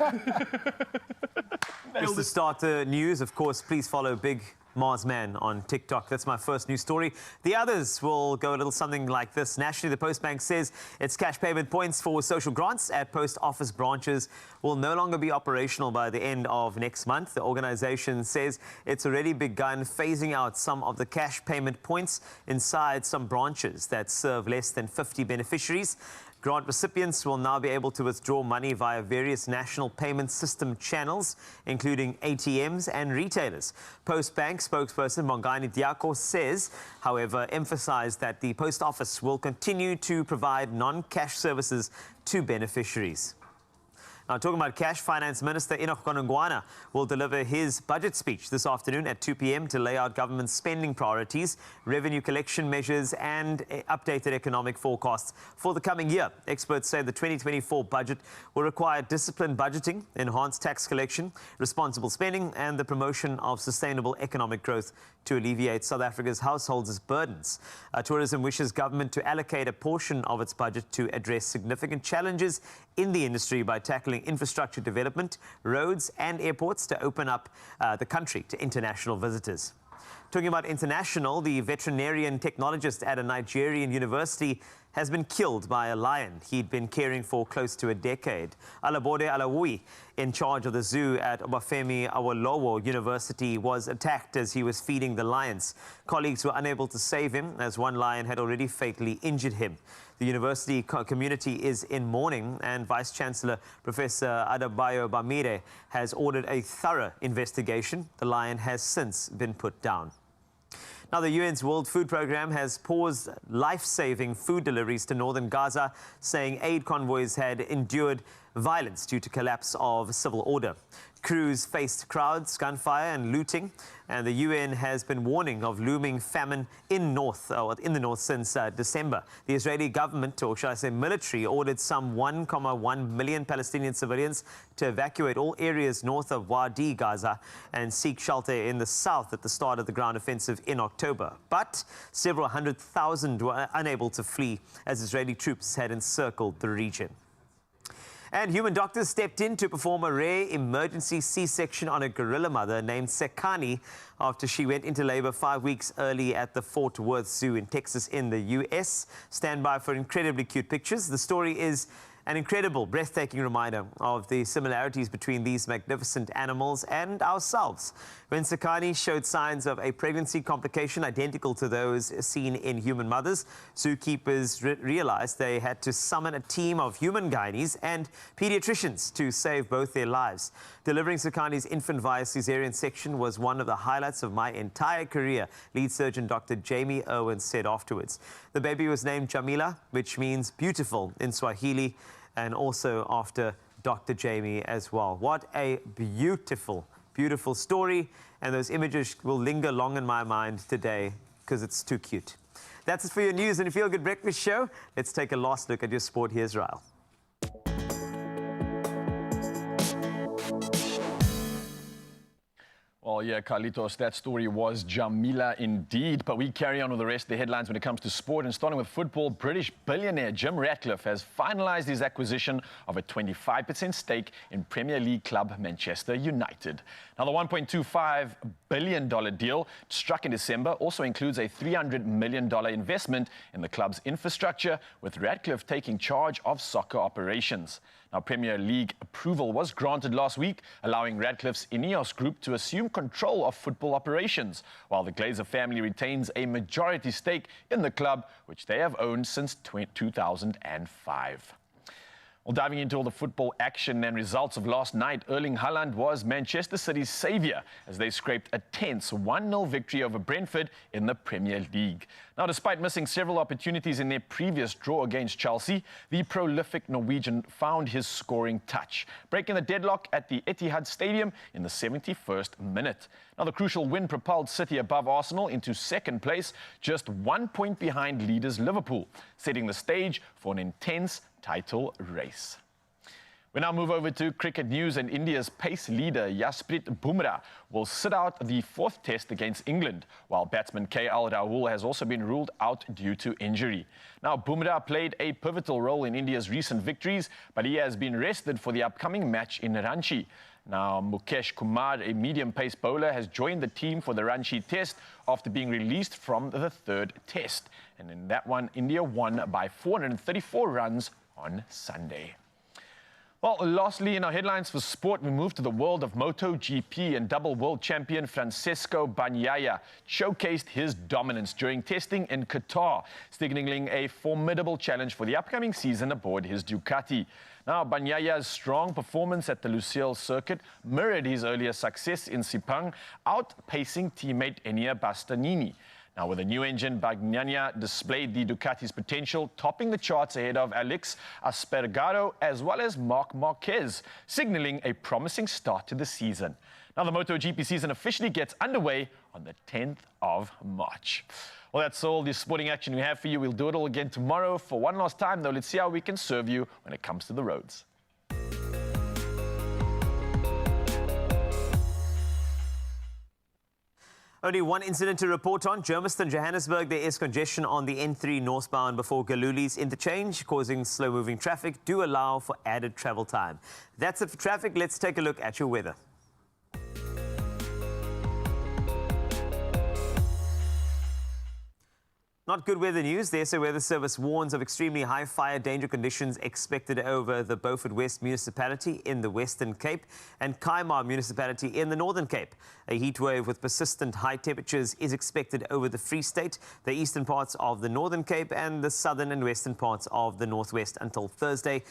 Just to start the news, of course, please follow Big Mars Man on TikTok. That's my first news story. The others will go a little something like this. Nationally, the Post Bank says its cash payment points for social grants at post office branches will no longer be operational by the end of next month. The organization says it's already begun phasing out some of the cash payment points inside some branches that serve less than 50 beneficiaries. Grant recipients will now be able to withdraw money via various national payment system channels, including ATMs and retailers. Post Bank spokesperson Mongani Diako says, however, emphasized that the post office will continue to provide non-cash services to beneficiaries. Now, talking about cash, Finance Minister Enoch Godongwana will deliver his budget speech this afternoon at 2 p.m. to lay out government spending priorities, revenue collection measures and updated economic forecasts for the coming year. Experts say the 2024 budget will require disciplined budgeting, enhanced tax collection, responsible spending and the promotion of sustainable economic growth to alleviate South Africa's households' burdens. Tourism wishes government to allocate a portion of its budget to address significant challenges in the industry by tackling infrastructure development, roads and airports to open up the country to international visitors. Talking about international, the veterinarian technologist at a Nigerian university has been killed by a lion he'd been caring for close to a decade. Alabode Alawi, in charge of the zoo at Obafemi Awolowo University, was attacked as he was feeding the lions. Colleagues were unable to save him as one lion had already fatally injured him. The university community is in mourning, and Vice-Chancellor Professor Adebayo Bamire has ordered a thorough investigation. The lion has since been put down. Now, the UN's World Food Programme has paused life-saving food deliveries to northern Gaza, saying aid convoys had endured violence due to collapse of civil order. Crews faced crowds, gunfire and looting, and the UN has been warning of looming famine in the north since December. The Israeli government, or shall I say military, ordered some 1.1 million Palestinian civilians to evacuate all areas north of Wadi Gaza and seek shelter in the south at the start of the ground offensive in October. But several 100,000 were unable to flee as Israeli troops had encircled the region. And human doctors stepped in to perform a rare emergency C-section on a gorilla mother named Sekani after she went into labor 5 weeks early at the Fort Worth Zoo in Texas in the U.S. Stand by for incredibly cute pictures. The story is an incredible, breathtaking reminder of the similarities between these magnificent animals and ourselves. When Sekani showed signs of a pregnancy complication identical to those seen in human mothers, zookeepers realized they had to summon a team of human gynaes and pediatricians to save both their lives. Delivering Sekani's infant via cesarean section was one of the highlights of my entire career, lead surgeon Dr. Jamie Irwin said afterwards. The baby was named Jamila, which means beautiful in Swahili, and also after Dr. Jamie as well. What a beautiful, beautiful story. And those images will linger long in my mind today because it's too cute. That's it for your news and Feel Good Breakfast Show. Let's take a last look at your sport. Here's Ryle. Well, yeah, Carlitos, that story was Jamila indeed. But we carry on with the rest of the headlines when it comes to sport. And starting with football, British billionaire Jim Ratcliffe has finalized his acquisition of a 25% stake in Premier League club Manchester United. Now, the $1.25 billion deal struck in December also includes a $300 million investment in the club's infrastructure, with Ratcliffe taking charge of soccer operations. Now, Premier League approval was granted last week, allowing Ratcliffe's Ineos Group to assume control of football operations, while the Glazer family retains a majority stake in the club, which they have owned since 2005. Well, diving into all the football action and results of last night, Erling Haaland was Manchester City's saviour as they scraped a tense 1-0 victory over Brentford in the Premier League. Now, despite missing several opportunities in their previous draw against Chelsea, the prolific Norwegian found his scoring touch, breaking the deadlock at the Etihad Stadium in the 71st minute. Now, the crucial win propelled City above Arsenal into second place, just 1 point behind leaders Liverpool, setting the stage for an intense title race. We now move over to cricket news, and India's pace leader Jasprit Bumrah will sit out the 4th test against England, while batsman KL Rahul has also been ruled out due to injury. Now, Bumrah played a pivotal role in India's recent victories, but he has been rested for the upcoming match in Ranchi. Now, Mukesh Kumar, a medium-pace bowler, has joined the team for the Ranchi test after being released from the 3rd test. And in that one, India won by 434 runs on Sunday. Well, lastly, in our headlines for sport, we move to the world of MotoGP, and double world champion Francesco Bagnaia showcased his dominance during testing in Qatar, signaling a formidable challenge for the upcoming season aboard his Ducati. Now, Bagnaia's strong performance at the Lusail circuit mirrored his earlier success in Sepang, outpacing teammate Enea Bastianini. Now, with a new engine, Bagnaia displayed the Ducati's potential, topping the charts ahead of Alex Espargaro as well as Marc Marquez, signaling a promising start to the season. Now, the MotoGP season officially gets underway on the 10th of March. Well, that's all the sporting action we have for you. We'll do it all again tomorrow. For one last time, though, let's see how we can serve you when it comes to the roads. Only one incident to report on. Germiston, Johannesburg. There is congestion on the N3 northbound before Galuli's interchange, causing slow-moving traffic. Do allow for added travel time. That's it for traffic. Let's take a look at your weather. Not good weather news. The SA Weather Service warns of extremely high fire danger conditions expected over the Beaufort West municipality in the Western Cape and Kaimar municipality in the Northern Cape. A heat wave with persistent high temperatures is expected over the Free State, the eastern parts of the Northern Cape and the southern and western parts of the Northwest until Thursday.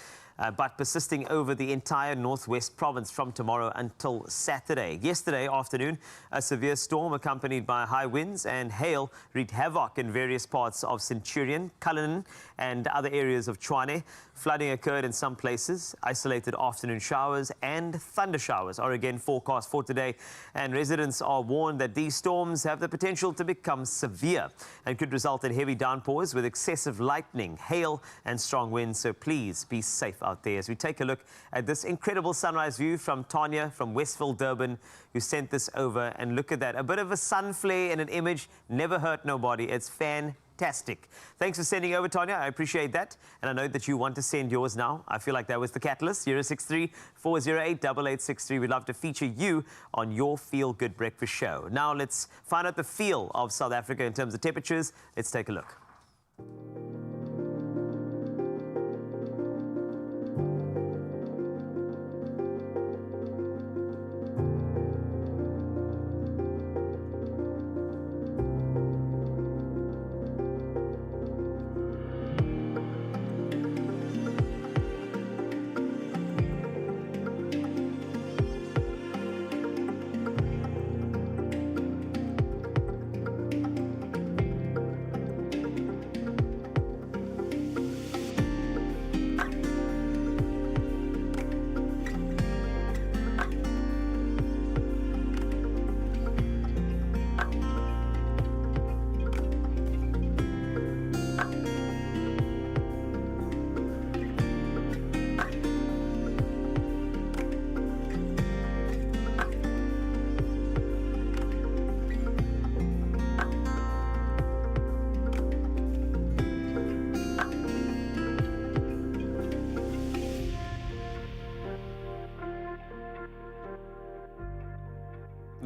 But persisting over the entire Northwest province from tomorrow until Saturday. Yesterday afternoon, a severe storm accompanied by high winds and hail wreaked havoc in various parts of Centurion, Cullinan and other areas of Tshwane. Flooding occurred in some places. Isolated afternoon showers and thunder showers are again forecast for today. And residents are warned that these storms have the potential to become severe and could result in heavy downpours with excessive lightning, hail and strong winds. So please be safe out there as we take a look at this incredible sunrise view from Tanya from Westville, Durban, who sent this over. And look at that. A bit of a sun flare in an image. Never hurt nobody. It's fantastic. Thanks for sending over, Tanya. I appreciate that. And I know that you want to send yours now. I feel like that was the catalyst. 063-408-8863. We'd love to feature you on your Feel Good Breakfast show. Now let's find out the feel of South Africa in terms of temperatures. Let's take a look.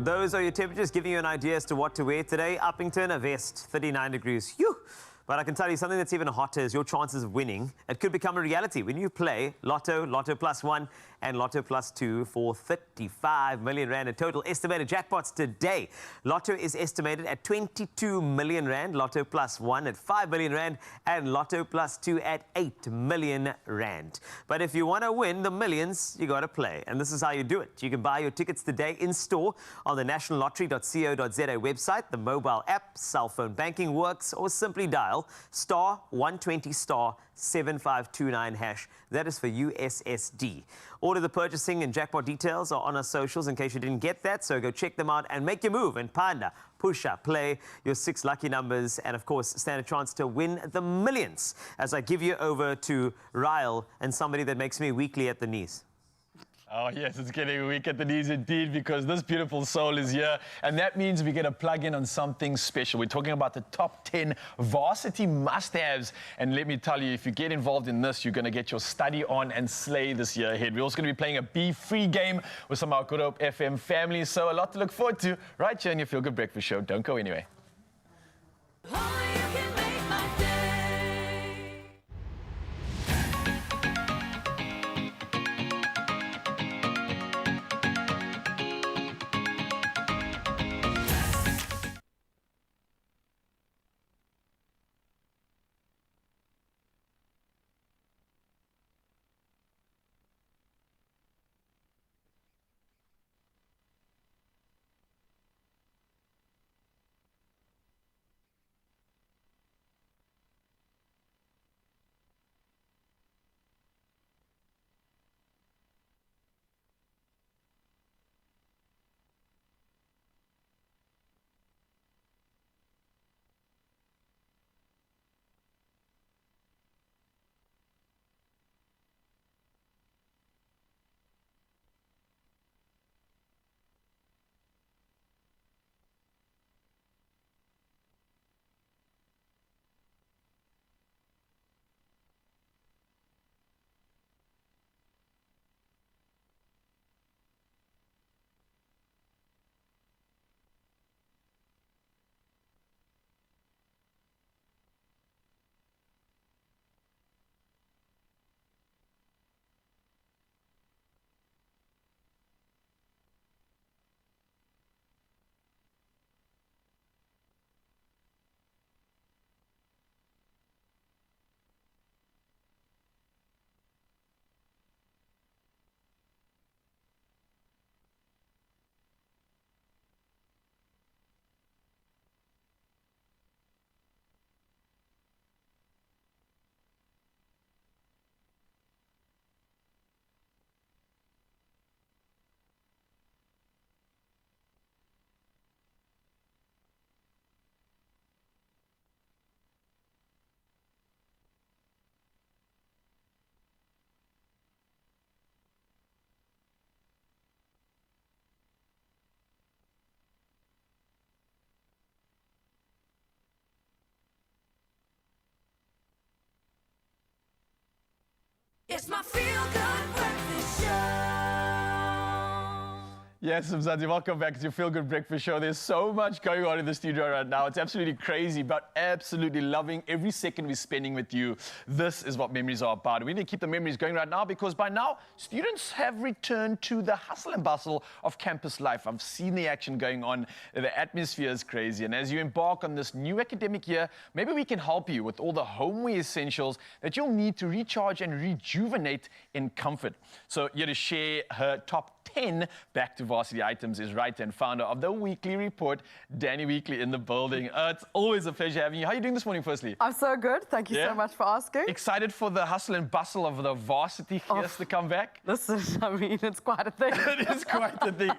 Those are your temperatures, giving you an idea as to what to wear today. Uppington, a vest, 39 degrees. Phew. But I can tell you something that's even hotter is your chances of winning. It could become a reality when you play Lotto, Lotto Plus 1 and Lotto Plus 2 for 35 million rand in total estimated jackpots today. Lotto is estimated at 22 million rand, Lotto Plus 1 at 5 million rand and Lotto Plus 2 at 8 million rand. But if you want to win the millions, you got to play. And this is how you do it. You can buy your tickets today in store on the nationallottery.co.za website. The mobile app, cell phone banking works, or simply dial *120 *7529 hash. That is for USSD. All of the purchasing and jackpot details are on our socials in case you didn't get that, so go check them out and make your move and panda, push up, play your 6 lucky numbers and of course stand a chance to win the millions as I give you over to Ryle and somebody that makes me weakly at the knees. Oh, yes, it's getting weak at the knees indeed because this beautiful soul is here. And that means we're going to plug in on something special. We're talking about the top 10 varsity must-haves. And let me tell you, if you get involved in this, you're going to get your study on and slay this year ahead. We're also going to be playing a Be-Free game with some of our Good Hope FM family. So a lot to look forward to right here on your Feel Good Breakfast Show. Don't go anywhere. It's my feel-good breakfast show. Yes, Mzansi, welcome back to your Feel Good Breakfast Show. There's so much going on in the studio right now. It's absolutely crazy, but absolutely loving every second we're spending with you. This is what memories are about. We need to keep the memories going right now because by now, students have returned to the hustle and bustle of campus life. I've seen the action going on. The atmosphere is crazy. And as you embark on this new academic year, maybe we can help you with all the homeware essentials that you'll need to recharge and rejuvenate in comfort. So here to share her top 10 back to varsity items is writer and founder of the Weekly Report, Danny Weekly in the building. It's always a pleasure having you. How are you doing this morning, firstly? I'm so good. Thank you so much for asking. Excited for the hustle and bustle of the varsity years to come back? Listen, I mean, it's quite a thing. It is quite a thing.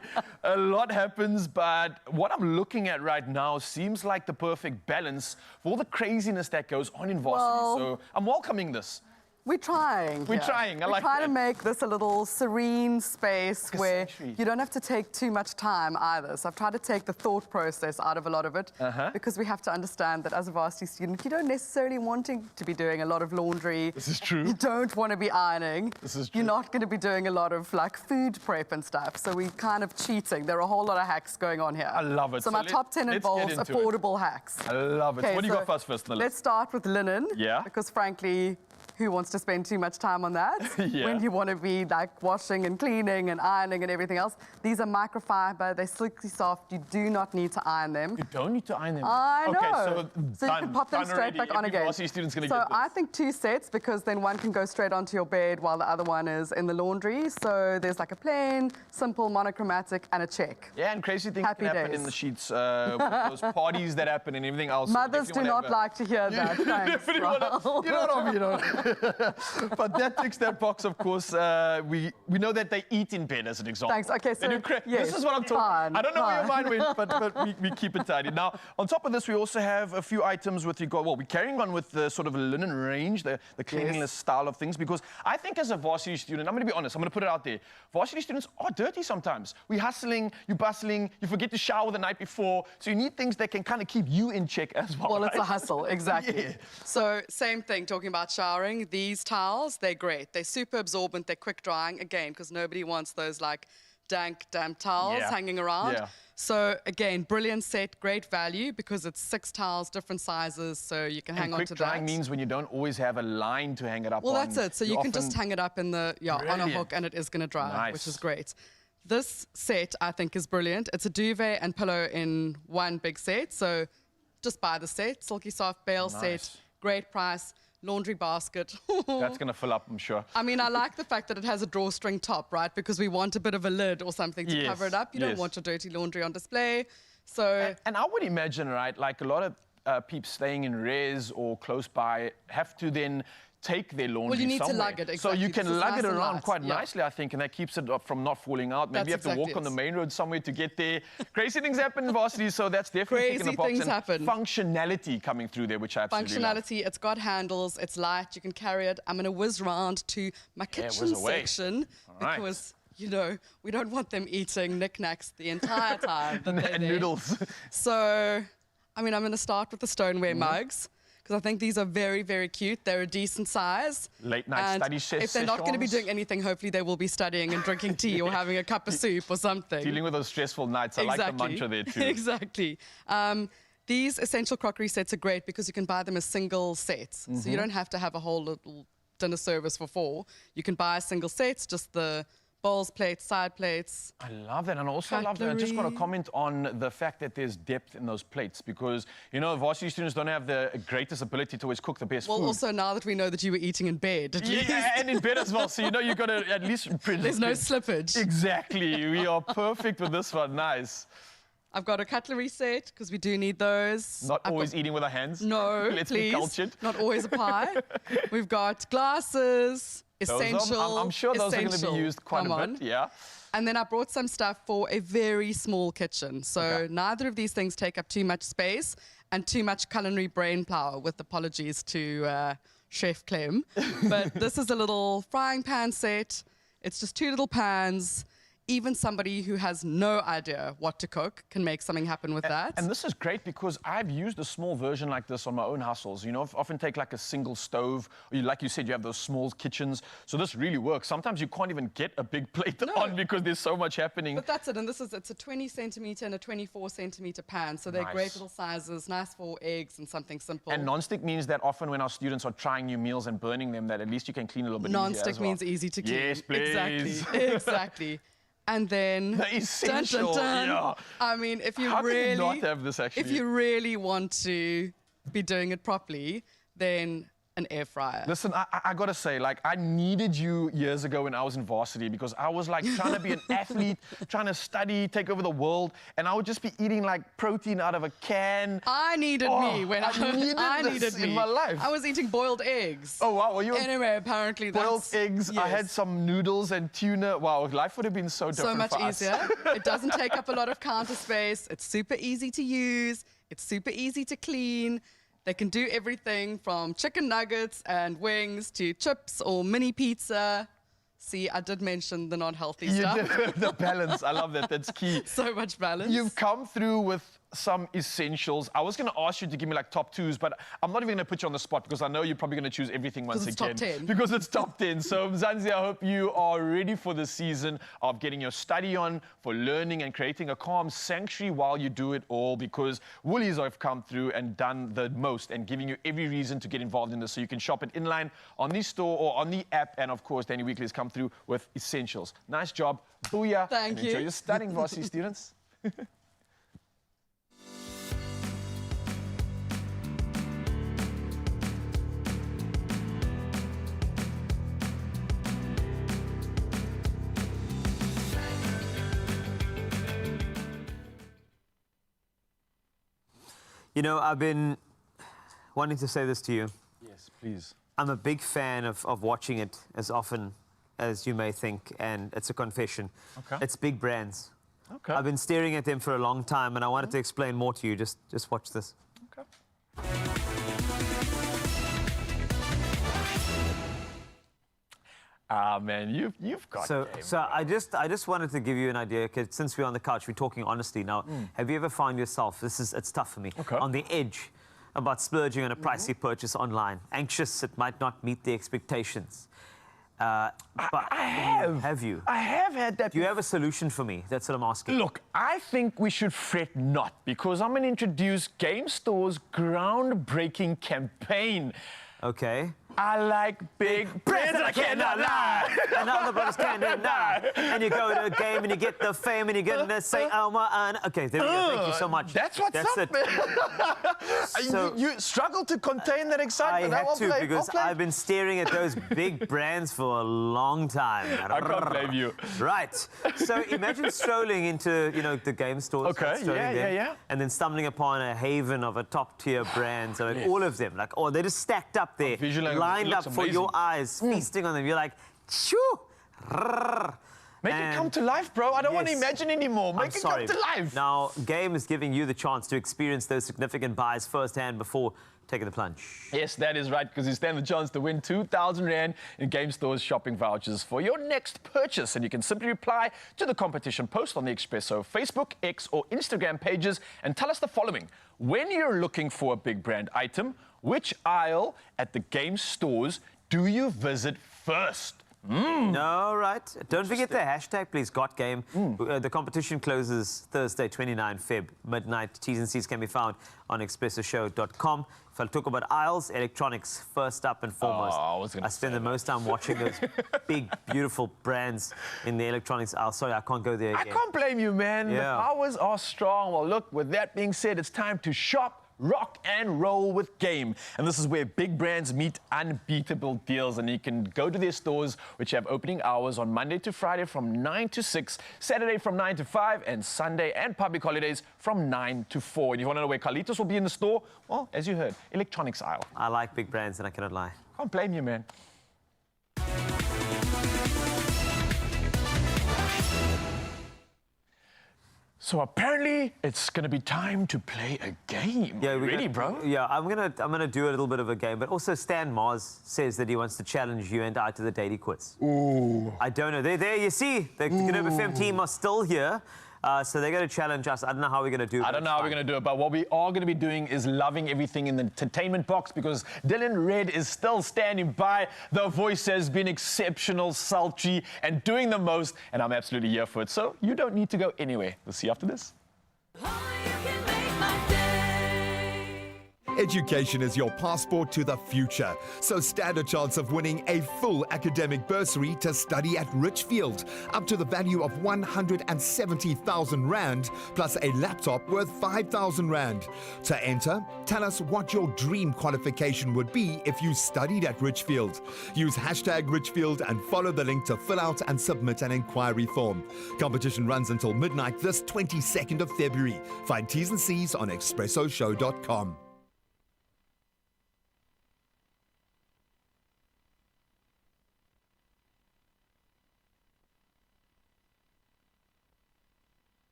A lot happens, but what I'm looking at right now seems like the perfect balance for all the craziness that goes on in varsity. So I'm welcoming this. We're trying. We're trying. I like We're trying that. to make this a little serene space Like a where sanctuary. you don't have to take too much time either. So I've tried to take the thought process out of a lot of it because we have to understand that as a varsity student, you don't necessarily wanting to be doing a lot of laundry. This is true. You don't want to be ironing. This is true. You're not going to be doing a lot of like food prep and stuff. So we're kind of cheating. There are a whole lot of hacks going on here. I love it. So my top 10 let's involves get into affordable hacks. I love it. Okay, What do you so got first on the let's list? start with linen. Yeah. Because frankly, who wants to spend too much time on that? Yeah. When you want to be like washing and cleaning and ironing and everything else. These are microfiber, they're silky soft, you do not need to iron them. You don't need to iron them. I know. Okay, so you can pop them straight back on again. Varsity student's gonna So get this. I think 2 sets because then one can go straight onto your bed while the other one is in the laundry. So there's like a plain, simple, monochromatic and a check. Yeah, and crazy things Happy can happen days. in the sheets. Those parties that happen and everything else. Mothers do Definitely not wanna have like to hear that. You Thanks. definitely wanna- you know what I mean, you know. But that ticks that box, of course. We know that they eat in bed, as an example. Thanks. Okay, so They do yes, this is what I'm talking. fine, I don't know where your fine. mind went, but we keep it tidy. Now, on top of this, we also have a few items with regard. Well, we're carrying on with the sort of linen range, the cleanliness style of things, because I think as a varsity student, I'm going to be honest. I'm going to put it out there. Varsity students are dirty sometimes. We're hustling, you're bustling, you forget to shower the night before, so you need things that can kind of keep you in check as well. Well, it's a right? hustle, exactly. Yeah. So same thing, talking about showering. These towels, they're great. They're super absorbent, they're quick drying, again, because nobody wants those like dank, damp towels hanging around. Yeah. So again, brilliant set, great value because it's 6 towels, different sizes, so you can hang on quick to drying that. means when you don't always have a line to hang it up Well, on. that's it. So you can just hang it up in the on a Brilliant. hook and it is going to dry, Nice. which is great. This set, I think, is brilliant. It's a duvet and pillow in one big set. So just buy the set, silky soft bale Nice. set, great price, laundry basket. That's going to fill up, I'm sure. I mean, I like the fact that it has a drawstring top, right? Because we want a bit of a lid or something to Yes, cover it up. You don't yes. want your dirty laundry on display. So And I would imagine, right, like a lot of peeps staying in res or close by have to then take their laundry you need to somewhere. lug it, So you exactly, can because it's lug nice it and around light, quite yeah. nicely, I think, and that keeps it from not falling out. Maybe you have That's to walk exactly on the it. main road somewhere to get there. Crazy things happen in varsity, so that's definitely ticking the Crazy box. things and happen. functionality coming through there, which I absolutely love. functionality, it's got handles, it's light, you can carry it. I'm going to whiz round to my kitchen whiz away. section All right. because, you know, we don't want them eating knickknacks the entire time. that they're And there. noodles. So, I mean, I'm going to start with the stoneware Mm-hmm. mugs because I think these are very, very cute. They're a decent size. Late night And study if they're not going to be sessions. doing anything, hopefully they will be studying and drinking tea or having a cup of soup or something. Dealing with those stressful nights. I like the mantra there too. Exactly. These essential crockery sets are great because you can buy them as single sets. So you don't have to have a whole little dinner service for 4. You can buy single sets, just the bowls, plates, side plates. I love that, and I also love that. I just want to Cutlery. comment on the fact that there's depth in those plates because, you know, varsity students don't have the greatest ability to always cook the best Well, food. also now that we know that you were eating in bed, at least. Yeah, and in bed as well. So, you know, you've got to at least... There's no slippage. Exactly. We are perfect with this one. Nice. I've got a cutlery set because we do need those. Not I've always got- eating with our hands. No, Let's please. be cultured. Not always a pie. We've got glasses, Those are- essential. I'm sure those are going to be essential. used quite Come a on. bit. Yeah. And then I brought some stuff for a very small kitchen. So neither of these things take up too much space and too much culinary brain power, with apologies to Chef Clem. But this is a little frying pan set. It's just 2 little pans. Even somebody who has no idea what to cook can make something happen with that. And this is great because I've used a small version like this on my own hustles. You know, I often take like a single stove. Or like you said, you have those small kitchens. So this really works. Sometimes you can't even get a big plate on because there's so much happening. But that's it, and it's a 20 centimeter and a 24 centimeter pan, so they're Nice. great little sizes, nice for eggs and something simple. And non-stick means that often when our students are trying new meals and burning them, that at least you can clean a little bit easier Non-stick as well. means easy to clean. Yes, please. Exactly, exactly. And then, The essential, yeah. I mean, if you How can you really, not have this, actually? if you really want to be doing it properly, then an air fryer. Listen, I gotta say, like, I needed you years ago when I was in varsity because I was like trying to be an athlete, trying to study, take over the world, and I would just be eating like protein out of a can. I needed me when I needed this in my life. I was eating boiled eggs. Oh wow, were you Anyway, apparently boiled that's eggs? I had yes. some noodles and tuna. Wow, life would have been so different So much for us. easier. It doesn't take up a lot of counter space. It's super easy to use. It's super easy to clean. They can do everything from chicken nuggets and wings to chips or mini pizza. See, I did mention the non-healthy stuff. You did the balance. I love that. That's key. So much balance. You've come through with some essentials. I was going to ask you to give me like top 2s, but I'm not even going to put you on the spot because I know you're probably going to choose everything once again. Because it's top 10. Because it's top 10. So, Mzansi, I hope you are ready for the season of getting your study on, for learning and creating a calm sanctuary while you do it all, because Woolies have come through and done the most and giving you every reason to get involved in this. So you can shop it inline on the store or on the app. And of course, Danny Weekly has come through with essentials. Nice job. Booyah. Thank and you. Enjoy your studying, varsity students. You know, I've been wanting to say this to you. Yes, please. I'm a big fan of watching it as often as you may think, and it's a confession. Okay. It's big brands. Okay. I've been staring at them for a long time, and I wanted to explain more to you. Just watch this. Okay. Ah, man, you've got So, game, so I just wanted to give you an idea, 'cause since we're on the couch, we're talking honestly now. Have you ever found yourself, it's tough for me, on the edge about splurging on a pricey purchase online? Anxious it might not meet the expectations. But I have. Have you? I have had that. Do you have a solution for me? That's what I'm asking. Look, I think we should fret not, because I'm going to introduce Game Store's groundbreaking campaign. Okay. I like big brands and I cannot lie. And all the brothers can deny. And you go to a game and you get the fame and you're going to say, oh my, okay, there we go. Thank you so much. That's what's up. So, you struggle to contain that excitement. I had to because I've been staring at those big brands for a long time. I can't blame you. Right. So imagine strolling into, the game stores. Okay, yeah. And then stumbling upon a haven of a top-tier brands. I mean, all of them. Like, oh, they're just stacked up there. Lined up for your eyes, feasting on them. You're like, shoo! Make it come to life, bro. I don't want to imagine anymore. Make it come to life. Now, Game is giving you the chance to experience those significant buys firsthand before taking the plunge. Yes, that is right, because you stand the chance to win 2,000 Rand in Game Store's shopping vouchers for your next purchase. And you can simply reply to the competition post on the Expresso Facebook, X or Instagram pages and tell us the following. When you're looking for a big brand item, which aisle at the Game Stores do you visit first? All right. Don't forget the hashtag, please, GotGame. The competition closes Thursday, 29 Feb, midnight. T's and C's can be found on expressoshow.com. If I talk about aisles, electronics first up and foremost. I spend the most time watching those big, beautiful brands in the electronics aisle. Sorry, I can't go there again. I can't blame you, man. Yeah. The powers are strong. Well, look, with that being said, it's time to shop, rock and roll with Game. And this is where big brands meet unbeatable deals. And you can go to their stores, which have opening hours on Monday to Friday from 9 to 6, Saturday from 9 to 5, and Sunday and public holidays from 9 to 4. And if you want to know where Carlitos will be in the store, well, as you heard, electronics aisle. I like big brands, and I cannot lie. Can't blame you, man. So apparently, it's going to be time to play a game. Yeah, ready, bro? Yeah, I'm gonna do a little bit of a game, but also Stan Mars says that he wants to challenge you and I to the daily quiz. Ooh. I don't know. There you see, the Good FM team are still here. So they're going to challenge us. I don't know how we're going to do it. I don't know how we're going to do it, but what we are going to be doing is loving everything in the entertainment box, because Dylan Red is still standing by. The voice has been exceptional, sultry, and doing the most, and I'm absolutely here for it. So you don't need to go anywhere. We'll see you after this. Education is your passport to the future, so stand a chance of winning a full academic bursary to study at Richfield, up to the value of 170,000 Rand, plus a laptop worth 5,000 Rand. To enter, tell us what your dream qualification would be if you studied at Richfield. Use hashtag Richfield and follow the link to fill out and submit an inquiry form. Competition runs until midnight this 22nd of February. Find T's and C's on expressoshow.com.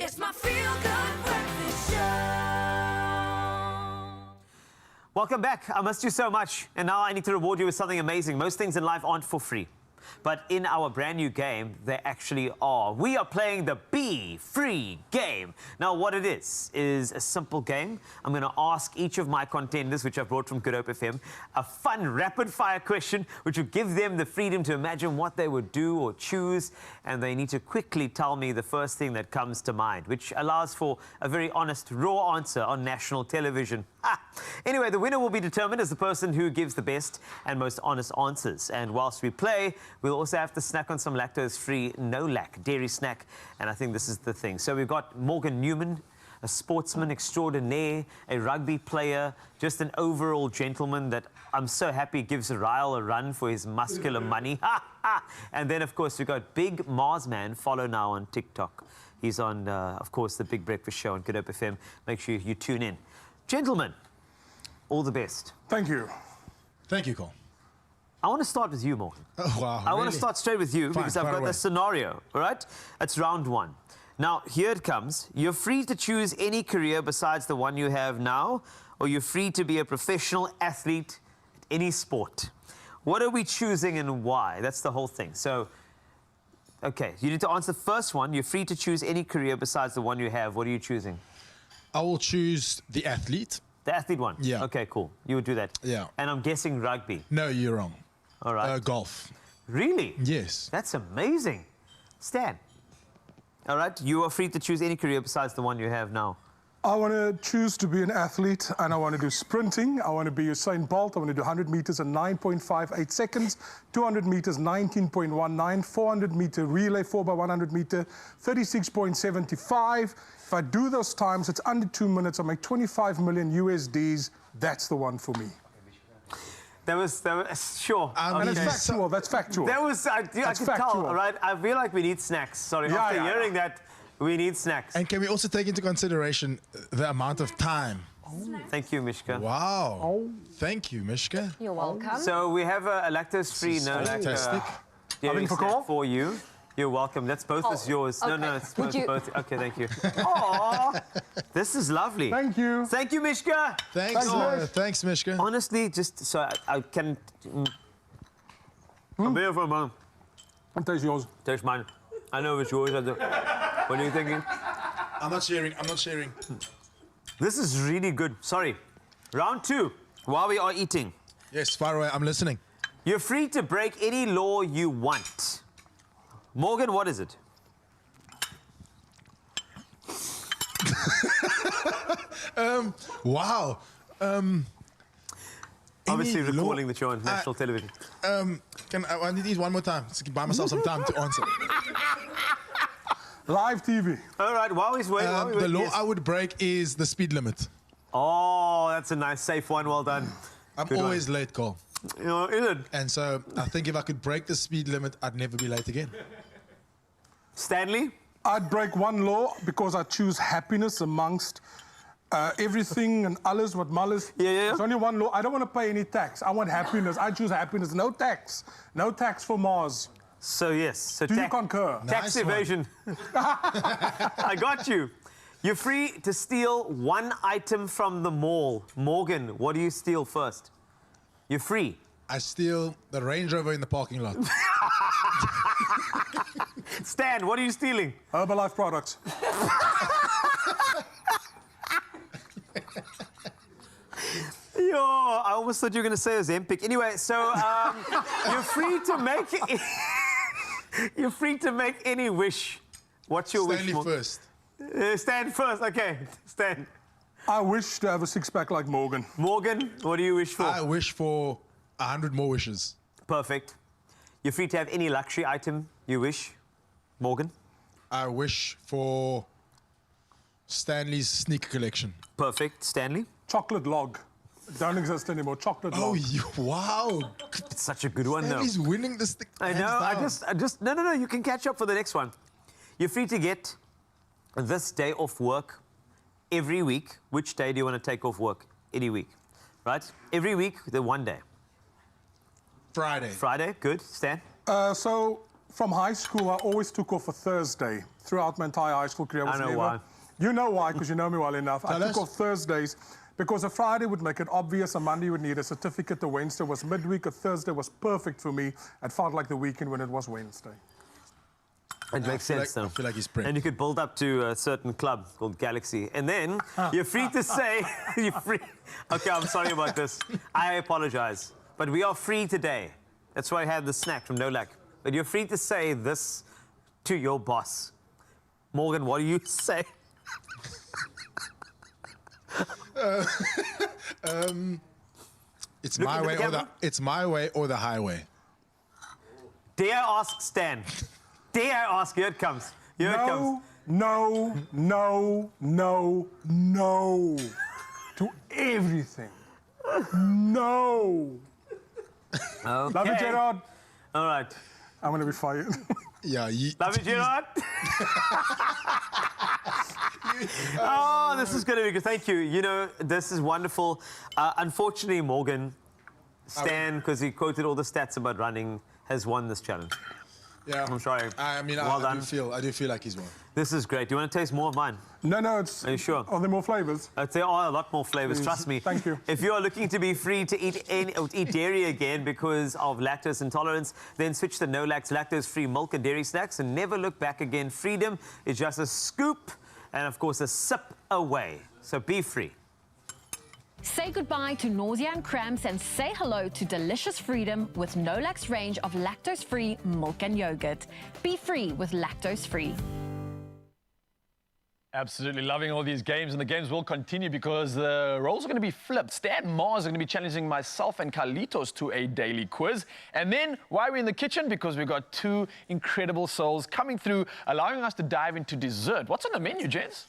It's my feel-good breakfast show. Welcome back. I missed you so much, and now I need to reward you with something amazing. Most things in life aren't for free, but in our brand new game, they actually are. We are playing the Be Free game. Now, what it is a simple game. I'm going to ask each of my contenders, which I've brought from Good Hope FM, a fun rapid-fire question, which will give them the freedom to imagine what they would do or choose, and they need to quickly tell me the first thing that comes to mind, which allows for a very honest, raw answer on national television. Anyway, the winner will be determined as the person who gives the best and most honest answers. And whilst we play, we'll also have to snack on some lactose-free, no-lac dairy snack. And I think this is the thing. So we've got Morgan Newman, a sportsman extraordinaire, a rugby player, just an overall gentleman that I'm so happy gives Ryle a run for his muscular money. And then, of course, we've got Big Mars Man, follow now on TikTok. He's on, of course, the Big Breakfast Show on Good Hope FM. Make sure you tune in. Gentlemen, all the best. Thank you. Thank you, Cole. I want to start with you, Morgan. Oh, wow. I want to start straight with you Fine, because I've got a scenario, all right? It's round one. Now, here it comes. You're free to choose any career besides the one you have now, or you're free to be a professional athlete at any sport. What are we choosing and why? That's the whole thing. So, okay, you need to answer the first one. You're free to choose any career besides the one you have. What are you choosing? I will choose the athlete. The athlete one? Yeah. Okay, cool. You would do that? Yeah. And I'm guessing rugby? No, you're wrong. All right. Golf. Really? Yes. That's amazing. Stan? All right, you are free to choose any career besides the one you have now. I want to choose to be an athlete, and I want to do sprinting. I want to be Usain Bolt. I want to do 100 meters in 9.58 seconds, 200 meters 19.19, 400 meter relay 4x100 meter 36.75. If I do those times, it's under 2 minutes. I make 25 million USDs. That's the one for me. That was sure. And it's factual. That's factual. That was, I could tell, all right? I feel like we need snacks. Sorry, after hearing that, we need snacks. And can we also take into consideration the amount of time? Thank you, Mishka. Wow. Thank you, Mishka. You're welcome. So we have a lactose-free, fantastic. Dairy snack for you. You're welcome. That's both is yours. Okay. No, it's both. Okay, thank you. Aww, this is lovely. Thank you. Thank you, Mishka. Thanks, Mishka. Honestly, just so I can... I'm here for a moment. And taste yours. Taste mine. I know it's yours. What are you thinking? I'm not sharing. This is really good. Sorry. Round two, while we are eating. Yes, far away. I'm listening. You're free to break any law you want. Morgan, what is it? Wow. Obviously recalling the show on national television. I need these one more time to buy myself some time to answer. Live TV. All right, while he's waiting. The law I would break is the speed limit. Oh, that's a nice, safe one. Well done. I'm always late, Cole. You know, is it? And so I think if I could break the speed limit, I'd never be late again. Stanley? I'd break one law because I choose happiness amongst everything and alles what mullers. Yeah. There's only one law. I don't want to pay any tax. I want happiness. I choose happiness. No tax. No tax for Mars. So, yes. So Do you concur? Tax evasion. I got you. You're free to steal one item from the mall. Morgan, what do you steal first? You're free. I steal the Range Rover in the parking lot. Stan, what are you stealing? Herbalife products. Yo, I almost thought you were going to say Ozempic. Anyway, so you're free to make... you're free to make any wish. What's your wish, Stanley first. Stan first, okay. Stan. I wish to have a six-pack like Morgan. Morgan, what do you wish for? I wish for 100 more wishes. Perfect. You're free to have any luxury item you wish. Morgan? I wish for Stanley's sneaker collection. Perfect. Stanley? Chocolate log. Don't exist anymore. Chocolate log. Wow. It's such a good one, though. Stanley's winning this thing. I know. I just... No. You can catch up for the next one. You're free to get this day off work every week. Which day do you want to take off work? Any week, right? Every week, the one day. Friday. Friday, good. Stan? So from high school, I always took off a Thursday. Throughout my entire high school career, I know why. You know why, because you know me well enough. I took off Thursdays because a Friday would make it obvious, a Monday would need a certificate, a Wednesday was midweek, a Thursday was perfect for me. It felt like the weekend when it was Wednesday. It makes sense, though. I feel like he's prepped. And you could build up to a certain club called Galaxy. And then you're free to say, you're free. Okay, I'm sorry about this. I apologize. But we are free today. That's why I had the snack from Nolac. But you're free to say this to your boss. Morgan, what do you say? It's my way or it's my way or the highway. Dare I ask Stan? Dare I ask? Here it comes. Here it comes. No, no, no, no. To everything. No. Okay. Love you, Gerard. All right. I'm going to be fired. Yeah. Love you, Gerard. Oh, this is going to be good. Thank you. You know, this is wonderful. Unfortunately, Morgan, Stan, because he quoted all the stats about running, has won this challenge. Yeah. I'm sorry. I mean, well I done. do feel like he's won. This is great. Do you want to taste more of mine? No, it's... Are you sure? Are there more flavours? There are a lot more flavours, Please. trust me. Thank you. If you are looking to be free to eat dairy again because of lactose intolerance, then switch to Nolac's lactose-free milk and dairy snacks and never look back again. Freedom is just a scoop and, of course, a sip away. So be free. Say goodbye to nausea and cramps and say hello to delicious freedom with Nolac's range of lactose-free milk and yogurt. Be free with lactose-free. Absolutely loving all these games, and the games will continue because the roles are going to be flipped. Stan Mars are going to be challenging myself and Carlitos to a daily quiz. And then, why are we in the kitchen? Because we've got two incredible souls coming through, allowing us to dive into dessert. What's on the menu, gents?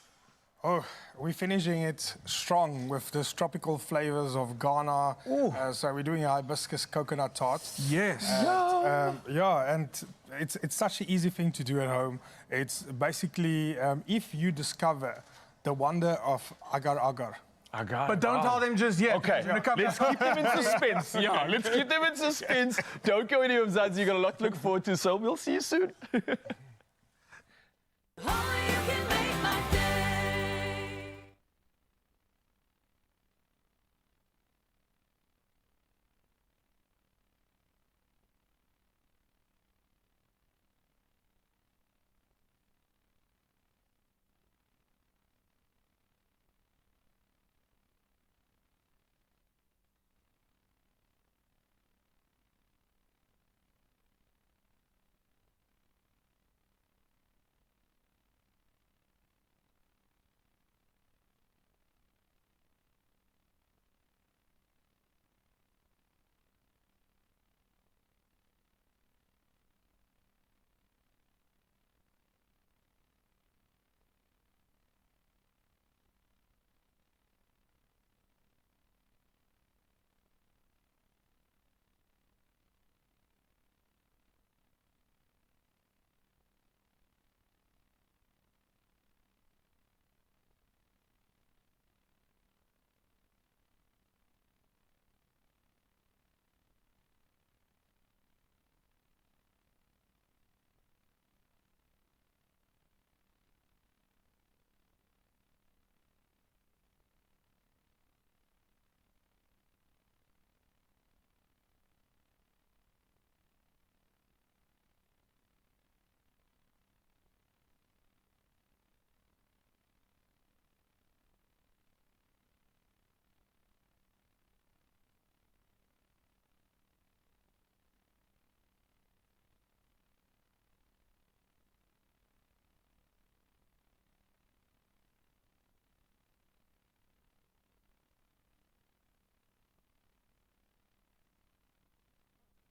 Oh, we're finishing it strong with this tropical flavors of Ghana. So we're doing a hibiscus coconut tart. Yes. And it's such an easy thing to do at home. It's basically if you discover the wonder of agar-agar. But don't tell them just yet. Okay, let's keep them in suspense. Yeah, let's keep them in suspense. Don't go anywhere, Mzansi. You've got a lot to look forward to, so we'll see you soon.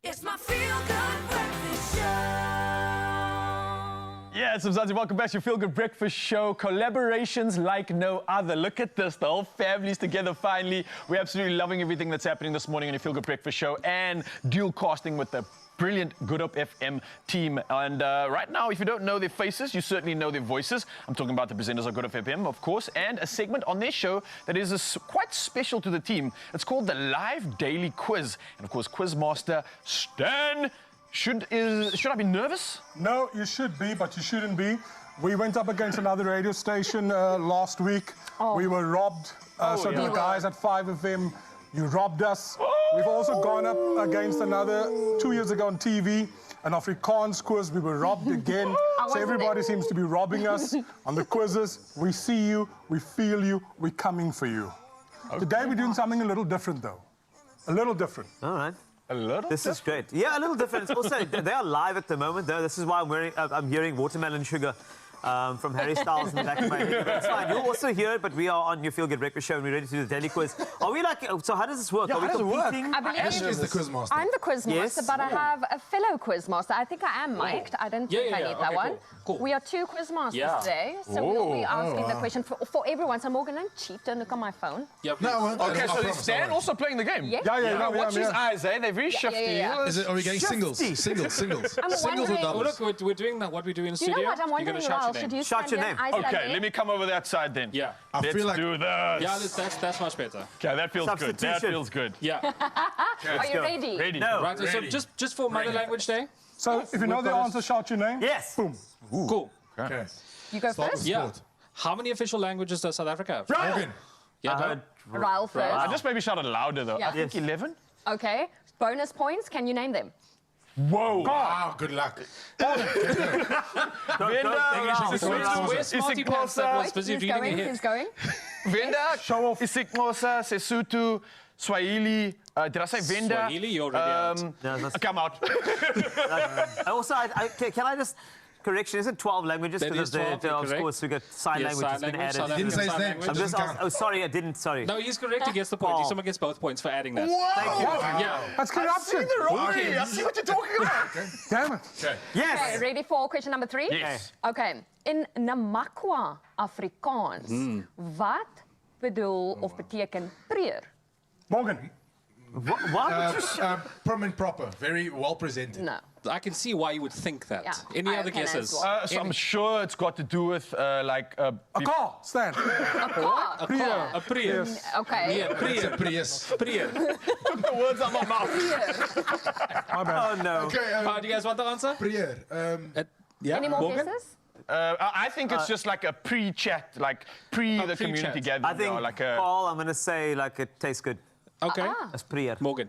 It's my feel-good breakfast show. Yeah, it's Mzansi. Welcome back to your Feel Good Breakfast Show. Collaborations like no other. Look at this. The whole family's together finally. We're absolutely loving everything that's happening this morning on your Feel Good Breakfast Show and dual casting with the brilliant Good Up FM team. And right now, if you don't know their faces, you certainly know their voices. I'm talking about the presenters of Good Up FM, of course, and a segment on their show that is quite special to the team. It's called the Live Daily Quiz. And of course, Quizmaster Stan Should I be nervous? No, you should be, but you shouldn't be. We went up against another radio station last week. We were robbed. So the guys at 5FM, you robbed us. We've also gone up against another 2 years ago on TV, an Afrikaans quiz. We were robbed again. So everybody seems to be robbing us on the quizzes. We see you, we feel you, we're coming for you. Today we're doing something a little different, though. A little different. All right. A little This is great. Yeah, a little different. It's also, they are live at the moment, though. This is why I'm hearing Watermelon Sugar from Harry Styles in the back of my head. That's fine. You'll also hear it, but we are on your Feel Good Breakfast Show and we're ready to do the daily quiz. Are we like, so how does this work? Yeah, are we how does it work? competing? I believe Ashley is the quizmaster. I'm the quizmaster, Yes. but I have a fellow quizmaster. I think I am mic'd. I don't think I need that one. Cool. We are two quizmasters today, so we'll be asking the question for everyone. So Morgan, don't cheat. Don't look on my phone. Yep. No, Okay, so is Dan also playing the game? Yeah. Yeah. Watch his eyes, eh? They're very shifty. yeah. Are we getting singles? Singles. I'm Singles or wondering- doubles? Look, we're doing what we do in You studio. know what? I'm You're wondering, gonna shout Raul, your should name. you Shout stand your there? name. Eyes like Okay, that? let me come over that side then. Yeah. Let's feel like- do this. Yeah, that's much better. Okay, that feels good. That Substitution. feels good. Yeah. Are you ready? Ready. No. Right. So just for Mother Language Day. So if you know the got answer, shout your name. Yes. Boom. Cool. Okay. You go Start first. with Yeah. sport. How many official languages does South Africa have? Morgan. Yeah. I go. heard Raul first. I just maybe shouted louder though. Yeah. I think Yes. 11. Okay. Bonus points. Can you name them? Whoa. Wow, good luck. Where's Smarty Pants that was busy Who's reading going? ahead? Who's going? Venda, Isikmosa, Sesotho, Swahili. Did I say Venda? Swahili, you're already out. No, that's- Come out. Also, can I just... Correction, is it 12 languages? That is 12, you're of correct. course, we got sign Yes, language sign has been language, added. South He didn't say his African name. sign so I'm it just, doesn't count. oh, sorry, I didn't, sorry. No, he's correct. He gets the point. Paul. Someone gets both points for adding that. Thank you. Yeah. That's corruption. Rory, I see what you're talking about. Damn it. Okay. Yes. Okay, ready for question number 3? Yes. Okay. In Namakwa Afrikaans, wat bedoel of beteken preer? Morgan. What? Prim and proper. Very well presented. No. I can see why you would think that. Yeah. Any I other can guesses? as well. So I'm sure it's got to do with like A car. Stand. A car. A car, a Prius. Yes. Okay. Yeah, It's a Prius. Prius. Prius. took the words out of my mouth. My bad. Oh, no. Okay, Do you guys want the answer? Prier. Yeah. Any more Morgan? guesses? I think it's just like a pre-chat, like pre the pre-chat. community gathering. I think, like a. Paul, I'm going to say, like, it tastes good. Okay. That's prier. Morgan.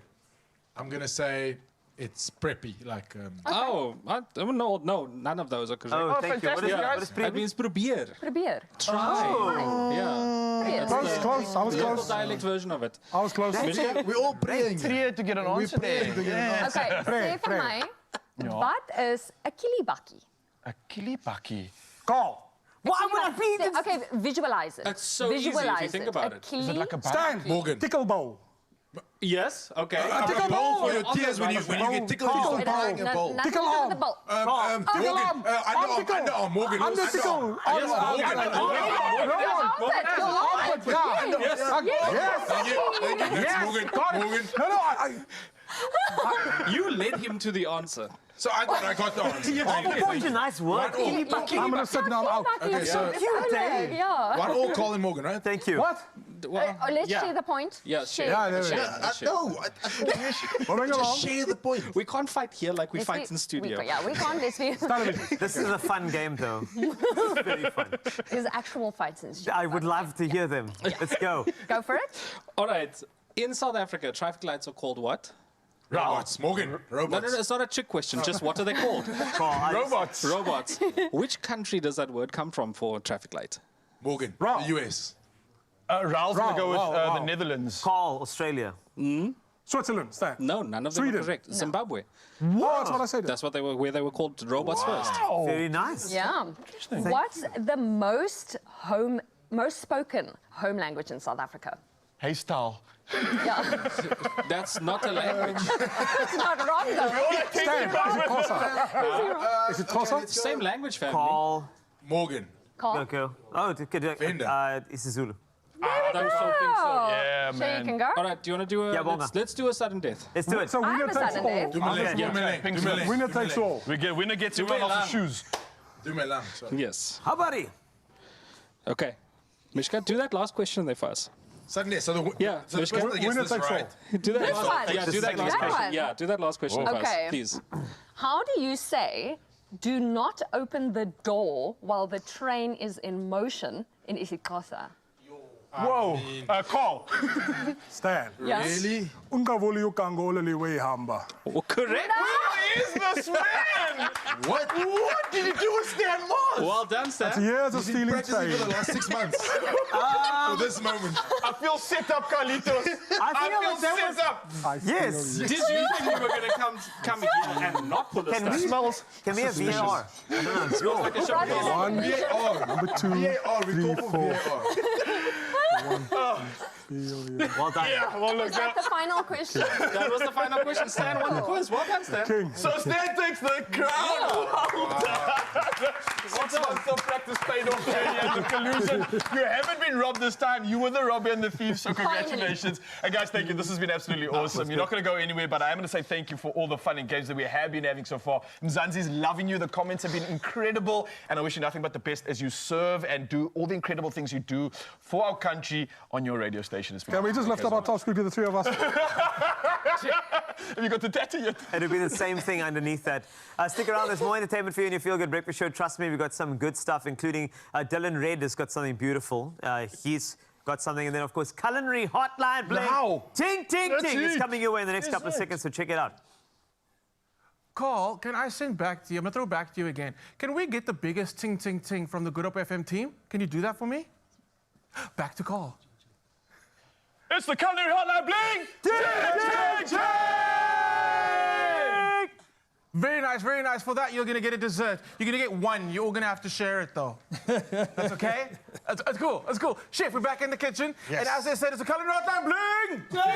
I'm going to say it's preppy. Like, Oh, no, none of those are correct. Oh, thank you. What is, fantastic, what is It prier? means probeer. Probeer. Try. Yeah. Preer. Close, close. I was Local close. dialect version of it. I was close. we're all praying. Three to get an answer there. Yes. Okay, sê vir my, wat is 'n kilibakkie? A kilibakkie. Call. Why would I be the... Okay, visualize it. That's so easy if you Visualize think about it. Is it like a Stand. Morgan. Tickle bowl. Yes. Okay. A bowl for your tears when you get tickled. You start buying a bowl. Tickle on arm. the bowl. Morgan. Underarm. Morgan. Undertickle. Yes, Morgan. Morgan. No, You led him to the answer. So I thought I got the answer. Such a nice word. I'm going to sit now. I'm out. Okay, so Cute, eh? Yeah. 1-1 Colin Morgan, right? Thank you. What? Let's yeah. share the point. Yeah, share. Yeah, there we go. No, Moving along. just share the point. We can't fight here like we Let's fight be- in studio. we can't. Let's be. Television. This is a fun game, though. Very fun. There's actual fights in studio. I would love to hear them. Let's go. Go for it. All right. In South Africa, traffic lights are called what? Robots. Morgan. No, Robots. it's not a trick question. Just what are they called? Robots. Robots. Which country does that word come from for traffic light? Morgan. Wrong. The US. Raul's going to go with Raul. the Netherlands. Call Australia. Switzerland. Stand. No, none of them Sweden. are correct. Zimbabwe. Oh, that's what I said. That's what they were, where they were called robots first. Very nice. Yeah. What's the most spoken home language in South Africa? Hey, style. Yeah. That's not a language. That's not wrong though. Stand. Is it Xhosa? Is it Xhosa? Same language family. Call. Morgan. Call. Okay. Oh, Venda. it's Zulu. I don't so think so. Yeah, So man. you can go. All right, do you want to do a... Yeah, let's do a sudden death. Let's do it. So I winner have a takes sudden all. death. Do my leg. Okay. Do my leg. Do my leg. Winner takes all. Winner gets everyone else's shoes. Do my lamb. Sorry. Yes. How about it? Okay. Mishka, do that last question there for us. Suddenly, so the Yeah, so the person that gets winner this takes right. Do that This last, one. yeah, do that last That question. one. Yeah, do that last question for us, Okay. please. How do you say, do not open the door while the train is in motion in isiXhosa? Whoa, call. Stan. Yes. Really? Ungavuli ukangole liwe hamba. Oh, correct. Where is this man? What? What did he do with Stan Moss? Well done, Stan. That's years of stealing Practicing for the last 6 months. For this moment. I feel set up, Carlitos. I feel set up. Yes. Did you think we were going to come here and not pull the Can we stuff? Can we have VAR? I don't know. It smells like a shop. One, VAR. number two, VAR. We three, go for four. VAR. Well done. Yeah, well, look, Is that the final question? That was the final question. Stan won the quiz. Well done, Stan. King. So Stan takes the crown. Well done. 6 months of practice paid off and the collusion. You haven't been robbed this time. You were the robber and the thief, so congratulations. And guys, thank you. This has been absolutely awesome. You're not going to go anywhere, but I am going to say thank you for all the fun and games that we have been having so far. Mzansi's loving you. The comments have been incredible. And I wish you nothing but the best as you serve and do all the incredible things you do for our country on your radio station. Can we just lift up our tops quickly, the three of us? Have you got the tattoo yet? It'll be the same thing underneath that. Stick around. There's more entertainment for you in your Feel Good Breakfast Show. Trust me, we've got some good stuff, including Dylan Red has got something beautiful. He's got something. And then, of course, Culinary Hotline Bling. Now. Ting, ting, ting. It's coming your way in the next Is couple of it? seconds, so check it out. Carl, can I send back to you? I'm going to throw back to you again. Can we get the biggest ting, ting, ting from the Good Up FM team? Can you do that for me? Back to Carl. It's the Culinary Hotline Bling! Ting, ting, ting! Very nice, very nice. For that, you're going to get a dessert. You're going to get one. You're all going to have to share it, though. That's okay? That's cool. That's cool. Chef, we're back in the kitchen. Yes. And as I said, it's a Culinary Hotline Bling!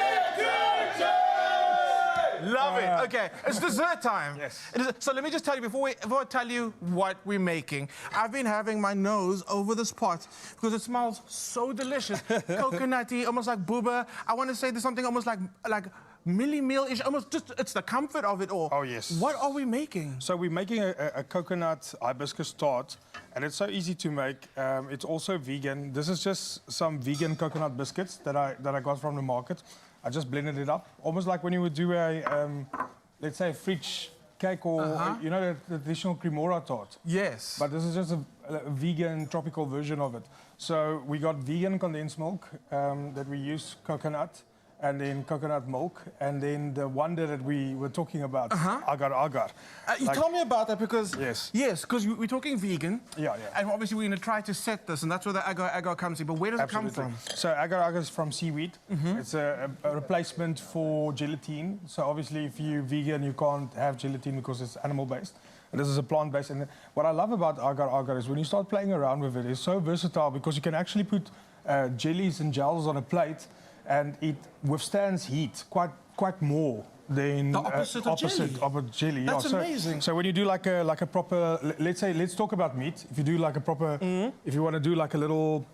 Love it. Okay, it's dessert time. Yes. So let me just tell you, before I tell you what we're making, I've been having my nose over this pot because it smells so delicious. Coconutty, almost like booba. I want to say there's something almost like milli meal-ish, almost just, it's the comfort of it all. Oh, yes. What are we making? So we're making a coconut hibiscus tart, and it's so easy to make. It's also vegan. This is just some vegan coconut biscuits that I got from the market. I just blended it up, almost like when you would do a, let's say, a fridge cake or, you know, the traditional cremora tart. Yes. But this is just a vegan tropical version of it. So we got vegan condensed milk that we use coconut, and then coconut milk, and then the one that we were talking about, agar agar. You tell me about that because... Yes. Yes, because we're talking vegan. Yeah. And obviously we're going to try to set this, and that's where the agar agar comes in. But where does it come from? So agar agar is from seaweed. It's a replacement for gelatin. So obviously if you're vegan, you can't have gelatin because it's animal-based. And this is a plant-based. And what I love about agar agar is when you start playing around with it, it's so versatile because you can actually put jellies and gels on a plate, and it withstands heat quite more than the opposite of a jelly. That's amazing. So when you do like a proper, let's talk about meat. If you do like a proper, if you want to do like a little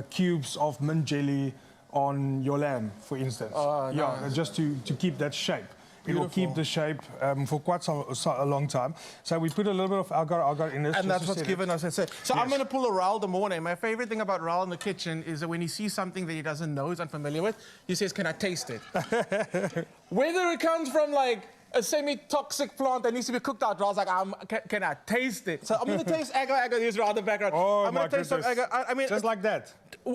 cubes of mint jelly on your lamb, for instance, nice. just to keep that shape. It will keep the shape for quite a long time. So we put a little bit of agar in this. And that's what's given us that. So I'm going to pull a Raul the morning. My favorite thing about Raul in the kitchen is that when he sees something that he doesn't know, is unfamiliar with, he says, "Can I taste it?" Whether it comes from like a semi-toxic plant that needs to be cooked out, Raul's like, "Can I taste it?" So I'm going to taste agar. Here's Raul in the background. Oh, I'm going to taste some agar. I mean, just like that.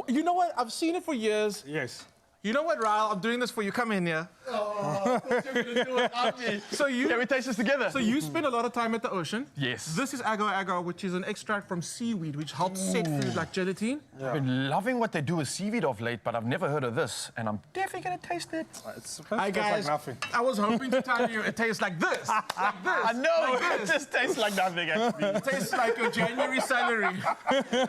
You know what? I've seen it for years. Yes. You know what, Raul? I'm doing this for you. Come in here. Oh, you're going to do it, aren't you? Can we taste this together? So you spend a lot of time at the ocean. Yes. This is agar agar, which is an extract from seaweed, which helps set food like gelatin. I've been loving what they do with seaweed of late, but I've never heard of this, and I'm definitely going to taste it. Hi, guys. Like nothing. I was hoping to tell you it tastes like this. Like this. I know, like it just tastes like nothing, actually. It tastes like your January salary.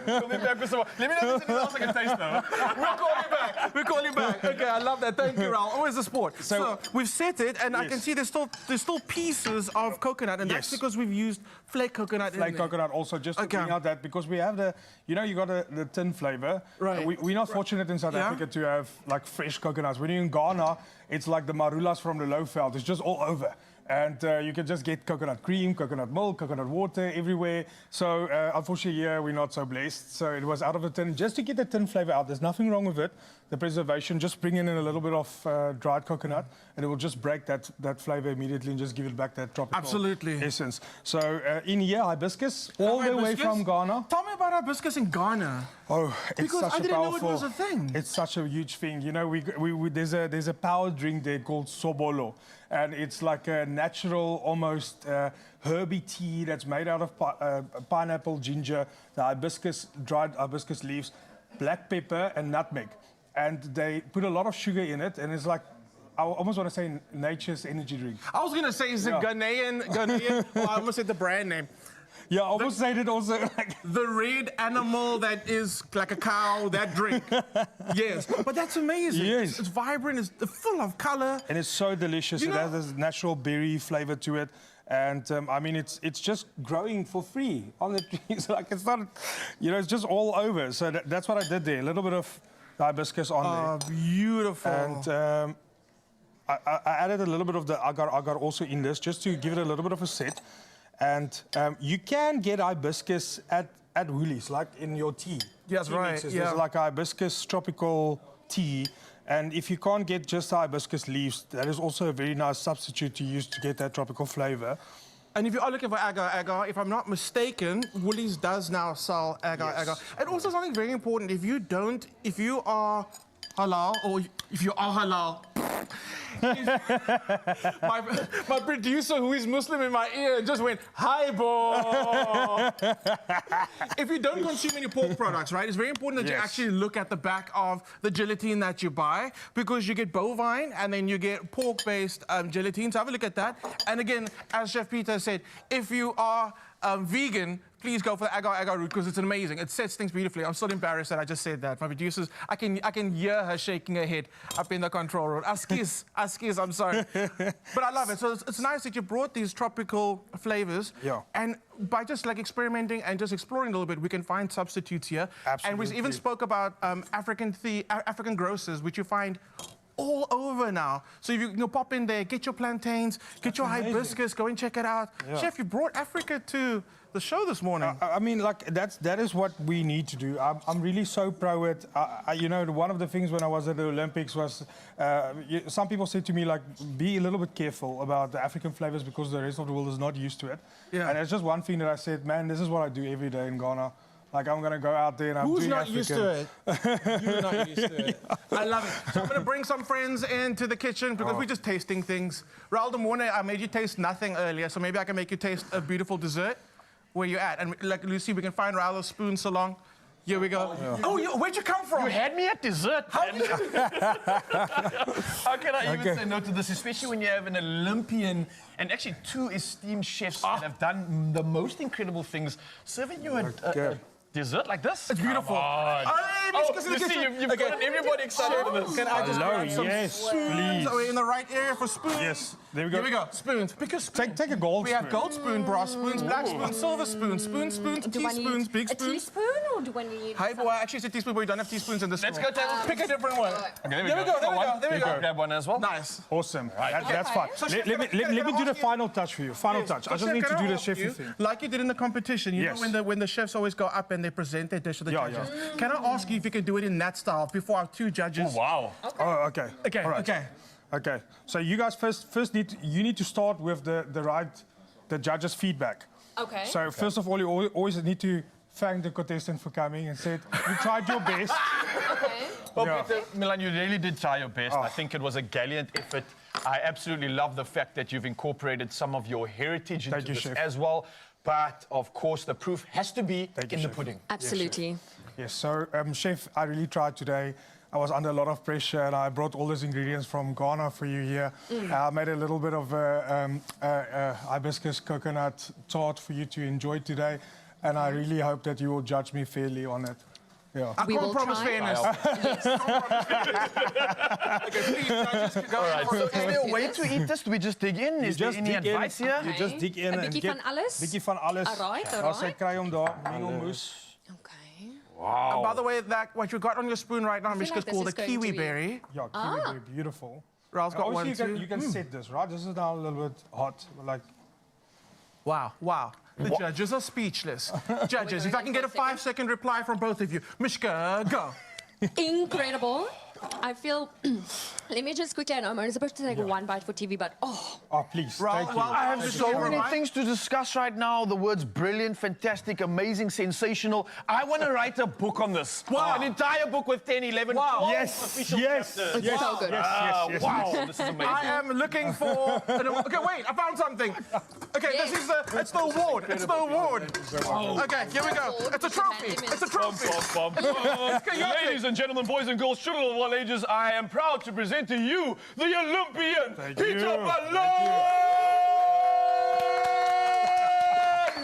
We'll be back with some more. Let me know if there's anything else I can taste, though. We'll call you back. We'll call you back. Okay, I love that. Thank you, Raul. Always a sport. So we've set it, and I can see there's still pieces of coconut, and that's because we've used flake coconut. Flake coconut also, just to bring out that, because we have the, you got the tin flavor. Right. We're not fortunate in South Africa to have like fresh coconuts. When you're in Ghana, it's like the marulas from the Lowveld. It's just all over. And you can just get coconut cream, coconut milk, coconut water everywhere. So unfortunately, here we're not so blessed. So it was out of a tin, just to get the tin flavor out. There's nothing wrong with it. The preservation, just bring in a little bit of dried coconut, and it will just break that flavor immediately and just give it back that tropical essence. So in here, hibiscus, all the way from Ghana. Tell me about hibiscus in Ghana. Oh, it's because such I a didn't powerful, know it was a thing. It's such a huge thing. You know, there's a power drink there called sobolo, and it's like a natural, almost herby tea that's made out of pineapple, ginger, the hibiscus, dried hibiscus leaves, black pepper, and nutmeg. And they put a lot of sugar in it, and it's like, I almost want to say nature's energy drink. I was going to say, is it Ghanaian? Well, I almost said the brand name. Yeah, I almost said it also. Like the red animal that is like a cow, that drink. Yes, but that's amazing. Yes. It's vibrant, it's full of color. And it's so delicious. It has this natural berry flavor to it. And I mean, it's just growing for free on the trees. Like it's not, you know, it's just all over. So that's what I did there. A little bit of hibiscus on there. Beautiful. And I added a little bit of the agar also in this, just to give it a little bit of a set. And you can get hibiscus at Woolies, like in your tea. That's right. Mixes. Yeah. There's like a hibiscus tropical tea. And if you can't get just the hibiscus leaves, that is also a very nice substitute to use to get that tropical flavor. And if you are looking for agar, if I'm not mistaken, Woolies does now sell agar. And also something very important, if you are halal, or if you are halal, my producer, who is Muslim in my ear, just went, hi, boy. If you don't consume any pork products, right, it's very important that you actually look at the back of the gelatine that you buy, because you get bovine and then you get pork-based gelatine. So have a look at that. And again, as Chef Peter said, if you are vegan, please go for the agar root, because it's amazing. It sets things beautifully. I'm still embarrassed that I just said that. My producers, I can hear her shaking her head up in the control room. Askis, I'm sorry. But I love it. So it's nice that you brought these tropical flavors. Yeah. And by just like experimenting and just exploring a little bit, we can find substitutes here. Absolutely. And we even spoke about African grocers, which you find all over now. So if you pop in there, get your plantains, get your hibiscus, go and check it out. Yeah. Chef, you brought Africa to the show this morning. I mean, like, that is what we need to do. I'm really so pro it. You know, one of the things when I was at the Olympics was, some people said to me, like, be a little bit careful about the African flavors because the rest of the world is not used to it. Yeah. And it's just one thing that I said, man, this is what I do every day in Ghana. Like, I'm going to go out there and I'm doing African. Who's not used to it? You're not used to it. I love it. So I'm going to bring some friends into the kitchen because we're just tasting things. Raul de Mornay, I made you taste nothing earlier, so maybe I can make you taste a beautiful dessert. Where you at? And like Lucy, we can find Raul a spoon so long. Here we go. Where'd you come from? You had me at dessert. How can I even say no to this, especially when you have an Olympian and actually two esteemed chefs that have done the most incredible things, serving you a dessert like this? It's beautiful. You see, you've gotten everybody excited for this. Can I just grab some spoons? Please. Are we in the right area for spoons? Yes, there we go. Here we go, spoons. Pick a spoon. Take a gold spoon. We have gold spoon, brass spoons, black spoons, silver spoons, spoons, teaspoons, big spoons. A teaspoon, or do I need... Hi, boy, actually it's a teaspoon, but we don't have teaspoons in this Let's room. go, Taylor. Pick a different one. Okay, there we go. There we go. Grab one as well. Nice. Awesome. Right. That's fine. So Let me do the final touch for you. Final touch. I just need to do the chefy thing. Like you did in the competition, you know when the chefs always go up and they present their dish to the judges. Can I ask you if you could do it in that style before our two judges? Oh, wow. Okay. Oh, okay. Okay. All right. Okay. So you guys first need to start with the judges' feedback. Okay. So first of all, you always need to thank the contestant for coming and said you tried your best. Okay. Well, Peter, Milan, you really did try your best. I think it was a gallant effort. I absolutely love the fact that you've incorporated some of your heritage into this as well. But, of course, the proof has to be in the pudding. Absolutely. Yes, so, Chef, I really tried today. I was under a lot of pressure, and I brought all those ingredients from Ghana for you here. I made a little bit of hibiscus coconut tart for you to enjoy today, and I really hope that you will judge me fairly on it. Yeah. I can't promise fairness. Okay, please, judges, go. All right. So is there a way to eat this? Do we just dig in? Is there any advice here? You just dig in and get... Bietjie van alles. As jy kry hom daar, mengelmoes. Okay. Wow. By the way, what you got on your spoon right now, Mishka, is called a kiwi berry. Yeah, kiwi berry, beautiful. Raul's got one, Obviously, too. you can set this, right? This is now a little bit hot, like... Wow, wow. The judges are speechless. Judges, if I can get a 5-second reply from both of you. Mishka, go. Incredible. I feel... Let me just quickly, I know I'm only supposed to take one bite for TV, but oh. Oh, please, thank you. I have so many things to discuss right now. The words brilliant, fantastic, amazing, sensational. I want to write a book on this. Wow. An entire book with 10, 11, 12 official chapters. It's so good. Yes. Wow, this is amazing. I am looking for... Okay, wait, I found something. Okay, this is it's the award. It's the award. Okay, here we go. It's a trophy. It's a trophy. Ladies and gentlemen, boys and girls, children of all ages, I am proud to present to you the Olympian Peter Ballon!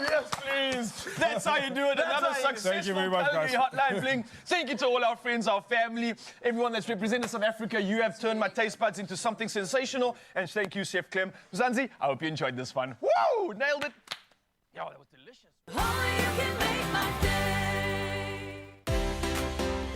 Yes, please. That's how you do it. Another successful Calgary Hotline Bling. Thank you to all our friends, our family, everyone that's represented South Africa. You have turned my taste buds into something sensational. And thank you, Chef Clem. Zanzi, I hope you enjoyed this one. Woo! Nailed it. Yo, that was delicious.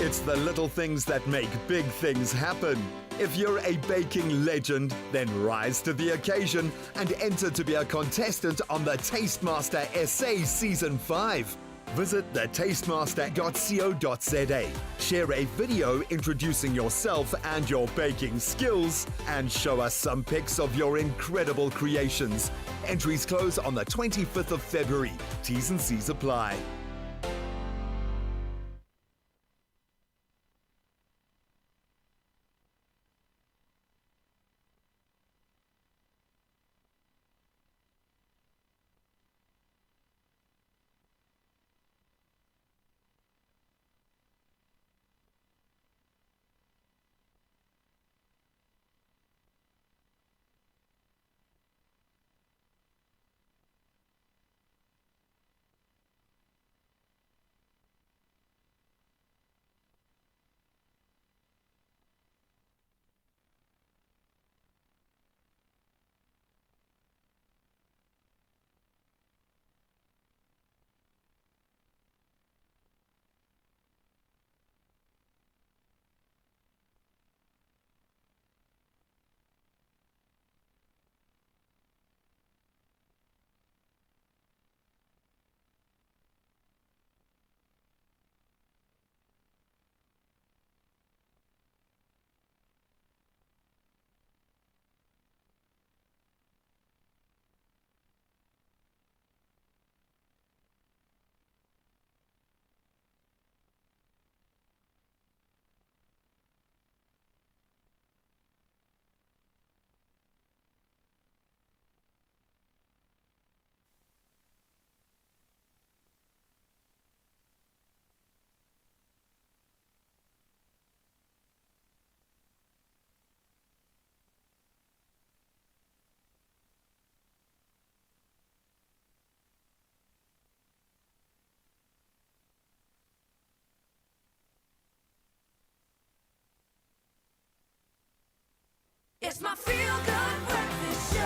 It's the little things that make big things happen. If you're a baking legend, then rise to the occasion and enter to be a contestant on the Tastemaster SA Season 5. Visit thetastemaster.co.za. Share a video introducing yourself and your baking skills, and show us some pics of your incredible creations. Entries close on the 25th of February. T's and C's apply. It's my feel-good breakfast show.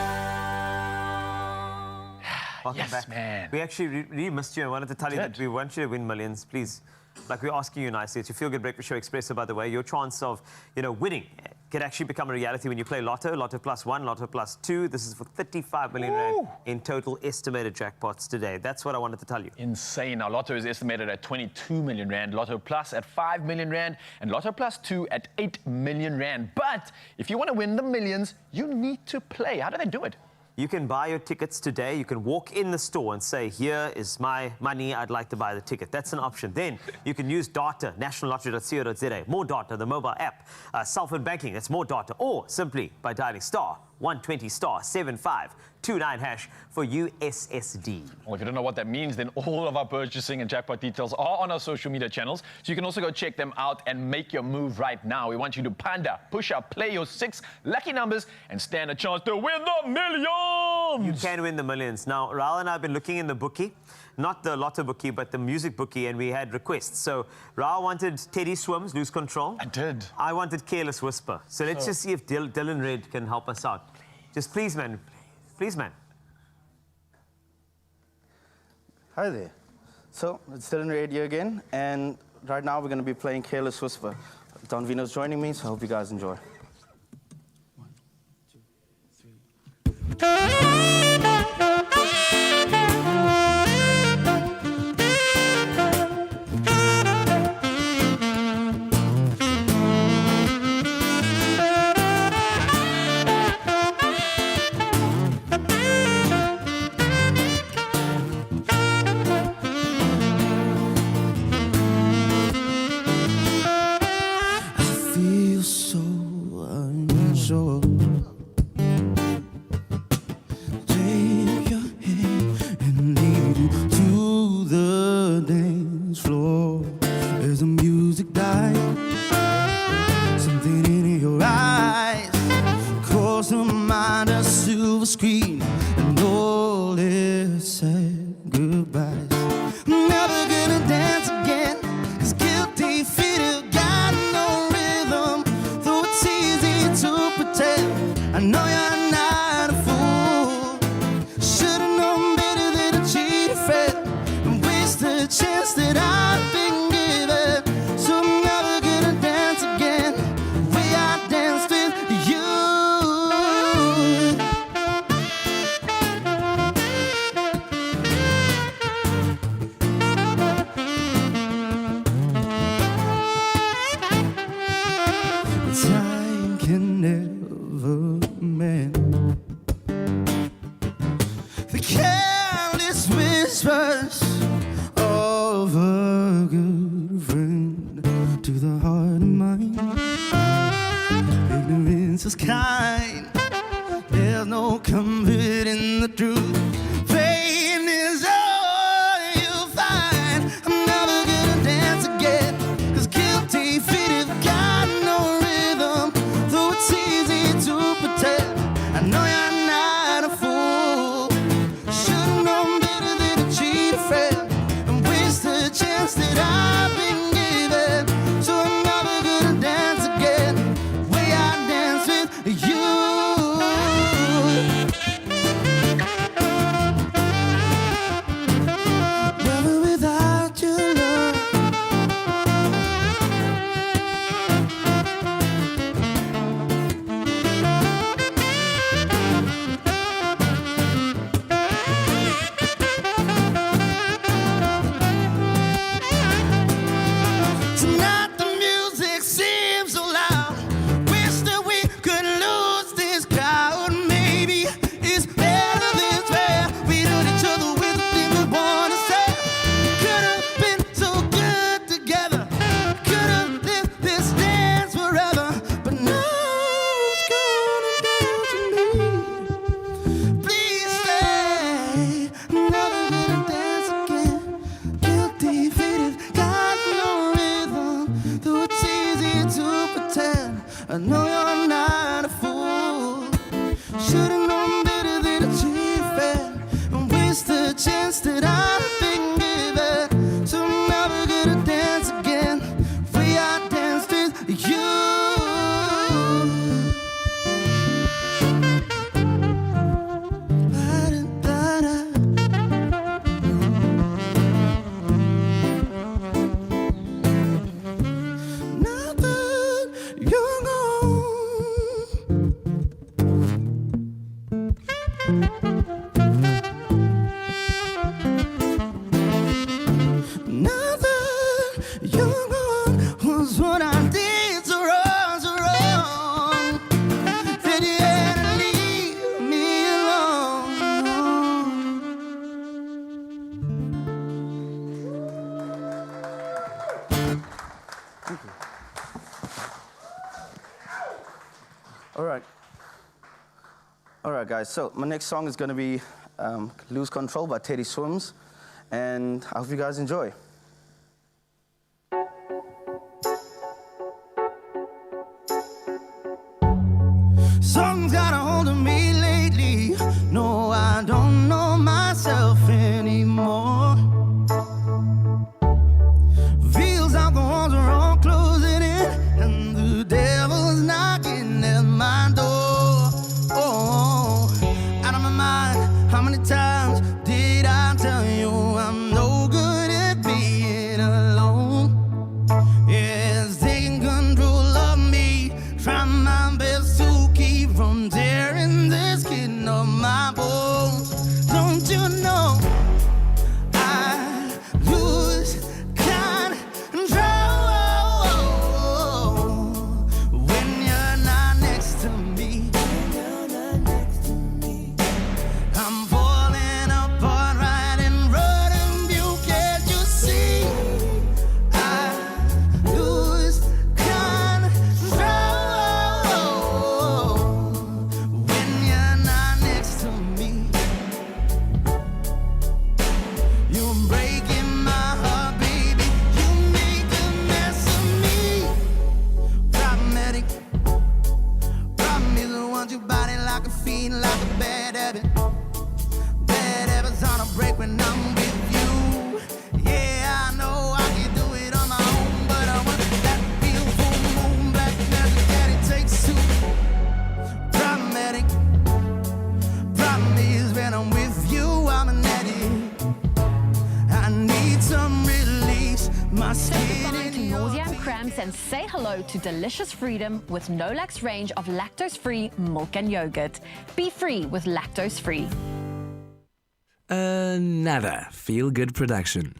Welcome back. Man. We actually really missed you. I wanted to tell you that we want you to win millions. Please, like we're asking you nicely. It's your Feel Good Breakfast Show Expresso, by the way. Your chance of, winning can actually become a reality when you play Lotto, Lotto Plus 1, Lotto Plus 2. This is for 35 million rand in total estimated jackpots today. That's what I wanted to tell you. Insane. Now, Lotto is estimated at 22 million rand, Lotto Plus at 5 million rand, and Lotto Plus 2 at 8 million rand. But if you want to win the millions, you need to play. How do they do it? You can buy your tickets today. You can walk in the store and say, here is my money, I'd like to buy the ticket. That's an option. Then you can use data, nationallottery.co.za, more data, the mobile app, cell-phone banking, it's more data, or simply by dialing star 120 star 7529 hash for USSD. Well, if you don't know what that means, then all of our purchasing and jackpot details are on our social media channels, so you can also go check them out and make your move right now. We want you to panda, push up, play your 6 lucky numbers, and stand a chance to win the millions! You can win the millions. Now, Raul and I have been looking in the bookie, not the Lotto bookie, but the music bookie, and we had requests. So Raul wanted Teddy Swims, Lose Control. I did. I wanted Careless Whisper. So let's just see if Dylan Red can help us out. Just please, man. Please, man. Hi there. So, it's Dylan Red here again, and right now we're going to be playing Careless Whisper. Don Vino's joining me, so I hope you guys enjoy. music died. Something in your eyes caused my mind a silver screen, and all it said goodbyes. I'm never gonna dance again, 'cause guilty feet have got no rhythm. Though it's easy to pretend, I know you're not a fool. Should've known better than to cheat a friend and waste the chance that I've been given. So I'm never gonna dance again the way I danced with you. Time can never mend the careless whispers of a good friend to the heart of mine. Ignorance is kind, there's no comfort in the truth. Pain is all you'll find. I'm never gonna dance again, 'cause guilty feet have got no rhythm. Though it's easy to pretend, I know you're not a fool. Should've known better than to cheat a friend and waste the chance that I've been given. So I'm never gonna dance again the way I dance with you. Never without your love. Tonight the music seems so loud. Wish that we could lose this crowd. Maybe it's better this way. We know each other with the things we wanna say. Could have been so good together. Could have lived this dance forever. But now who's gonna dance with me? Please stay. Never gonna dance again. Guilty feet have got no rhythm. Though it's easy to pretend, I know you're not a fool. Should've known better than to cheat fair and waste the chance that I've been given. So I'm never gonna dance again the way I danced with you. Ba-da-da-da. Now that you're gone, now that you're gone, was what I did so wrong, so wrong. That you had to leave me alone. All right, guys. So my next song is going to be Lose Control by Teddy Swims, and I hope you guys enjoy. Something's got a hold of me lately. No, I don't know myself anymore. Feels like the walls are all closing in, and the devil's knocking at my door. Oh, out of my mind, how many times did I tell you I'm no good at being alone? Yeah, it's taking control of me, trying my best to keep from tearing this and say hello to delicious freedom with Nolax range of lactose-free milk and yogurt. Be free with lactose-free. Another feel-good production.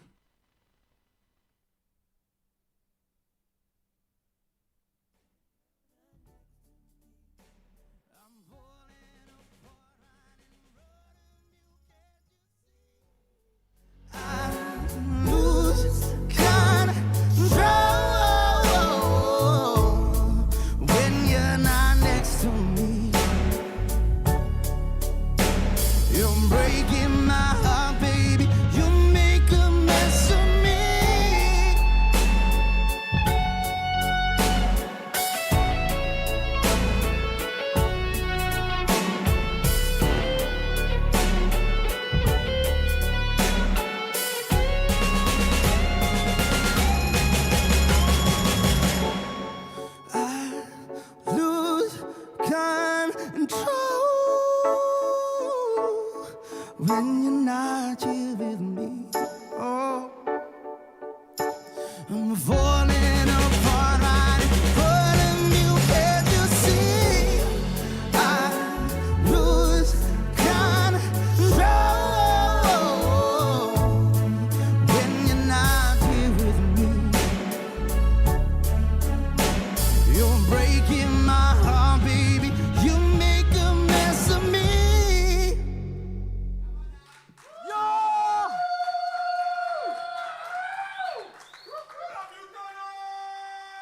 When you're not next to me, you're breaking my heart, baby. You make a mess of me. Lose control when you're not here.